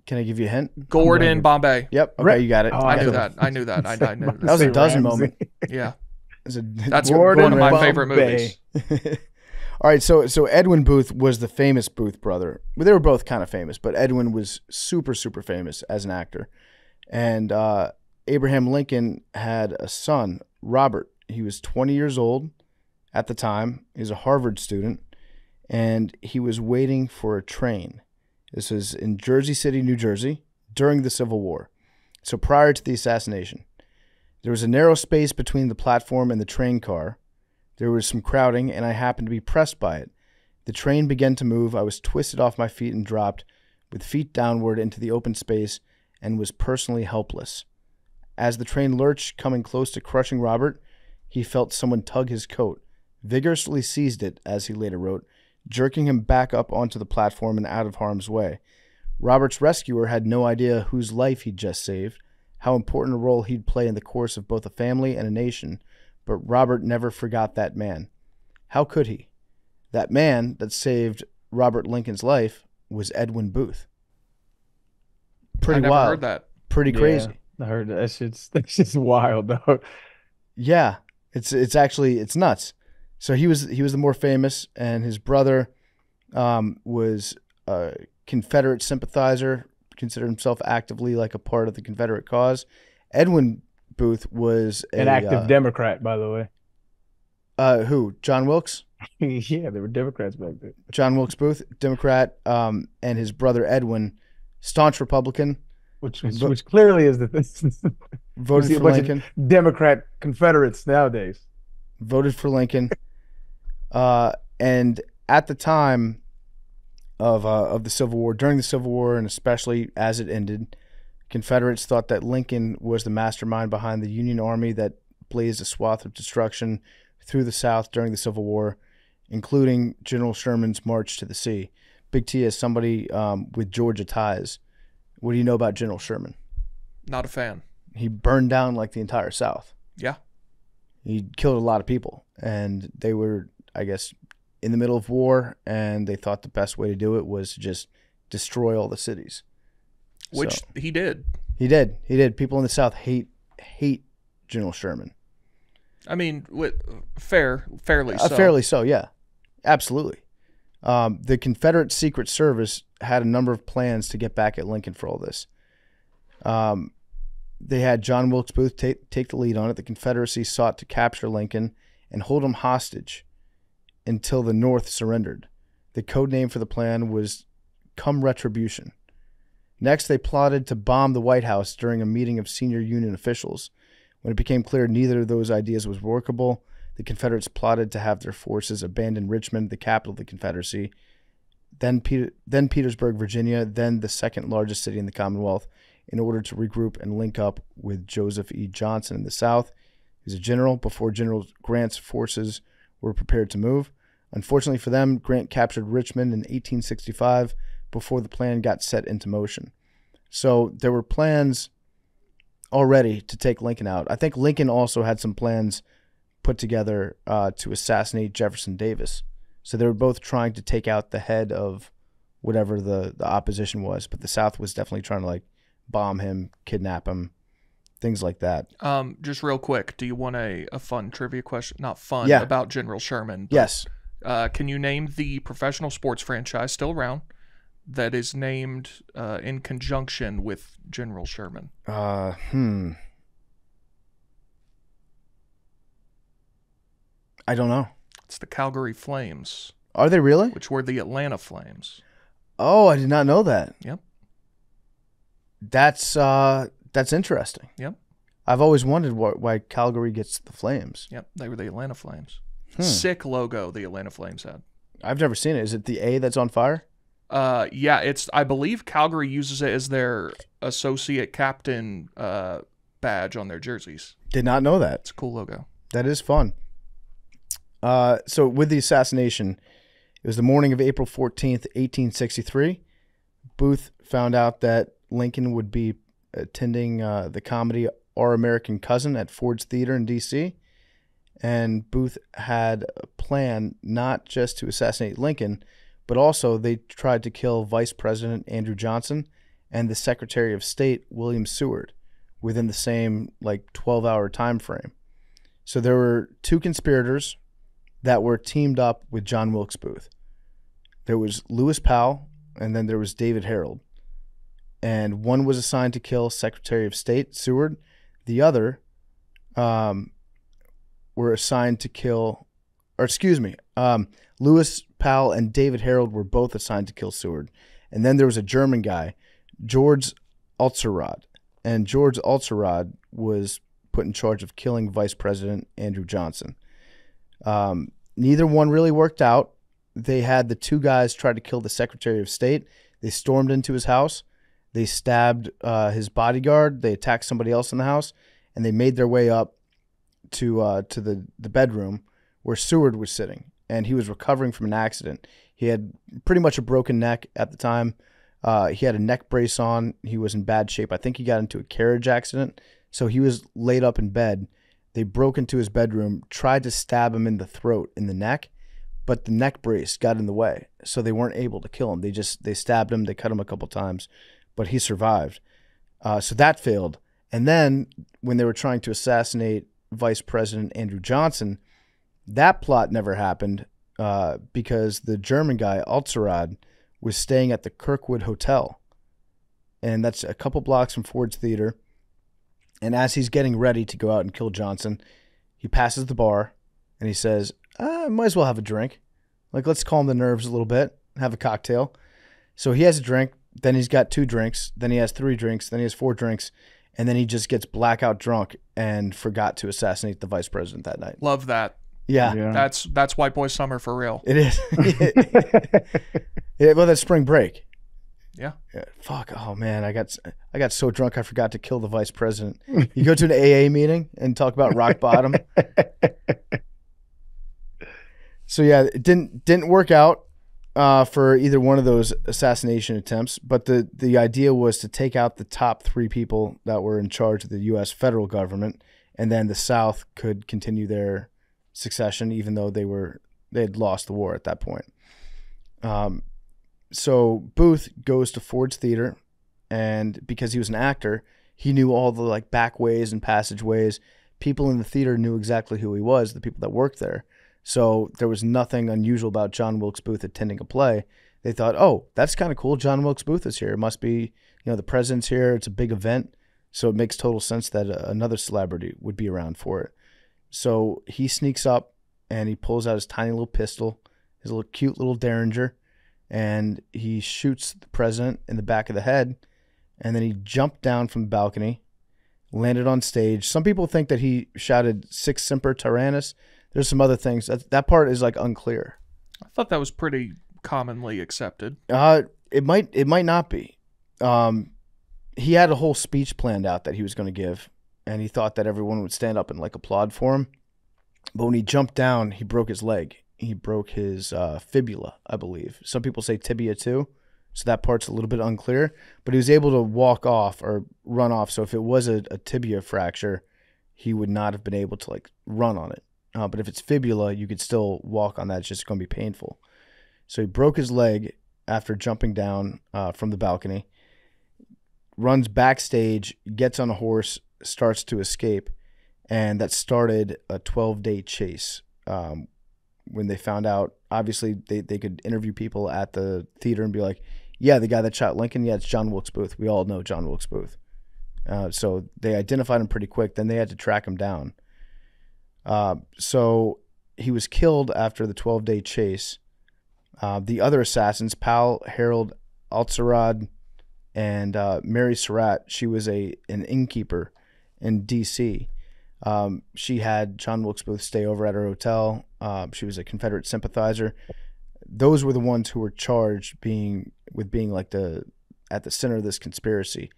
Can I give you a hint?
Gordon Bombay.
Yep. Okay,
Right.
you got it.
Oh,
I
Got
knew
it.
that. I knew that. I knew
That was a
that.
dozen moment.
Yeah.
That's
That's
Gordon
one of my
Bombay.
favorite movies.
All right, so Edwin Booth was the famous Booth brother. Well, they were both kind of famous, but Edwin was super, super famous as an actor. And Abraham Lincoln had a son, Robert. He was 20 years old at the time. He was a Harvard student, and he was waiting for a train. This was in Jersey City, New Jersey, during the Civil War. So prior to the assassination. There was a narrow space between the platform and the train car. There was some crowding, and I happened to be pressed by it. The train began to move. I was twisted off my feet and dropped, with feet downward into the open space, and was personally helpless. As the train lurched, coming close to crushing Robert, he felt someone tug his coat, vigorously seized it, as he later wrote, jerking him back up onto the platform and out of harm's way. Robert's rescuer had no idea whose life he'd just saved, how important a role he'd play in the course of both a family and a nation, but Robert never forgot that man. How could he? That man that saved Robert Lincoln's life was Edwin Booth. Pretty
I never
wild.
heard that.
Pretty crazy.
I heard that. That's just wild though.
Yeah, it's actually nuts. So he was the more famous, and his brother was a Confederate sympathizer, considered himself actively like a part of the Confederate cause. Edwin Booth was
An active Democrat, by the way.
Who? John Wilkes?
Yeah, they were Democrats back then.
John Wilkes Booth, Democrat, and his brother Edwin, staunch Republican,
Which clearly is the
voted
see a
for
bunch of
Lincoln.
Democrat Confederates nowadays.
Voted for Lincoln. And at the time of the Civil War, during the Civil War, and especially as it ended, Confederates thought that Lincoln was the mastermind behind the Union Army that blazed a swath of destruction through the South during the Civil War, including General Sherman's March to the Sea. Big T, as somebody with Georgia ties, what do you know about General Sherman?
Not a fan.
He burned down like the entire South.
Yeah.
He killed a lot of people, and they were, I guess, in the middle of war, and they thought the best way to do it was to just destroy all the cities.
Which
So,
he did.
he did. People in the South hate General Sherman.
I mean, fairly so.
Fairly so, yeah. Absolutely. The Confederate Secret Service had a number of plans to get back at Lincoln for all this. They had John Wilkes Booth take the lead on it. The Confederacy sought to capture Lincoln and hold him hostage until the North surrendered. The code name for the plan was Come Retribution. Next, they plotted to bomb the White House during a meeting of senior Union officials. When it became clear neither of those ideas was workable, the Confederates plotted to have their forces abandon Richmond, the capital of the Confederacy, then Petersburg, Virginia, then the second largest city in the Commonwealth, in order to regroup and link up with Joseph E. Johnson in the South. He was a general before General Grant's forces were prepared to move. Unfortunately for them, Grant captured Richmond in 1865 before the plan got set into motion. So there were plans already to take Lincoln out. I think Lincoln also had some plans put together to assassinate Jefferson Davis. So they were both trying to take out the head of whatever the opposition was, but the South was definitely trying to like bomb him, kidnap him, things like that.
Just real quick, do you want a fun trivia question? Not fun,
Yeah.
about General Sherman. But,
Yes.
Can you name the professional sports franchise still around that is named in conjunction with General Sherman?
I don't know.
It's the Calgary Flames,
Are they really?
which were the Atlanta Flames.
Oh, I did not know that.
Yep.
That's interesting.
Yep.
I've always wondered why Calgary gets the Flames.
Yep. They were the Atlanta Flames. Sick logo the Atlanta Flames had.
I've never seen it. Is it the A that's on fire?
Yeah, I believe Calgary uses it as their associate captain badge on their jerseys.
Did not know that.
It's a cool logo.
That is fun. So with the assassination, it was the morning of April 14th, 1863. Booth found out that Lincoln would be attending the comedy Our American Cousin at Ford's Theater in D.C., and Booth had a plan not just to assassinate Lincoln, but also they tried to kill Vice President Andrew Johnson and the Secretary of State William Seward within the same 12-hour time frame. So there were two conspirators that were teamed up with John Wilkes Booth. There was Lewis Powell, and then there was David Harold. And one was assigned to kill Secretary of State Seward. The other were assigned to kill, Lewis Powell and David Harold were both assigned to kill Seward. And then there was a German guy, George Atzelrod. And George Atzelrod was put in charge of killing Vice President Andrew Johnson. Neither one really worked out. They had the two guys try to kill the Secretary of State. They stormed into his house. They stabbed his bodyguard. They attacked somebody else in the house, and they made their way up to the bedroom where Seward was sitting, and he was recovering from an accident. He had pretty much a broken neck at the time. He had a neck brace on. He was in bad shape. I think he got into a carriage accident, so he was laid up in bed. They broke into his bedroom, tried to stab him in the throat, in the neck, but the neck brace got in the way, so they weren't able to kill him. They stabbed him. They cut him a couple times, but he survived. So that failed. And then when they were trying to assassinate Vice President Andrew Johnson, that plot never happened because the German guy, Atzelrod, was staying at the Kirkwood Hotel. And that's a couple blocks from Ford's Theater. And as he's getting ready to go out and kill Johnson, he passes the bar and he says, I might as well have a drink. Let's calm the nerves a little bit, have a cocktail. So he has a drink, then he's got 2 drinks, then he has 3 drinks, then he has 4 drinks, and then he just gets blackout drunk and forgot to assassinate the vice president that night.
Love that.
Yeah.
That's White Boy Summer for real.
It is. Yeah, well, that's spring break.
Yeah.
Fuck. Oh man, I got so drunk I forgot to kill the vice president. You go to an AA meeting and talk about rock bottom. So yeah, it didn't work out for either one of those assassination attempts. But the idea was to take out the top 3 people that were in charge of the U.S. federal government, and then the South could continue their succession, even though they had lost the war at that point. So Booth goes to Ford's Theater, and because he was an actor, he knew all the back ways and passageways. People in the theater knew exactly who he was, the people that worked there. So there was nothing unusual about John Wilkes Booth attending a play. They thought, oh, that's kind of cool. John Wilkes Booth is here. It must be, the president's here. It's a big event. So it makes total sense that another celebrity would be around for it. So he sneaks up and he pulls out his tiny little pistol, his little cute little Derringer, and he shoots the president in the back of the head. And then he jumped down from the balcony, landed on stage. Some people think that he shouted "Sic Semper Tyrannis." There's some other things. That part is like unclear.
I thought that was pretty commonly accepted.
It might not be. He had a whole speech planned out that he was going to give, and he thought that everyone would stand up and like applaud for him. But when he jumped down, he broke his leg. He broke his fibula, I believe. Some people say tibia too, so that part's a little bit unclear. But he was able to walk off or run off. So if it was a tibia fracture, he would not have been able to like run on it. But if it's fibula, you could still walk on that. It's just going to be painful. So he broke his leg after jumping down from the balcony, runs backstage, gets on a horse, starts to escape, and that started a 12-day chase. When they found out, obviously, they could interview people at the theater and be like, yeah, the guy that shot Lincoln, yeah, it's John Wilkes Booth. We all know John Wilkes Booth. So they identified him pretty quick. Then they had to track him down. So he was killed after the 12-day chase. The other assassins, Pal, Harold Altsarad, and Mary Surratt, she was an innkeeper in D.C. She had John Wilkes Booth stay over at her hotel. She was a Confederate sympathizer. Those were the ones who were charged with being like at the center of this conspiracy.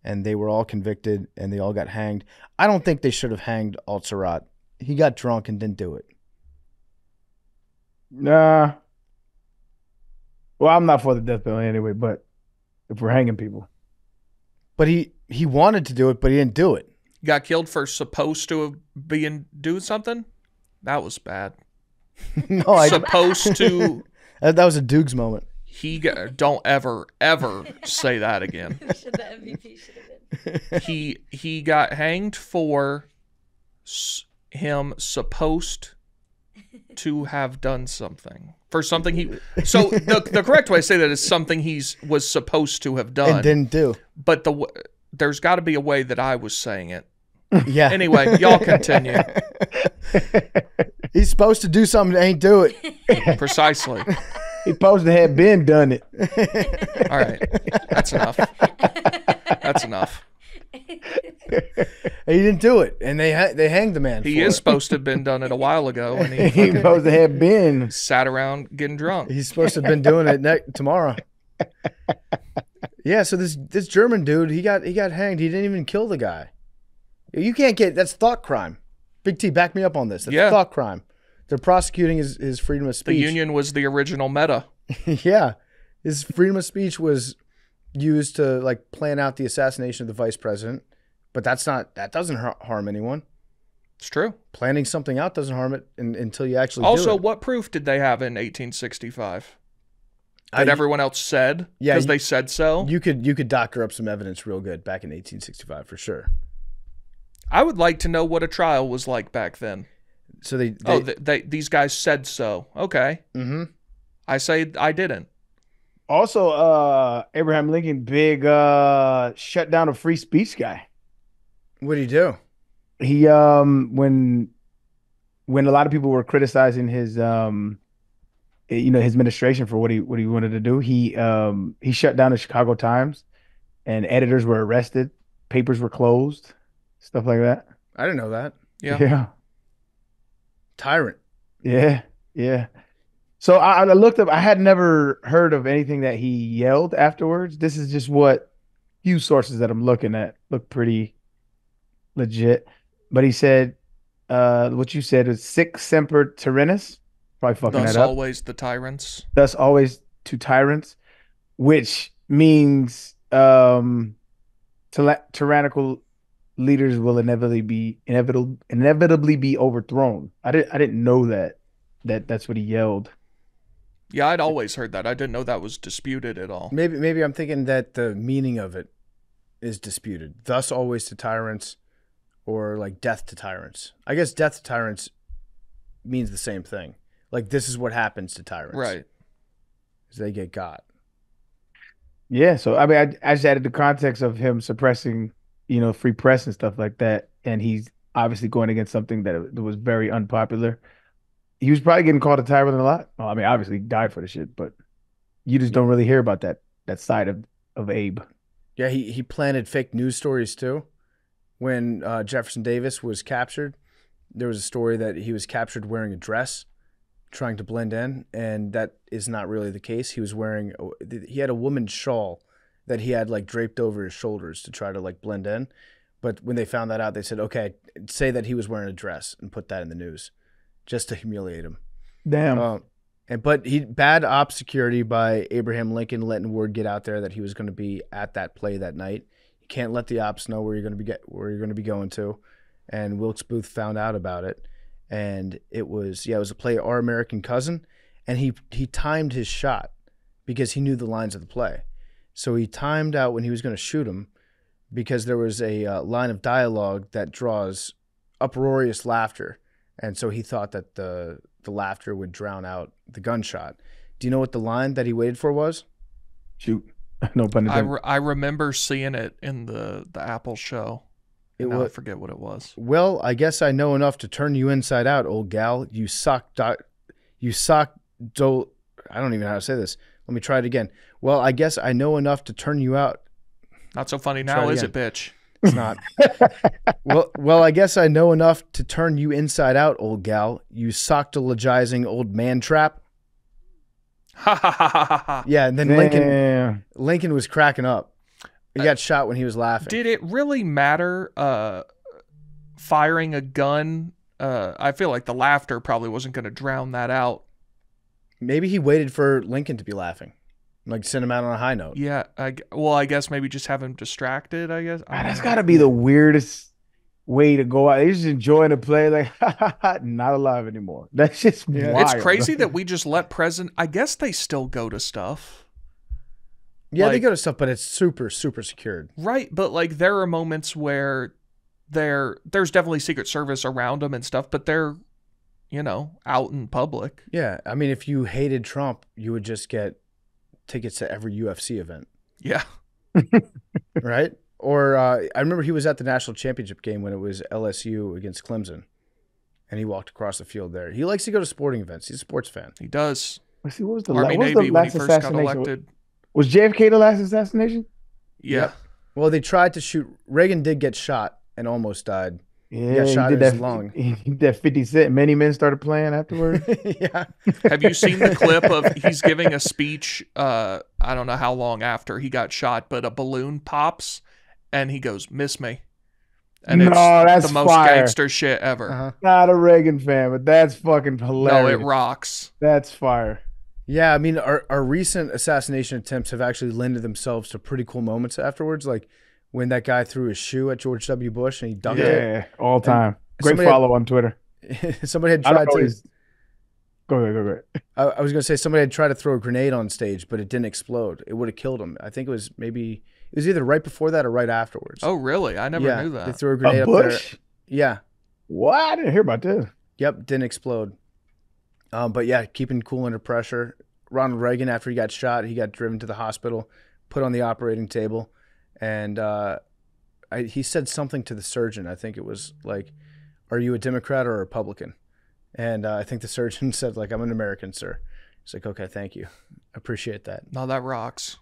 And they were all convicted, and they all got hanged. I don't think they should have hanged Altsarad. He got drunk and didn't do it.
Nah. Well, I'm not for the death penalty anyway, but if we're hanging people.
But he wanted to do it, but he didn't do it.
Got killed for supposed to have been doing something? That was bad.
No,
supposed to.
That was a Dukes moment.
Don't ever say that again.
The MVP should have been.
He got hanged for him supposed to have done something. For something he... So the correct way to say that is something was supposed to have done.
And didn't do.
But there's got to be a way that I was saying it.
Yeah.
Anyway, y'all continue.
He's supposed to do something and ain't do it.
Precisely.
He supposed to have been done it.
All right. That's enough. That's enough.
He didn't do it, and they hanged the man.
He is supposed to have been done it a while ago, and
He supposed to have been.
sat around getting drunk.
He's supposed to have been doing it tomorrow. Yeah, so this German dude, he got hanged. He didn't even kill the guy. You can't that's thought crime. Big T, back me up on this. That's thought crime. They're prosecuting his freedom of speech.
The Union was the original meta.
Yeah, his freedom of speech was used to like plan out the assassination of the vice president, but that doesn't harm anyone.
It's true.
Planning something out doesn't harm it until you actually
also,
do it.
what proof did they have in 1865? That everyone else said?
Yeah,
because they said so?
You could doctor up some evidence real good back in 1865 for sure.
I would like to know what a trial was like back then.
So
these guys said so. Okay.
Mm-hmm.
I say I didn't.
Also, Abraham Lincoln, big shut down of free speech guy.
What did he do?
He when a lot of people were criticizing his his administration for what he wanted to do, he shut down the Chicago Times, and editors were arrested, papers were closed, stuff like that.
I didn't know that.
Yeah.
Tyrant.
Yeah. So I looked up. I had never heard of anything that he yelled afterwards. This is just what few sources that I'm looking at look pretty legit. But he said, what you said is "Sic Semper Tyrannis." Probably fucking
Thus
that up.
always the tyrants.
Thus always to tyrants, which means tyrannical leaders will inevitably be overthrown. I didn't know that's what he yelled.
Yeah, I'd always heard that. I didn't know that was disputed at all.
Maybe I'm thinking that the meaning of it is disputed. Thus always to tyrants, or like death to tyrants. I guess death to tyrants means the same thing. Like this is what happens to tyrants.
Right.
Is they get got.
Yeah, so I mean I just added the context of him suppressing, free press and stuff like that, and he's obviously going against something that was very unpopular. He was probably getting called a tyrant a lot. Well, I mean, obviously he died for the shit, but you just don't really hear about that side of Abe.
Yeah, he planted fake news stories too. when Jefferson Davis was captured, there was a story that he was captured wearing a dress, trying to blend in, and that is not really the case. He was he had a woman's shawl that he had like draped over his shoulders to try to like blend in. But when they found that out, they said, okay, say that he was wearing a dress and put that in the news just to humiliate him.
Damn.
But bad op security by Abraham Lincoln, letting word get out there that he was going to be at that play that night. You can't let the ops know where you're going to be going to. And Wilkes Booth found out about it. And it was a play, Our American Cousin. And he timed his shot because he knew the lines of the play. So he timed out when he was going to shoot him, because there was a line of dialogue that draws uproarious laughter. And so he thought that the laughter would drown out the gunshot. Do you know what the line that he waited for was?
Shoot. No pun intended.
I remember seeing it in the Apple show. I forget what it was.
Well, I guess I know enough to turn you inside out, old gal. You suck. I don't even know how to say this. Let me try it again. Well, I guess I know enough to turn you out.
Not so funny now, is it, bitch?
It's not. well, I guess I know enough to turn you inside out, old gal. You sockdologizing old man trap.
Ha ha ha ha ha.
Yeah, and then Lincoln was cracking up. He got shot when he was laughing.
Did it really matter firing a gun? I feel like the laughter probably wasn't going to drown that out.
Maybe he waited for Lincoln to be laughing. Like, send him out on a high note.
Yeah. I guess maybe just have him distracted, I guess.
That's got to be the weirdest way to go out. He's just enjoying the play, like, not alive anymore. That's just wild.
It's crazy that we just let I guess they still go to stuff.
Yeah, they go to stuff, but it's super, super secured.
Right, but like there are moments where there's definitely Secret Service around them and stuff, but they're, out in public.
Yeah, I mean, if you hated Trump, you would just get tickets to every UFC event.
Yeah.
Right? Or I remember he was at the national championship game when it was LSU against Clemson, and he walked across the field there. He likes to go to sporting events. He's a sports fan.
He does.
Let's see, what was the
Army Navy when he first got elected.
Was JFK the last assassination?
Yeah.
Yep. Well, they tried to shoot. Reagan did get shot and almost died.
Yeah,
he got shot in his lung.
He did that 50 Cent. Many Men started playing afterwards.
Yeah.
Have you seen the clip of he's giving a speech? I don't know how long after he got shot, but a balloon pops and he goes, "Miss me." And it's the most gangster shit ever.
Uh-huh.
Not a Reagan fan, but that's fucking hilarious.
No, it rocks.
That's fire.
Yeah, I mean, our recent assassination attempts have actually lended themselves to pretty cool moments afterwards, like when that guy threw his shoe at George W. Bush and he dunked it.
Yeah, all time. Great follow on Twitter.
Somebody had tried to...
Go ahead.
I was going to say somebody had tried to throw a grenade on stage, but it didn't explode. It would have killed him. I think it was either right before that or right afterwards.
Oh, really? I never knew that.
They threw a grenade up
Bush?
there. Yeah.
What? I didn't hear about this.
Yep, didn't explode. But yeah, keeping cool under pressure. Ronald Reagan, after he got shot, he got driven to the hospital, put on the operating table, and he said something to the surgeon. I think it was like, "Are you a Democrat or a Republican?" And I think the surgeon said, like, "I'm an American, sir." He's like, "Okay, thank you. Appreciate that."
No, that rocks.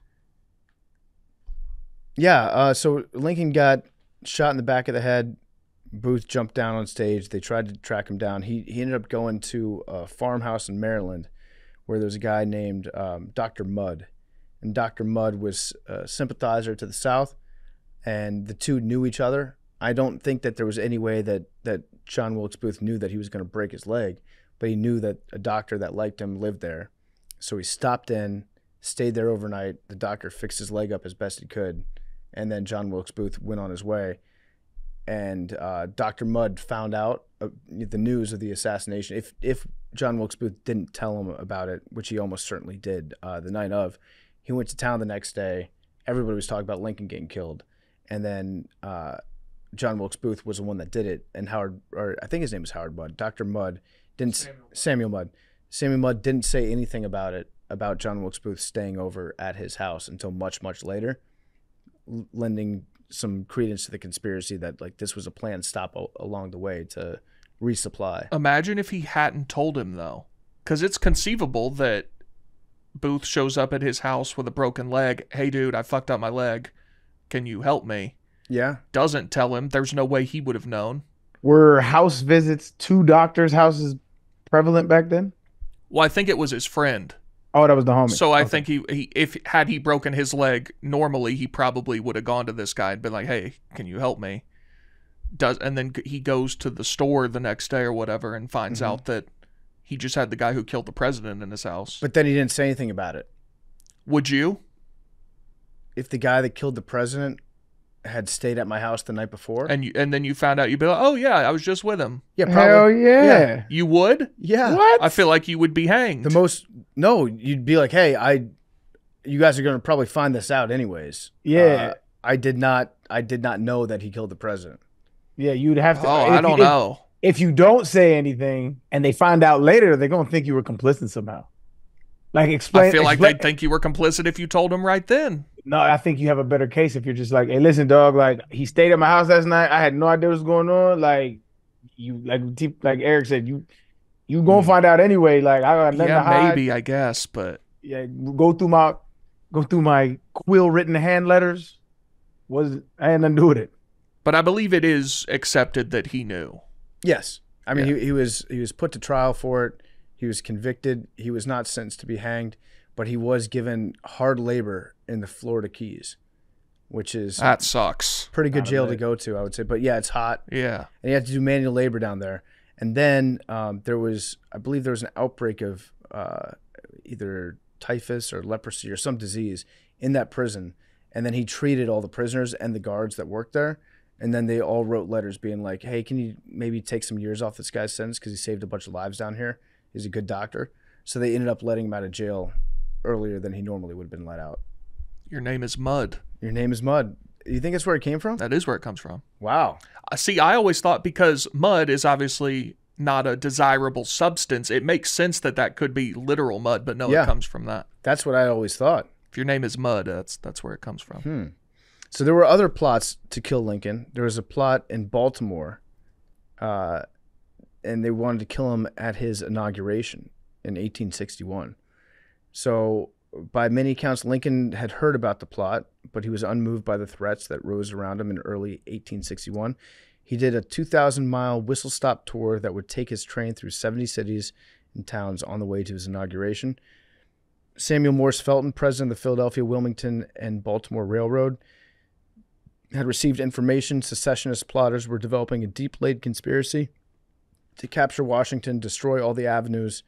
Yeah, so Lincoln got shot in the back of the head. Booth jumped down on stage. They tried to track him down. He ended up going to a farmhouse in Maryland where there was a guy named Dr. Mudd. And Dr. Mudd was a sympathizer to the South, and the two knew each other. I don't think that there was any way that John Wilkes Booth knew that he was going to break his leg, but he knew that a doctor that liked him lived there. So he stopped in, stayed there overnight. The doctor fixed his leg up as best he could, and then John Wilkes Booth went on his way. And Dr. Mudd found out the news of the assassination. If John Wilkes Booth didn't tell him about it, which he almost certainly did the night of, he went to town the next day. Everybody was talking about Lincoln getting killed. And then John Wilkes Booth was the one that did it. And I think his name was Howard Mudd. Dr. Mudd didn't. Samuel Mudd. Samuel Mudd didn't say anything about it, about John Wilkes Booth staying over at his house until much, much later, lending some credence to the conspiracy that like this was a planned stop along the way to resupply.
Imagine if he hadn't told him, though, because it's conceivable that Booth shows up at his house with a broken leg. "Hey, dude, I fucked up my leg. Can you help me?"
Yeah.
doesn't tell him, there's no way he would have known.
Were house visits to doctors' houses prevalent back then?
Well, I think it was his friend.
Oh, that was the homie.
So I
Okay.
think he if had he broken his leg normally, he probably would have gone to this guy and been like, "Hey, can you help me?" And then he goes to the store the next day or whatever and finds out that he just had the guy who killed the president in his house.
But then he didn't say anything about it.
Would you?
If the guy that killed the president had stayed at my house the night before.
And then you found out, you'd be like, "Oh yeah, I was just with him."
Yeah,
Hell
probably.
yeah.
You would?
Yeah.
What?
I feel like you would be hanged.
No, you'd be like, hey, you guys are going to probably find this out anyways.
Yeah.
I did not know that he killed the president.
Yeah, you'd have to.
Oh,
if
I don't know.
If you don't say anything and they find out later, they're going to think you were complicit somehow. Like, explain.
I feel like they'd think you were complicit if you told him right then.
No, I think you have a better case if you're just like, hey, listen, dog, like, he stayed at my house last night. I had no idea what was going on. Like, like Eric said, you gonna find out anyway. Like, I got nothing to hide.
Maybe, I guess, but
Yeah, go through my quill written hand letters. I had nothing to do with it.
I believe it is accepted that he knew.
Yes. I mean,
Yeah.
he was put to trial for it. He was convicted. He was not sentenced to be hanged, but he was given hard labor in the Florida Keys, which is
That sucks.
pretty good
Not a
jail to
bit.
go to, I would say. But yeah, it's hot.
Yeah.
And you have to do manual labor down there. And then I believe there was an outbreak of either typhus or leprosy or some disease in that prison. And then he treated all the prisoners and the guards that worked there. And then they all wrote letters being like, hey, can you maybe take some years off this guy's sentence because he saved a bunch of lives down here? He's a good doctor. So they ended up letting him out of jail earlier than he normally would have been let out.
Your name is Mud.
Your name is Mud. You think that's where it came from?
That is where it comes from.
Wow.
See, I always thought because mud is obviously not a desirable substance, it makes sense that could be literal mud, but no,
Yeah.
it comes from that.
That's what I always thought.
If your name is Mud, that's where it comes from.
So there were other plots to kill Lincoln. There was a plot in Baltimore, and they wanted to kill him at his inauguration in 1861. So by many accounts, Lincoln had heard about the plot, but he was unmoved by the threats that rose around him in early 1861. He did a 2,000-mile whistle-stop tour that would take his train through 70 cities and towns on the way to his inauguration. Samuel Morse Felton, president of the Philadelphia, Wilmington, and Baltimore Railroad, had received information secessionist plotters were developing a deep-laid conspiracy to capture Washington, destroy all the avenues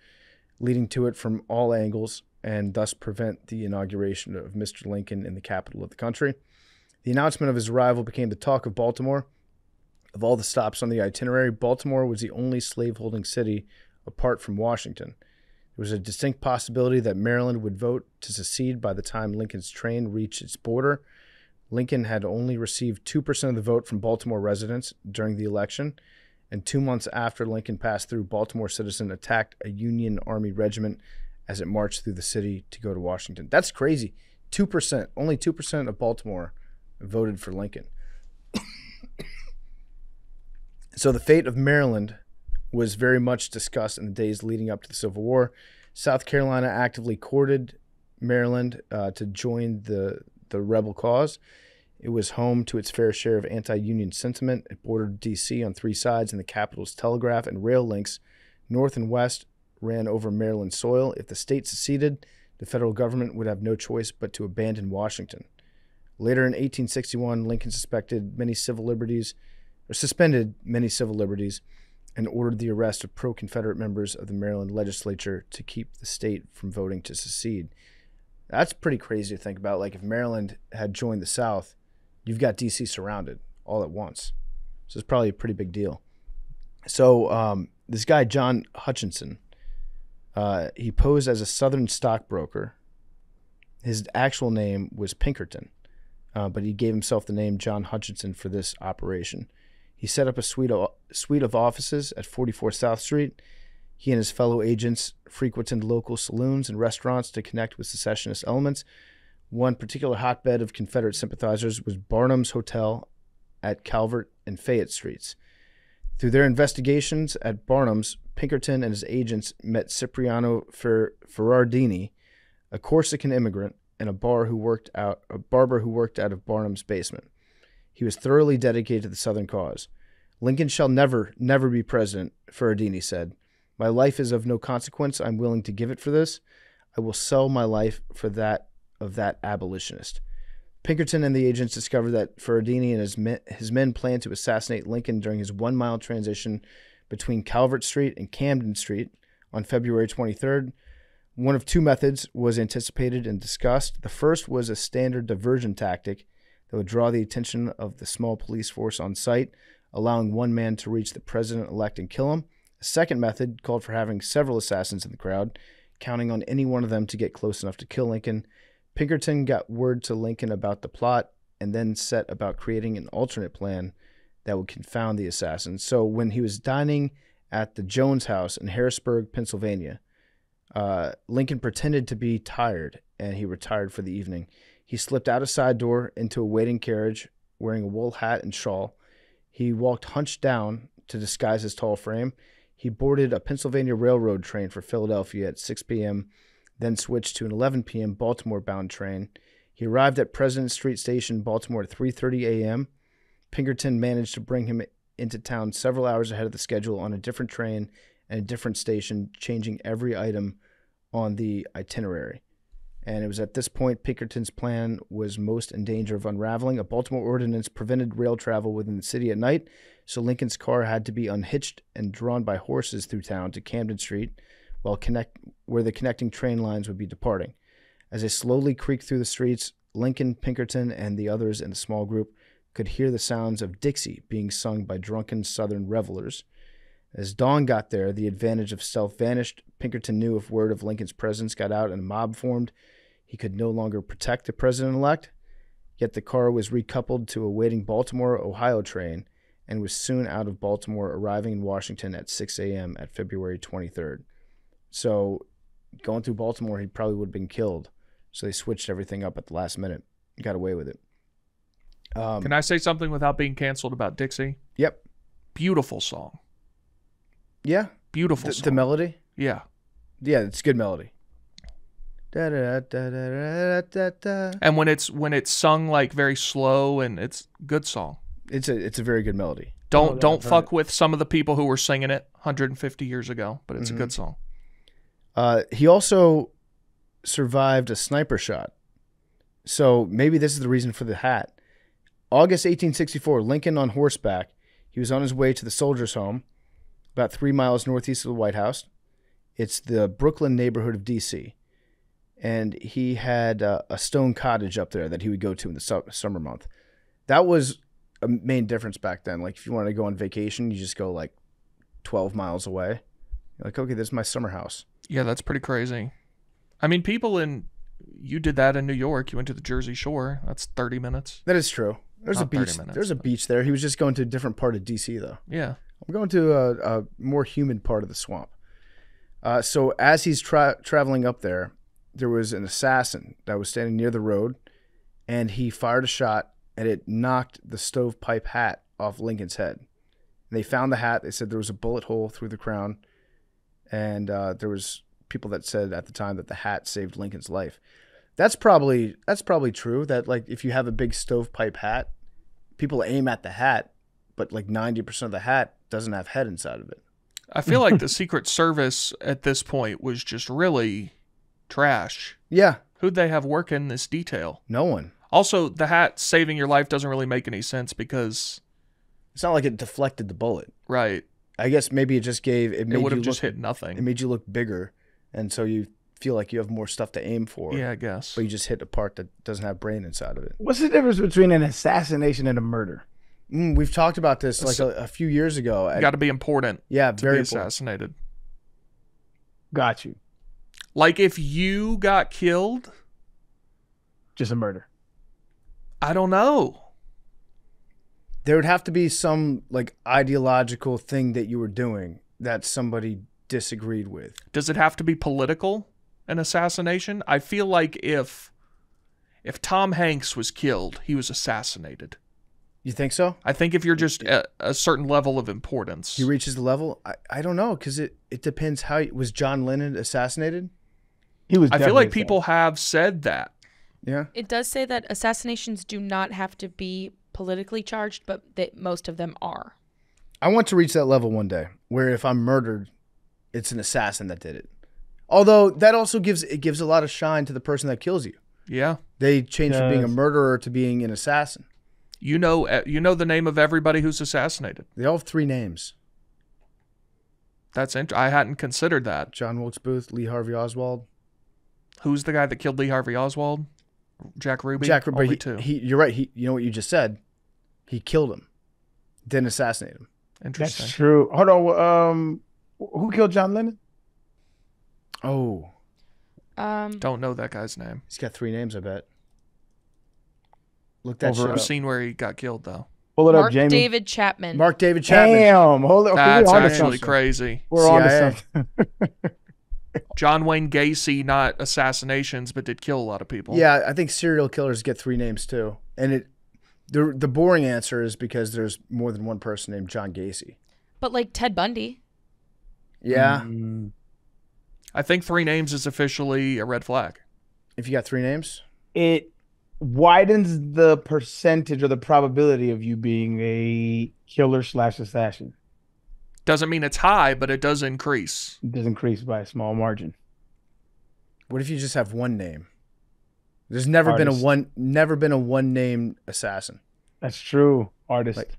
leading to it from all angles, and thus prevent the inauguration of Mr. Lincoln in the capital of the country. The announcement of his arrival became the talk of Baltimore. Of all the stops on the itinerary, Baltimore was the only slaveholding city apart from Washington. There was a distinct possibility that Maryland would vote to secede by the time Lincoln's train reached its border. Lincoln had only received 2% of the vote from Baltimore residents during the election, and 2 months after Lincoln passed through, Baltimore citizens attacked a Union Army regiment as it marched through the city to go to Washington. That's crazy. 2%, only 2% of Baltimore voted for Lincoln. So the fate of Maryland was very much discussed in the days leading up to the Civil War. South Carolina actively courted Maryland to join the rebel cause. It was home to its fair share of anti-Union sentiment. It bordered D.C. on three sides, and the capital's telegraph and rail links, north and west, ran over Maryland soil. If the state seceded, the federal government would have no choice but to abandon Washington. Later in 1861, Lincoln suspended many civil liberties, and ordered the arrest of pro-Confederate members of the Maryland legislature to keep the state from voting to secede. That's pretty crazy to think about. Like, if Maryland had joined the South, you've got D.C. surrounded all at once. So it's probably a pretty big deal. So this guy, John Hutchinson, he posed as a Southern stockbroker. His actual name was Pinkerton, but he gave himself the name John Hutchinson for this operation. He set up a suite of offices at 44 South Street. He and his fellow agents frequented local saloons and restaurants to connect with secessionist elements. One particular hotbed of Confederate sympathizers was Barnum's Hotel at Calvert and Fayette Streets. Through their investigations at Barnum's, Pinkerton and his agents met Cipriano Ferrardini, a Corsican immigrant, and a barber who worked out of Barnum's basement. He was thoroughly dedicated to the Southern cause. Lincoln shall never, never be president, Ferradini said. My life is of no consequence. I'm willing to give it for this. I will sell my life for that of that abolitionist. Pinkerton and the agents discovered that Ferradini and his men planned to assassinate Lincoln during his 1 mile transition between Calvert Street and Camden Street on February 23rd. One of two methods was anticipated and discussed. The first was a standard diversion tactic that would draw the attention of the small police force on site, allowing one man to reach the president-elect and kill him. A second method called for having several assassins in the crowd, counting on any one of them to get close enough to kill Lincoln. Pinkerton got word to Lincoln about the plot and then set about creating an alternate plan that would confound the assassins. So when he was dining at the Jones house in Harrisburg, Pennsylvania, Lincoln pretended to be tired and he retired for the evening. He slipped out a side door into a waiting carriage wearing a wool hat and shawl. He walked hunched down to disguise his tall frame. He boarded a Pennsylvania Railroad train for Philadelphia at 6 p.m., then switched to an 11 p.m. Baltimore-bound train. He arrived at President Street Station, Baltimore at 3:30 a.m. Pinkerton managed to bring him into town several hours ahead of the schedule on a different train and a different station, changing every item on the itinerary. And it was at this point Pinkerton's plan was most in danger of unraveling. A Baltimore ordinance prevented rail travel within the city at night, so Lincoln's car had to be unhitched and drawn by horses through town to Camden Street, where the connecting train lines would be departing. As they slowly creaked through the streets, Lincoln, Pinkerton, and the others in the small group could hear the sounds of Dixie being sung by drunken Southern revelers. As dawn got there, the advantage of stealth vanished. Pinkerton knew if word of Lincoln's presence got out and a mob formed, he could no longer protect the president-elect. Yet the car was recoupled to a waiting Baltimore, Ohio train and was soon out of Baltimore, arriving in Washington at 6 a.m. at February 23rd. So going through Baltimore, he probably would have been killed. So they switched everything up at the last minute. Got away with it.
Can I say something without being canceled about Dixie?
Yep.
Beautiful song.
Yeah.
Beautiful song.
The melody?
Yeah.
Yeah, it's a good melody. Da, da, da, da, da, da, da.
And when it's sung like very slow, and it's a good song.
It's a very good melody.
Don't fuck with some of the people who were singing it 150 years ago, but it's a good song.
He also survived a sniper shot. So maybe this is the reason for the hat. August 1864, Lincoln on horseback. He was on his way to the Soldiers' Home, about 3 miles northeast of the White House. It's the Brooklyn neighborhood of D.C., and he had a stone cottage up there that he would go to in the summer month. That was a main difference back then. Like, if you wanted to go on vacation, you just go like 12 miles away. You're like, okay, this is my summer house.
Yeah, that's pretty crazy. I mean, you did that in New York. You went to the Jersey Shore. That's 30 minutes.
That is true. There's
Not
a beach.
30 minutes,
There's a beach there. He was just going to a different part of D.C., though.
Yeah.
I'm going to a more humid part of the swamp. So as he's traveling up there, there was an assassin that was standing near the road, and he fired a shot, and it knocked the stovepipe hat off Lincoln's head. And they found the hat. They said there was a bullet hole through the crown, and there was people that said at the time that the hat saved Lincoln's life. That's probably true, that like if you have a big stovepipe hat, people aim at the hat, but like 90% of the hat doesn't have head inside of it.
I feel like the Secret Service at this point was just really trash.
Yeah.
Who'd they have working this detail?
No one.
Also, the hat saving your life doesn't really make any sense because...
It's not like it deflected the bullet.
Right.
I guess maybe it just
it would have just hit nothing.
It made you look bigger, and so you feel like you have more stuff to aim for.
Yeah, I guess.
But you just hit a part that doesn't have brain inside of it.
What's the difference between an assassination and a murder?
We've talked about this like a few years ago.
Got to be important.
Yeah,
to
very
be
important.
assassinated.
Got you.
Like if you got killed,
Just a murder.
I don't know.
There would have to be some like ideological thing that you were doing that somebody disagreed with.
Does it have to be political? An assassination? I feel like if Tom Hanks was killed, he was assassinated.
You think so?
I think if you're just at a certain level of importance.
He reaches the level? I don't know, because it depends how... Was John Lennon assassinated?
He was.
I feel like
definitely
people have said that.
Yeah.
It does say that assassinations do not have to be politically charged, but most of them are.
I want to reach that level one day where if I'm murdered, it's an assassin that did it. Although that also gives a lot of shine to the person that kills you.
Yeah.
They change from being a murderer to being an assassin.
You know the name of everybody who's assassinated.
They all have 3 names.
I hadn't considered that.
John Wilkes Booth, Lee Harvey Oswald.
Who's the guy that killed Lee Harvey Oswald? Jack Ruby?
Jack Ruby.
Only 2.
You're right. You know what you just said? He killed him. Didn't assassinate him.
Interesting.
That's true. Hold on. Who killed John Lennon?
Oh.
Don't know that guy's name.
He's got 3 names, I bet. Look that shit
I've
up.
seen where he got killed, though.
Pull it up,
Mark
Jamie.
David Chapman.
Mark David Chapman.
Damn. Hold on.
That's
We're on to
actually
something.
crazy.
We're on to
CIA.
something.
John Wayne Gacy, not assassinations, but did kill a lot of people.
Yeah, I think serial killers get 3 names too. And the boring answer is because there's more than one person named John Gacy.
But like Ted Bundy.
Yeah.
I think 3 names is officially a red flag.
If you got 3 names?
It widens the percentage or the probability of you being a killer/assassin.
Doesn't mean it's high, but it does increase.
It does increase by a small margin.
What if you just have 1 name? There's never
Artist.
been a one name assassin.
That's true. Artist.
Like,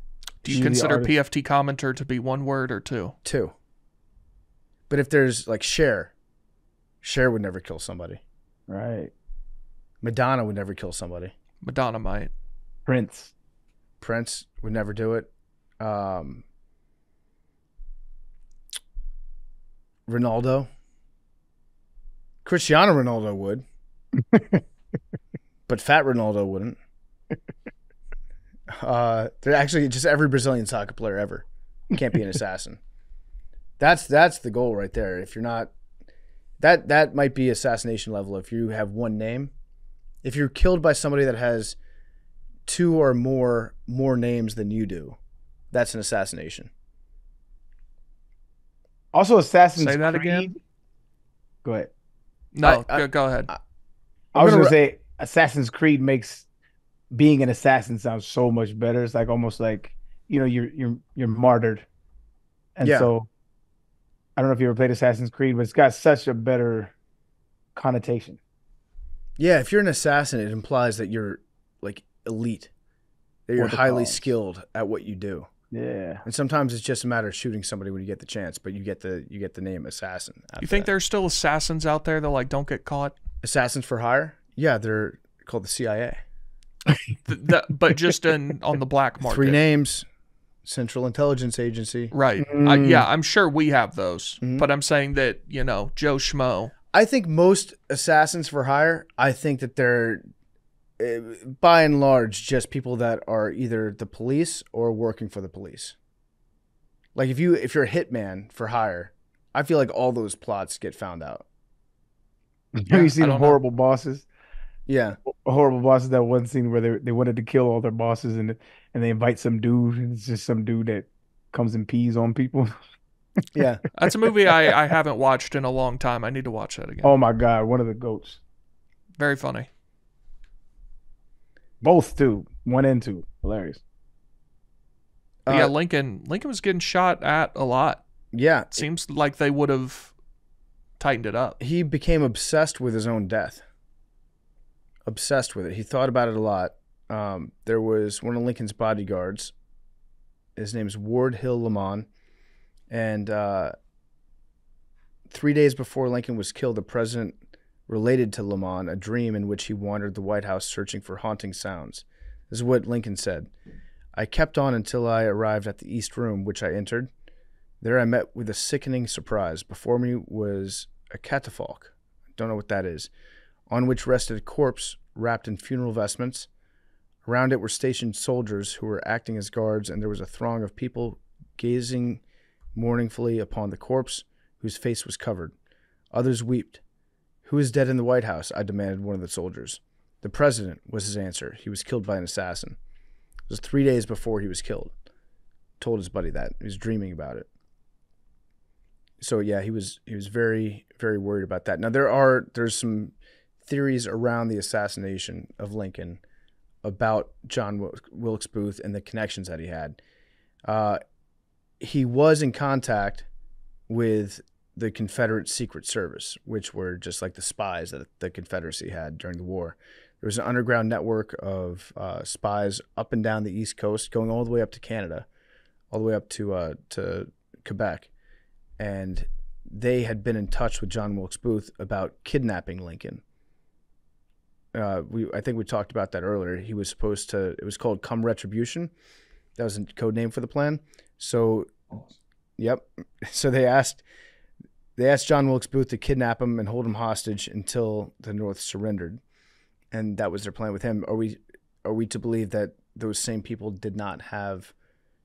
Do you
Usually
consider
artist.
PFT commenter to be 1 word or 2?
2. But if there's like Cher would never kill somebody.
Right.
Madonna would never kill somebody.
Madonna might.
Prince.
Prince would never do it. Ronaldo. Cristiano Ronaldo would. But fat Ronaldo wouldn't. They're actually just every Brazilian soccer player ever can't be an assassin. That's the goal right there. If you're not that might be assassination level if you have 1 name. If you're killed by somebody that has 2 or more names than you do, that's an assassination.
Also, Assassin's
Say that
Creed.
again?
Go ahead.
No,
I-
go ahead.
I was
gonna
gonna say Assassin's Creed makes being an assassin sound so much better. It's like almost like you're martyred, and
Yeah.
so I don't know if you ever played Assassin's Creed, but it's got such a better connotation.
Yeah, if you're an assassin, it implies that you're like elite, that you're
Or the
highly
cause.
skilled at what you do.
Yeah.
And sometimes it's just a matter of shooting somebody when you get the chance, but you get the name assassin.
You think there's still assassins out there that like don't get caught?
assassins for hire? Yeah, they're called the CIA.
But just on the black market.
3 names: Central Intelligence Agency.
Right. Yeah, I'm sure we have those. But I'm saying that, Joe Schmo.
I think most assassins for hire, I think that they're by and large just people that are either the police or working for the police. Like if you're a hitman for hire, I feel like all those plots get found out.
Have you seen
I don't know.
Horrible Bosses?
Yeah.
Horrible Bosses, that one scene where they wanted to kill all their bosses and they invite some dude, and it's just some dude that comes and pees on people.
Yeah.
That's a movie I haven't watched in a long time. I need to watch that again.
Oh my God, one of the goats.
Very funny.
Both too. 1 and 2. Hilarious.
But yeah, Lincoln was getting shot at a lot.
Yeah.
Seems like they would have tightened it up.
He became obsessed with his own death. Obsessed with it. He thought about it a lot. There was one of Lincoln's bodyguards. His name's Ward Hill Lamont. And 3 days before Lincoln was killed, the president related to Lamont a dream in which he wandered the White House searching for haunting sounds. This is what Lincoln said. I kept on until I arrived at the East Room, which I entered. There I met with a sickening surprise. Before me was a catafalque, don't know what that is, on which rested a corpse wrapped in funeral vestments. Around it were stationed soldiers who were acting as guards, and there was a throng of people gazing mournfully upon the corpse, whose face was covered. Others wept. Who is dead in the White House? I demanded one of the soldiers. The president, was his answer. He was killed by an assassin. It was 3 days before he was killed. Told his buddy that. He was dreaming about it. So yeah, he was very, very worried about that. Now there's some theories around the assassination of Lincoln about John Wilkes Booth and the connections that he had. He was in contact with the Confederate Secret Service, which were just like the spies that the Confederacy had during the war. There was an underground network of spies up and down the East Coast, going all the way up to Canada, all the way up to Quebec. And they had been in touch with John Wilkes Booth about kidnapping Lincoln. I think we talked about that earlier. He was supposed to, it was called Come Retribution. That was a code name for the plan. So, yep. So they asked John Wilkes Booth to kidnap him and hold him hostage until the North surrendered. And that was their plan with him. Are we to believe that those same people did not have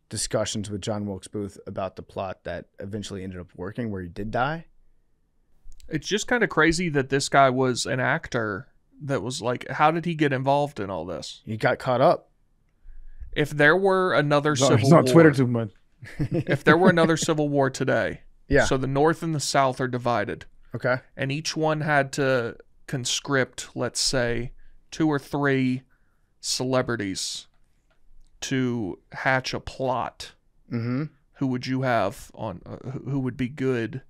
discussions with John Wilkes Booth about the plot that eventually ended up working, where he did die?
It's just kind of crazy that this guy was an actor that was like, how did he get involved in all this?
He got caught up.
If there were another civil
He's on
war,
Twitter too much.
if there were another civil war today,
Yeah.
so the North and the South are divided,
Okay.
and each one had to conscript, let's say, 2 or 3 celebrities to hatch a plot.
Mm-hmm.
Who would you have on? Who would be good?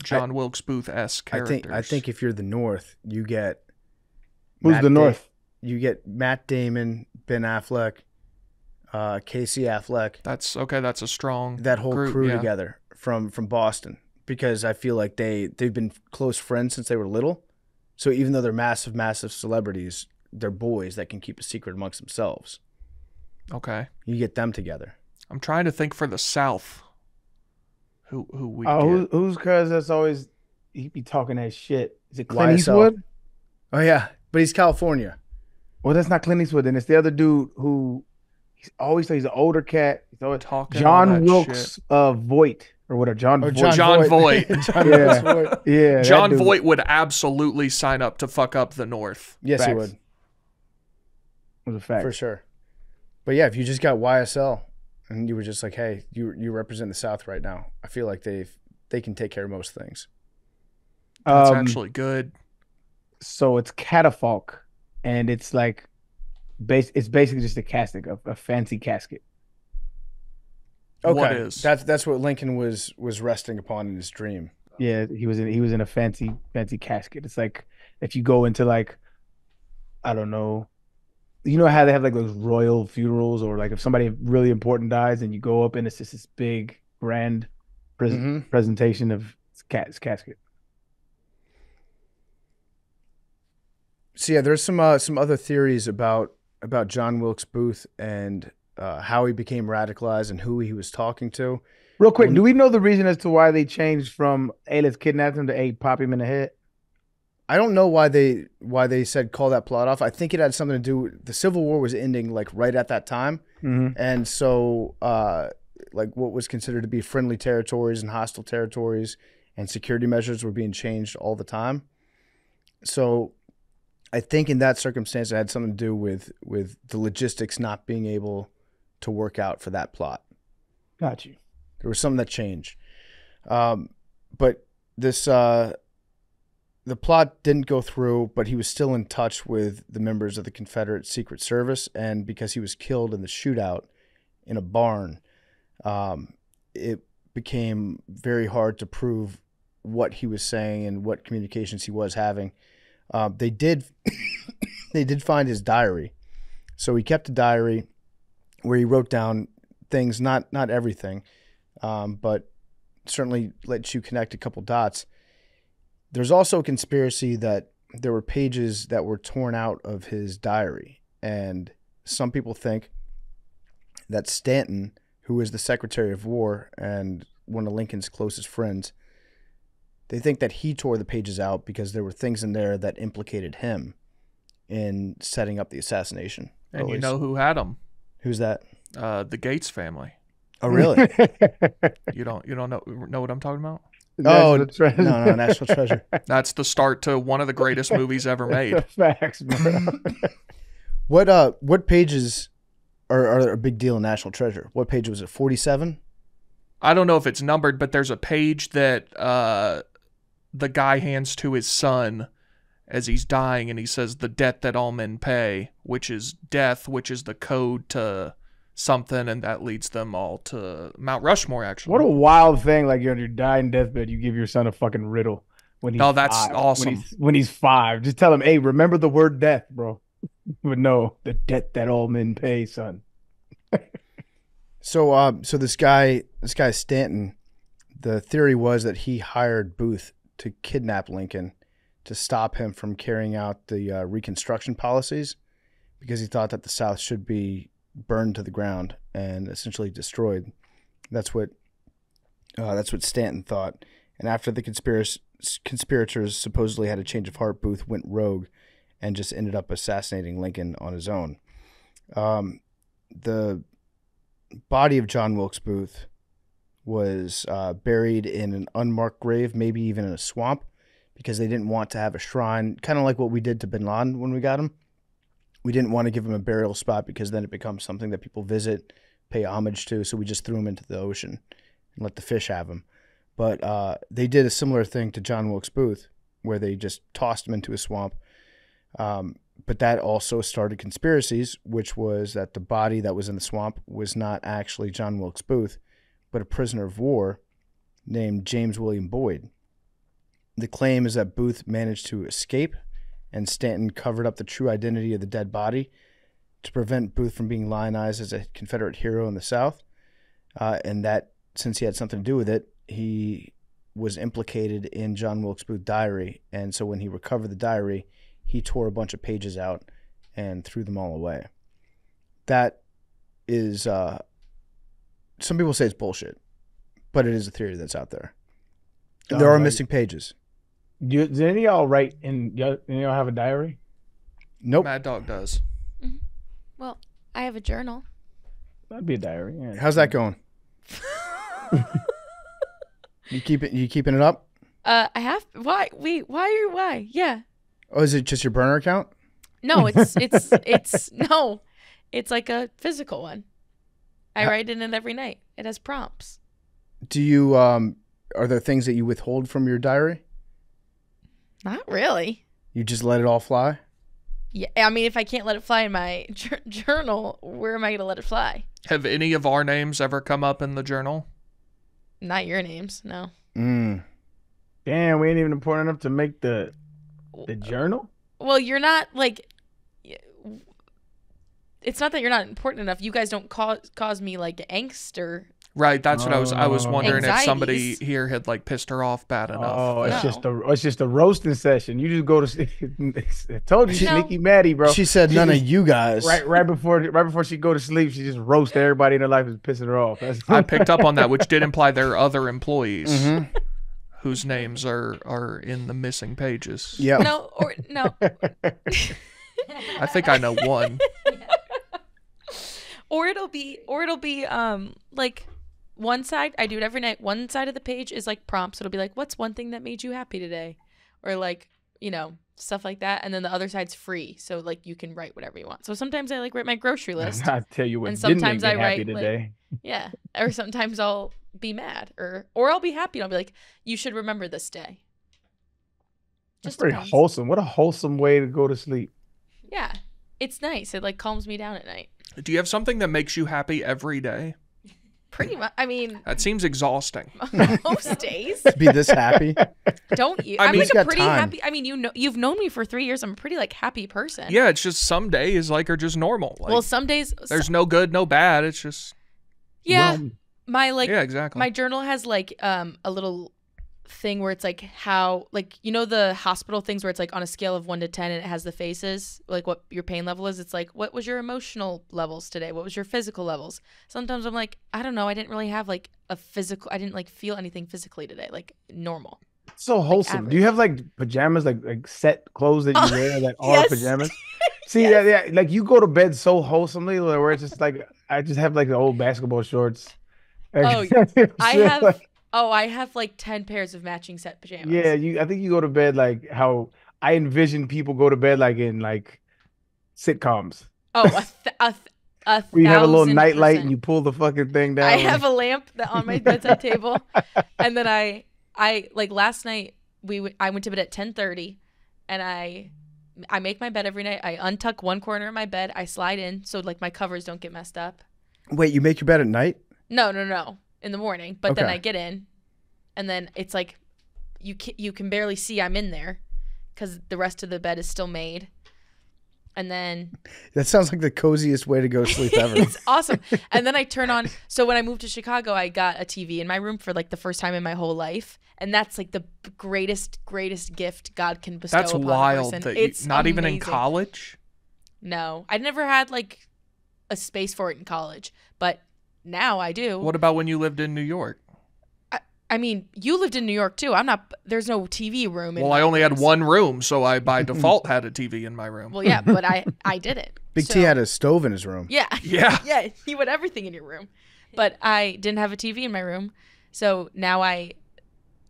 John Wilkes Booth-esque characters.
I think if you're the North, you get
Who's the North?
You get Matt Damon, Ben Affleck, Casey Affleck.
That's okay. That's a strong
That whole
group,
crew
yeah.
together from Boston, because I feel like they've been close friends since they were little. So even though they're massive celebrities, they're boys that can keep a secret amongst themselves.
Okay.
You get them together.
I'm trying to think for the South. Who we get.
Who's cuz that's always he be talking that shit. Is it Clint
YSL.
Eastwood?
Oh yeah, but he's California.
Well, that's not Clint Eastwood. Then it's the other dude who he's an older cat. He's always
Talking all
John
that
Wilkes Voight or whatever. John
Or
Voight.
John Voight.
John
Yeah.
Wilkes Voight.
Yeah,
John
that dude.
Voight would absolutely sign up to fuck up the North.
Yes, he
Facts.
would,
was a fact.
for sure. But yeah, if you just got YSL and you were just like, hey, you represent the South right now, I feel like they can take care of most things.
That's actually good.
So it's catafalque, and it's like it's basically just a casket, a fancy casket.
Okay,
What is?
that's what Lincoln was resting upon in his dream.
Yeah, he was in a fancy casket. It's like if you go into like, I don't know, you know how they have like those royal funerals, or like if somebody really important dies and you go up and it's just this big grand presentation of his casket.
So yeah, there's some other theories about John Wilkes Booth and how he became radicalized and who he was talking to.
Real quick, do we know the reason as to why they changed from A, let's kidnap him, to A, pop him in the head?
I don't know why they said call that plot off. I think it had something to do. The Civil War was ending like right at that time, and so like what was considered to be friendly territories and hostile territories and security measures were being changed all the time. So I think in that circumstance, it had something to do with the logistics not being able to work out for that plot.
Got you.
There was something that changed, but this. The plot didn't go through, but he was still in touch with the members of the Confederate Secret Service, and because he was killed in the shootout in a barn, it became very hard to prove what he was saying and what communications he was having. They did find his diary, so he kept a diary where he wrote down things, not everything, but certainly lets you connect a couple dots. There's also a conspiracy that there were pages that were torn out of his diary. And some people think that Stanton, who is the Secretary of War and one of Lincoln's closest friends, they think that he tore the pages out because there were things in there that implicated him in setting up the assassination.
And you know who had them?
Who's that?
The Gates family.
Oh, really?
You don't know what I'm talking about?
Oh, no, National Treasure.
That's the start to one of the greatest movies ever made.
Facts, bro.
What pages are a big deal in National Treasure? What page was it? 47?
I don't know if it's numbered, but there's a page that the guy hands to his son, as he's dying, and he says, "The debt that all men pay," which is death, which is the code to something, and that leads them all to Mount Rushmore, actually.
What a wild thing! Like you're on your dying deathbed, you give your son a fucking riddle when he's
that's
5.
awesome.
When he's 5, just tell him, "Hey, remember the word death, bro." But no, the debt that all men pay, son.
So this guy Stanton, the theory was that he hired Booth to kidnap Lincoln to stop him from carrying out the Reconstruction policies, because he thought that the South should be burned to the ground and essentially destroyed. That's what Stanton thought. And after the conspirators supposedly had a change of heart, Booth went rogue and just ended up assassinating Lincoln on his own. The body of John Wilkes Booth was buried in an unmarked grave, maybe even in a swamp, because they didn't want to have a shrine, kind of like what we did to bin Laden when we got him. We didn't want to give him a burial spot because then it becomes something that people visit, pay homage to, so we just threw him into the ocean and let the fish have him. But they did a similar thing to John Wilkes Booth, where they just tossed him into a swamp. But that also started conspiracies, which was that the body that was in the swamp was not actually John Wilkes Booth, but a prisoner of war named James William Boyd. The claim is that Booth managed to escape, and Stanton covered up the true identity of the dead body to prevent Booth from being lionized as a Confederate hero in the South, and that since he had something to do with it, he was implicated in John Wilkes Booth's diary, and so when he recovered the diary, he tore a bunch of pages out and threw them all away. That is, some people say it's bullshit, but it is a theory that's out there. There are missing pages.
Does any of y'all write in? Any of y'all have a diary?
Nope.
Mad Dog does.
Mm-hmm. Well, I have a journal.
That'd be a diary. Yeah.
How's that going? You keeping it up?
I have. Why? Wait. Why? Yeah.
Oh, is it just your burner account?
No, it's no, it's like a physical one. I write in it every night. It has prompts.
Do you are there things that you withhold from your diary?
Not really.
You just let it all fly?
Yeah, I mean, if I can't let it fly in my journal, where am I going to let it fly?
Have any of our names ever come up in the journal?
Not your names, no.
Mm.
Damn, we ain't even important enough to make the journal?
Well, you're not like. It's not that you're not important enough. You guys don't cause me like angst or.
Right, that's what I was wondering
Anxieties.
if somebody here had like pissed her off bad enough.
Oh,
No.
it's just a roasting session. You just go to sleep. I told you,
No.
sneaky Maddie, bro.
She said none of you guys.
Right before she go to sleep, she just roast everybody in her life is pissing her off.
I picked up on that, which did imply there are other employees
Mm-hmm.
whose names are in the missing pages.
Yeah.
No, no.
I think I know one.
Or it'll be like one side, I do it every night. One side of the page is like prompts. It'll be like, what's one thing that made you happy today? Or like, stuff like that. And then the other side's free. So like you can write whatever you want. So sometimes I like write my grocery list.
I tell you what,
And
didn't
sometimes
make me
I
happy
write, like,
today.
Yeah. Or sometimes I'll be mad or I'll be happy and I'll be like, you should remember this day.
That's
Just
pretty
depends.
wholesome. What a wholesome way to go to sleep.
Yeah. It's nice. It like calms me down at night.
Do you have something that makes you happy every day?
Pretty much. I mean,
That seems exhausting.
most days.
To be this happy.
Don't you?
I
I'm
mean,
like
he's
a
got
pretty
time.
happy. I mean, you've known me for 3 years. I'm a pretty like happy person.
Yeah, it's just some days like are just normal. Like,
Well, some days.
there's no good, no bad. It's just
Yeah.
Well,
My like
yeah, exactly.
my journal has like a little thing where it's like how like the hospital things where it's like on a scale of 1 to 10 and it has the faces like what your pain level is. It's like what was your emotional levels today? What was your physical levels? Sometimes I'm like I don't know. I didn't really have like a physical. I didn't like feel anything physically today. Like normal.
so wholesome. Do you have like pajamas, like set clothes that you wear that are
Yes.
pajamas? See, yeah, like you go to bed so wholesomely where it's just like I just have like the old basketball shorts.
Oh, I have like 10 pairs of matching set pajamas.
Yeah, I think you go to bed like how I envision people go to bed like in like sitcoms.
Oh,
Where you have a little
1,000%.
nightlight and you pull the fucking thing down.
I have a lamp on my bedside table, and then I like last night I went to bed at 10:30, and I make my bed every night. I untuck one corner of my bed. I slide in so like my covers don't get messed up.
Wait, you make your bed at night?
No. In the morning. But then
Okay.
I get in, and then it's like you can barely see I'm in there because the rest of the bed is still made. And then
That sounds like the coziest way to go to sleep ever.
it's awesome. And then I turn on. So when I moved to Chicago, I got a TV in my room for like the first time in my whole life, and that's like the greatest gift God can bestow.
That's
upon a
wild.
person.
That
It's
not even in
amazing.
college.
No, I never had like a space for it in college, but now I do.
What about when you lived in New York?
I mean, you lived in New York too. I'm not. There's no TV room.
Well, I only had one room, so I by default had a TV in my room.
Well, yeah, but I did it.
Big
So-
T had a stove in his room.
Yeah.
Yeah.
Yeah. You had everything in your room, but I didn't have a TV in my room, so now I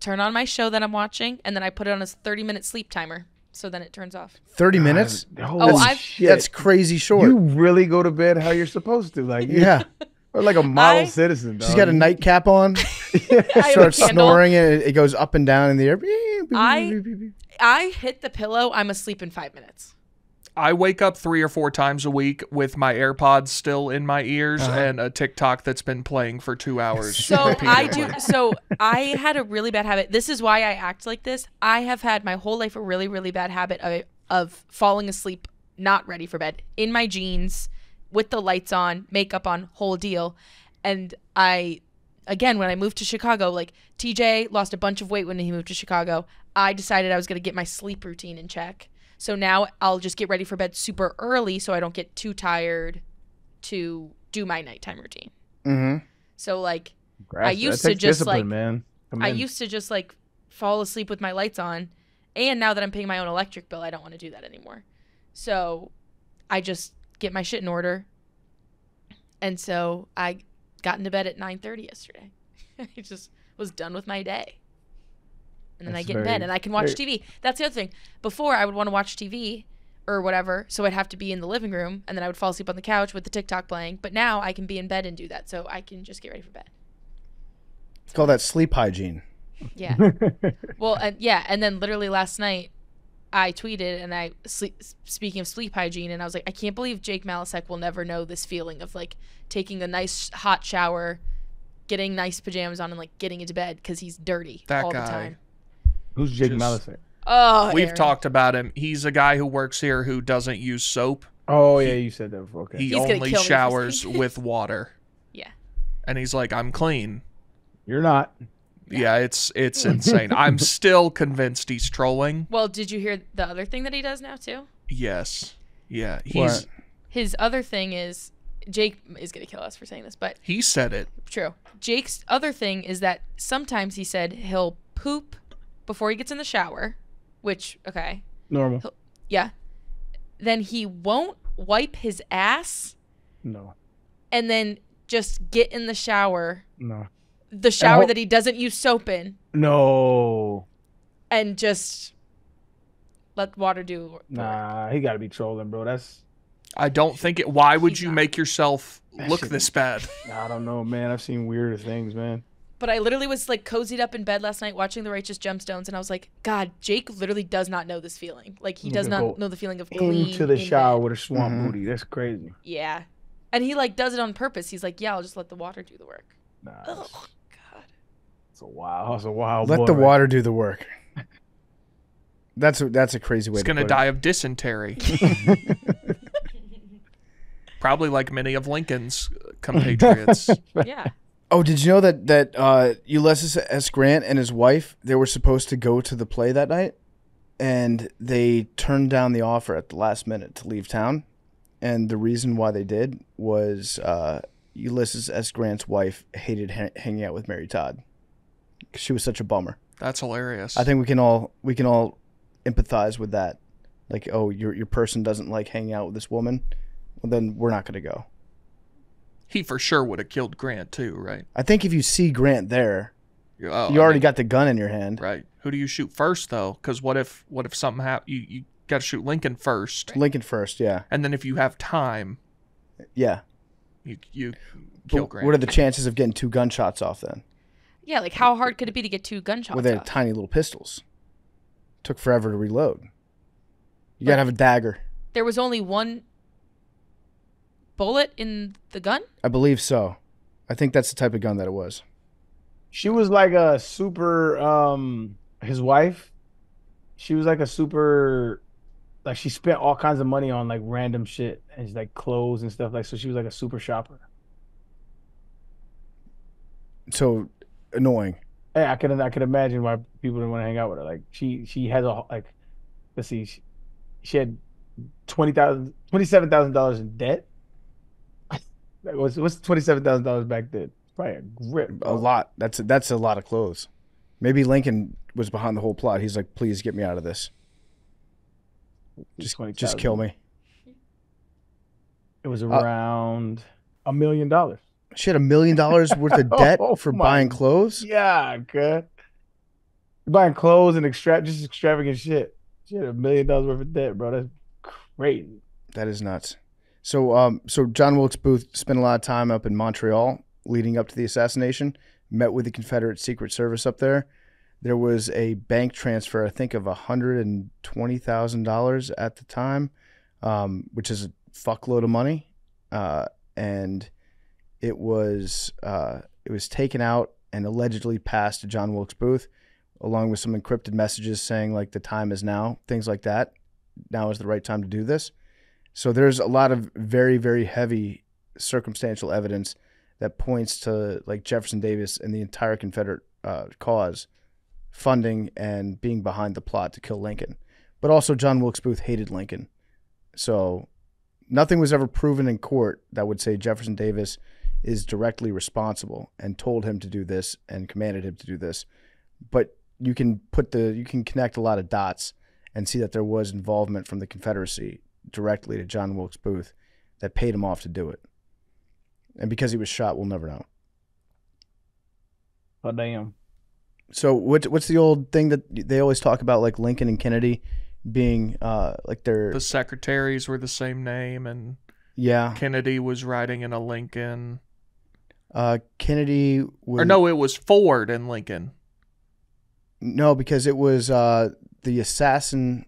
turn on my show that I'm watching, and then I put it on a 30-minute sleep timer, so then it turns off.
30 minutes?
Holy
I've-
shit.
That's crazy short.
You really go to bed how you're supposed to. Like,
Yeah.
Or like a model
I-
citizen, dog.
She's got a nightcap on,
I have a
starts
candle.
snoring, and it goes up and down in the air.
I hit the pillow. I'm asleep in 5 minutes.
I wake up 3 or 4 times a week with my AirPods still in my ears and a TikTok that's been playing for 2 hours.
So I do. So I had a really bad habit. This is why I act like this. I have had my whole life a really, really bad habit of falling asleep not ready for bed in my jeans with the lights on, makeup on, whole deal. And again, when I moved to Chicago, like TJ lost a bunch of weight when he moved to Chicago. I decided I was going to get my sleep routine in check. So now I'll just get ready for bed super early so I don't get too tired to do my nighttime routine.
Mm-hmm.
So like
Congrats.
I used
That
to
takes
just
discipline,
like
man.
I used to just like fall asleep with my lights on, and now that I'm paying my own electric bill, I don't want to do that anymore. So I just get my shit in order. And so I got into bed at 9:30 yesterday. I just was done with my day. And then
That's
I get in bed and I can watch TV. That's the other thing. Before I would want to watch TV or whatever, so I'd have to be in the living room, and then I would fall asleep on the couch with the TikTok playing. But now I can be in bed and do that, so I can just get ready for bed.
Call that sleep hygiene.
Yeah. Well, and then literally last night I tweeted and speaking of sleep hygiene, and I was like, I can't believe Jake Malasek will never know this feeling of like taking a nice hot shower, getting nice pajamas on, and like getting into bed because he's dirty
That
all
guy.
the time.
Who's Jake
Just-
Malasek?
Oh,
We've
Aaron.
talked about him. He's a guy who works here who doesn't use soap.
Oh, yeah, you said that before. Okay.
He
He's gonna
only
kill me for
showers
saying
with water.
Yeah.
And he's like, I'm clean.
You're not.
Yeah, it's insane. I'm still convinced he's trolling.
Well, did you hear the other thing that he does now too?
Yes. Yeah.
What?
His other thing is Jake is gonna kill us for saying this, but
He said it.
true. Jake's other thing is that sometimes he said he'll poop before he gets in the shower, which, okay,
Normal.
yeah. Then he won't wipe his ass
No.
and then just get in the shower,
No.
the shower
ho-
that he doesn't use soap in,
No.
and just let water do the work.
Nah, he got to be trolling, bro. That's.
I don't think it. Why would
He's
you
not.
make yourself
That
look
shit-
this bad?
I don't know, man. I've seen weirder things, man.
But I literally was like cozied up in bed last night watching The Righteous Gemstones, and I was like, God, Jake literally does not know this feeling. Like, he
You
does
can
not
go
know the feeling of clean
Into the
in
shower
bed.
with a swamp
Mhm.
booty. That's crazy.
Yeah. And he like does it on purpose. He's like, yeah, I'll just let the water do the work.
Nah,
Oh,
that's,
God.
that's a wild. That's a wild.
Let
boy,
the
right?
water do the work. That's a crazy way
He's
to
gonna
put
die of dysentery. Probably like many of Lincoln's compatriots.
Yeah.
Oh, did you know that Ulysses S. Grant and his wife, they were supposed to go to the play that night, and they turned down the offer at the last minute to leave town, and the reason why they did was Ulysses S. Grant's wife hated hanging out with Mary Todd because she was such a bummer.
That's hilarious.
I think we can all empathize with that. Like, oh, your person doesn't like hanging out with this woman, well then we're not going to go.
he for sure would have killed Grant too, right?
I think if you see Grant there,
Oh,
you already got the gun in your hand.
right. Who do you shoot first though? Because what if something happens? You got to shoot Lincoln first,
Lincoln first, yeah.
and then if you have time,
Yeah.
you kill
But
Grant.
what are the chances of getting 2 gunshots off then?
Yeah, like how hard could it be to get 2 gunshots
With their
off?
tiny little pistols. Took forever to reload. You gotta have a dagger.
There was only one bullet in the gun?
I believe so. I think that's the type of gun that it was.
She was like a super, his wife, she was like a super, like she spent all kinds of money on like random shit and like clothes and stuff. Like, so she was like a super shopper.
So annoying.
Hey, I could imagine why people didn't want to hang out with her. Like she has a, like, let's see, she had $27,000 in debt. What's $27,000 back then? Probably a grip.
A lot. That's a lot of clothes. Maybe Lincoln was behind the whole plot. He's like, please get me out of this. Just kill me.
It was around $1 million.
She had $1 million worth of debt for buying clothes?
Yeah, good. Buying clothes and just extravagant shit. She had $1 million worth of debt, bro. That's crazy.
That is nuts. So John Wilkes Booth spent a lot of time up in Montreal leading up to the assassination, met with the Confederate Secret Service up there. There was a bank transfer, I think, of $120,000 at the time, which is a fuckload of money. And it was taken out and allegedly passed to John Wilkes Booth, along with some encrypted messages saying, like, the time is now, things like that. Now is the right time to do this. So there's a lot of very, very heavy circumstantial evidence that points to, like, Jefferson Davis and the entire Confederate cause funding and being behind the plot to kill Lincoln. But also John Wilkes Booth hated Lincoln. So nothing was ever proven in court that would say Jefferson Davis is directly responsible and told him to do this and commanded him to do this. But you can connect a lot of dots and see that there was involvement from the Confederacy directly to John Wilkes Booth that paid him off to do it. And because he was shot, we'll never know.
Oh, damn.
So what's the old thing that they always talk about, like Lincoln and Kennedy being like
the secretaries were the same name, and Kennedy was riding in a Lincoln.
Kennedy was,
or no, it was Ford and Lincoln.
No, because it was the assassin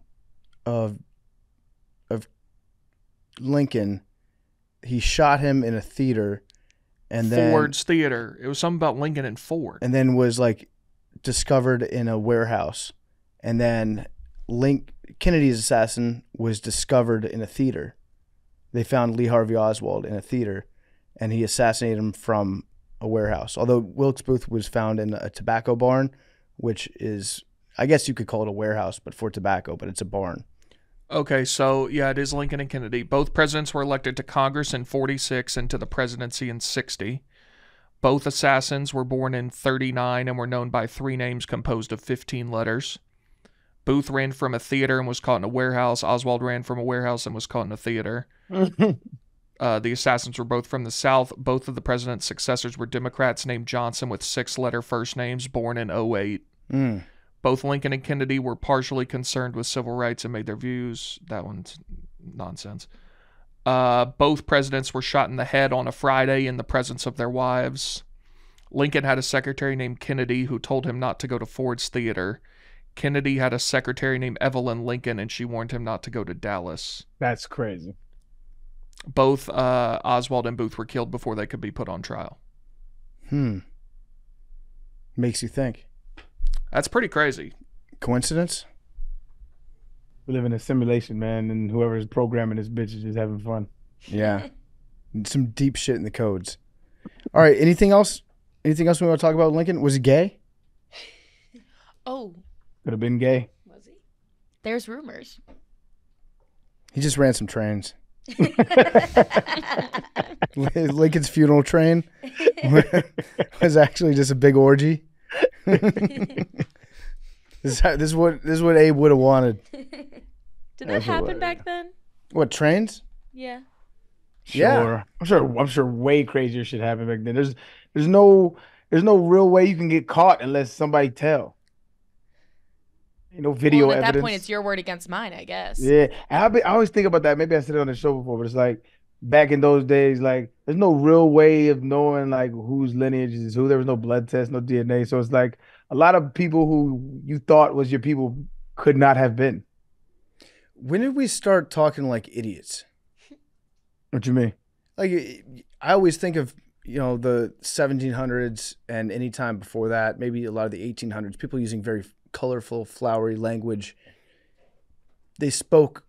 of Lincoln. He shot him in a theater, and then
Ford's theater. It was something about Lincoln and Ford,
and then was like discovered in a warehouse, and then Kennedy's assassin was discovered in a theater. They found Lee Harvey Oswald in a theater, and he assassinated him from a warehouse. Although Wilkes Booth was found in a tobacco barn, which is, I guess you could call it a warehouse, but for tobacco, but it's a barn.
Okay, so yeah, it is Lincoln and Kennedy. Both presidents were elected to Congress in 46 and to the presidency in 60. Both assassins were born in 39 and were known by 3 names composed of 15 letters. Booth ran from a theater and was caught in a warehouse. Oswald ran from a warehouse and was caught in a theater. The assassins were both from the South. Both of the president's successors were Democrats named Johnson with 6-letter first names, born in 08. Both Lincoln and Kennedy were partially concerned with civil rights and made their views. That one's nonsense. Both presidents were shot in the head on a Friday in the presence of their wives. Lincoln had a secretary named Kennedy who told him not to go to Ford's theater. Kennedy had a secretary named Evelyn Lincoln, and she warned him not to go to Dallas.
That's crazy.
Both Oswald and Booth were killed before they could be put on trial.
Makes you think.
That's pretty crazy.
Coincidence?
We live in a simulation, man, and whoever's programming this bitch is just having fun.
Yeah. Some deep shit in the codes. All right, anything else? Anything else we want to talk about with Lincoln? Was he gay?
Oh.
Could have been gay.
Was he? There's rumors.
He just ran some trains. Lincoln's funeral train was actually just a big orgy. This is what Abe would have wanted.
Did that happen back then?
What, trains?
Yeah.
Sure.
Yeah.
I'm sure way crazier shit happened back then. There's no real way you can get caught unless somebody tell. Ain't no video
at
evidence.
that point, it's your word against mine, I guess.
Yeah. I always think about that. Maybe I said it on the show before, but it's like back in those days, like there's no real way of knowing like whose lineage is who. There was no blood test, no DNA. So it's like a lot of people who you thought was your people could not have been.
when did we start talking like idiots?
What you mean?
Like, I always think of, the 1700s and any time before that, maybe a lot of the 1800s, people using very colorful, flowery language. They spoke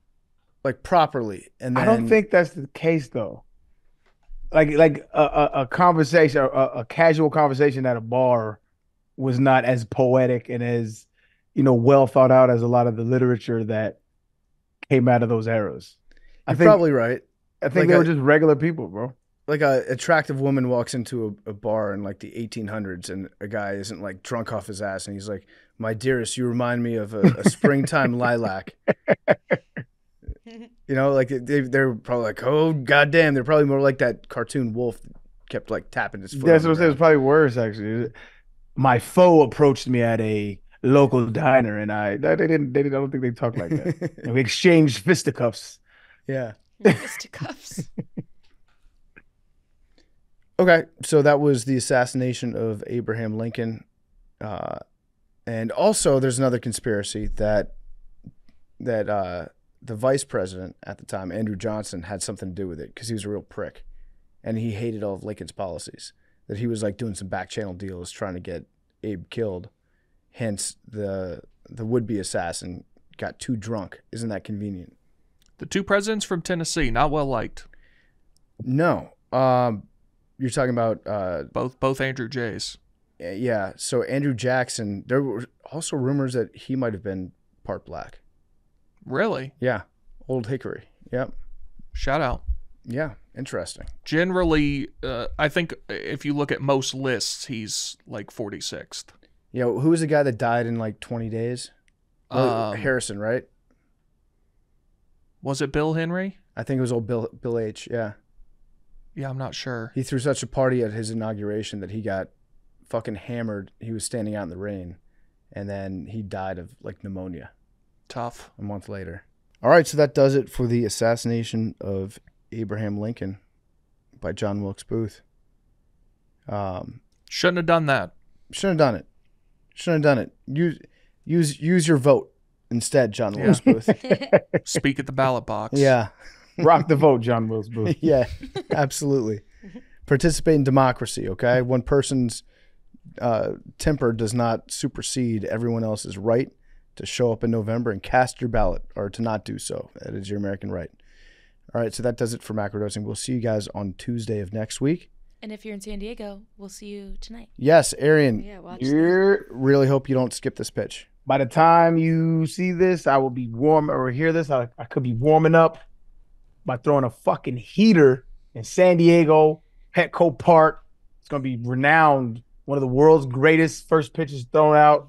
like properly. And then,
I don't think that's the case though. Like a conversation, a casual conversation at a bar was not as poetic and as, well thought out as a lot of the literature that came out of those eras.
You're probably right.
I think they were just regular people, bro.
Like a attractive woman walks into a bar in like the 1800s and a guy isn't like drunk off his ass and he's like, "My dearest, you remind me of a springtime lilac." Like they're probably like, "Oh, goddamn." They're probably more like that cartoon wolf that kept like tapping his foot.
That's what I said. It was probably worse, actually. My foe approached me at a local diner and I don't think they talked like that. And we exchanged fisticuffs.
Yeah.
Fisticuffs.
Okay, so that was the assassination of Abraham Lincoln. And also there's another conspiracy that the vice president at the time, Andrew Johnson, had something to do with it because he was a real prick. And he hated all of Lincoln's policies. That he was like doing some back channel deals trying to get Abe killed. Hence, the would-be assassin got too drunk. Isn't that convenient?
The two presidents from Tennessee, not well liked.
No. You're talking about
both Andrew Jays.
Yeah. So Andrew Jackson. There were also rumors that he might have been part black.
Really?
Yeah. Old Hickory. Yep.
Shout out.
Yeah. Interesting.
Generally, I think if you look at most lists, he's like 46th.
Yeah. Who was the guy that died in like 20 days? Harrison, right?
Was it Bill Henry?
I think it was old Bill H. Yeah.
Yeah, I'm not sure.
He threw such a party at his inauguration that he got fucking hammered. He was standing out in the rain, and then he died of like pneumonia.
Tough.
A month later. All right, so that does it for the assassination of Abraham Lincoln by John Wilkes Booth.
Shouldn't have done that.
Shouldn't have done it. Use your vote instead, John Wilkes Booth.
Speak at the ballot box.
Yeah.
Rock the vote, John Wilkes Booth.
Yeah, absolutely. Participate in democracy, okay? One person's temper does not supersede everyone else's right to show up in November and cast your ballot, or to not do so. That is your American right. All right, so that does it for Macrodosing. We'll see you guys on Tuesday of next week.
And if you're in San Diego, we'll see you tonight.
Yes, Arian.
Yeah, watch
Really hope you don't skip this pitch.
By the time you see this, I will be warm, or hear this, I could be warming up by throwing a fucking heater in San Diego, Petco Park. It's going to be renowned, one of the world's greatest first pitches thrown out,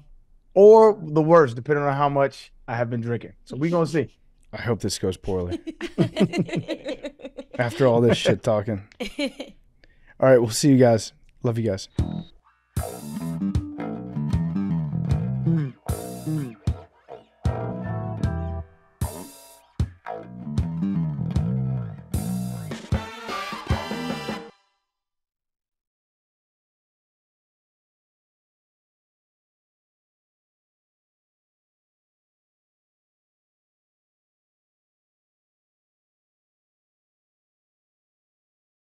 or the worst, depending on how much I have been drinking. So we're going to see.
I hope this goes poorly. After all this shit talking. All right, we'll see you guys. Love you guys.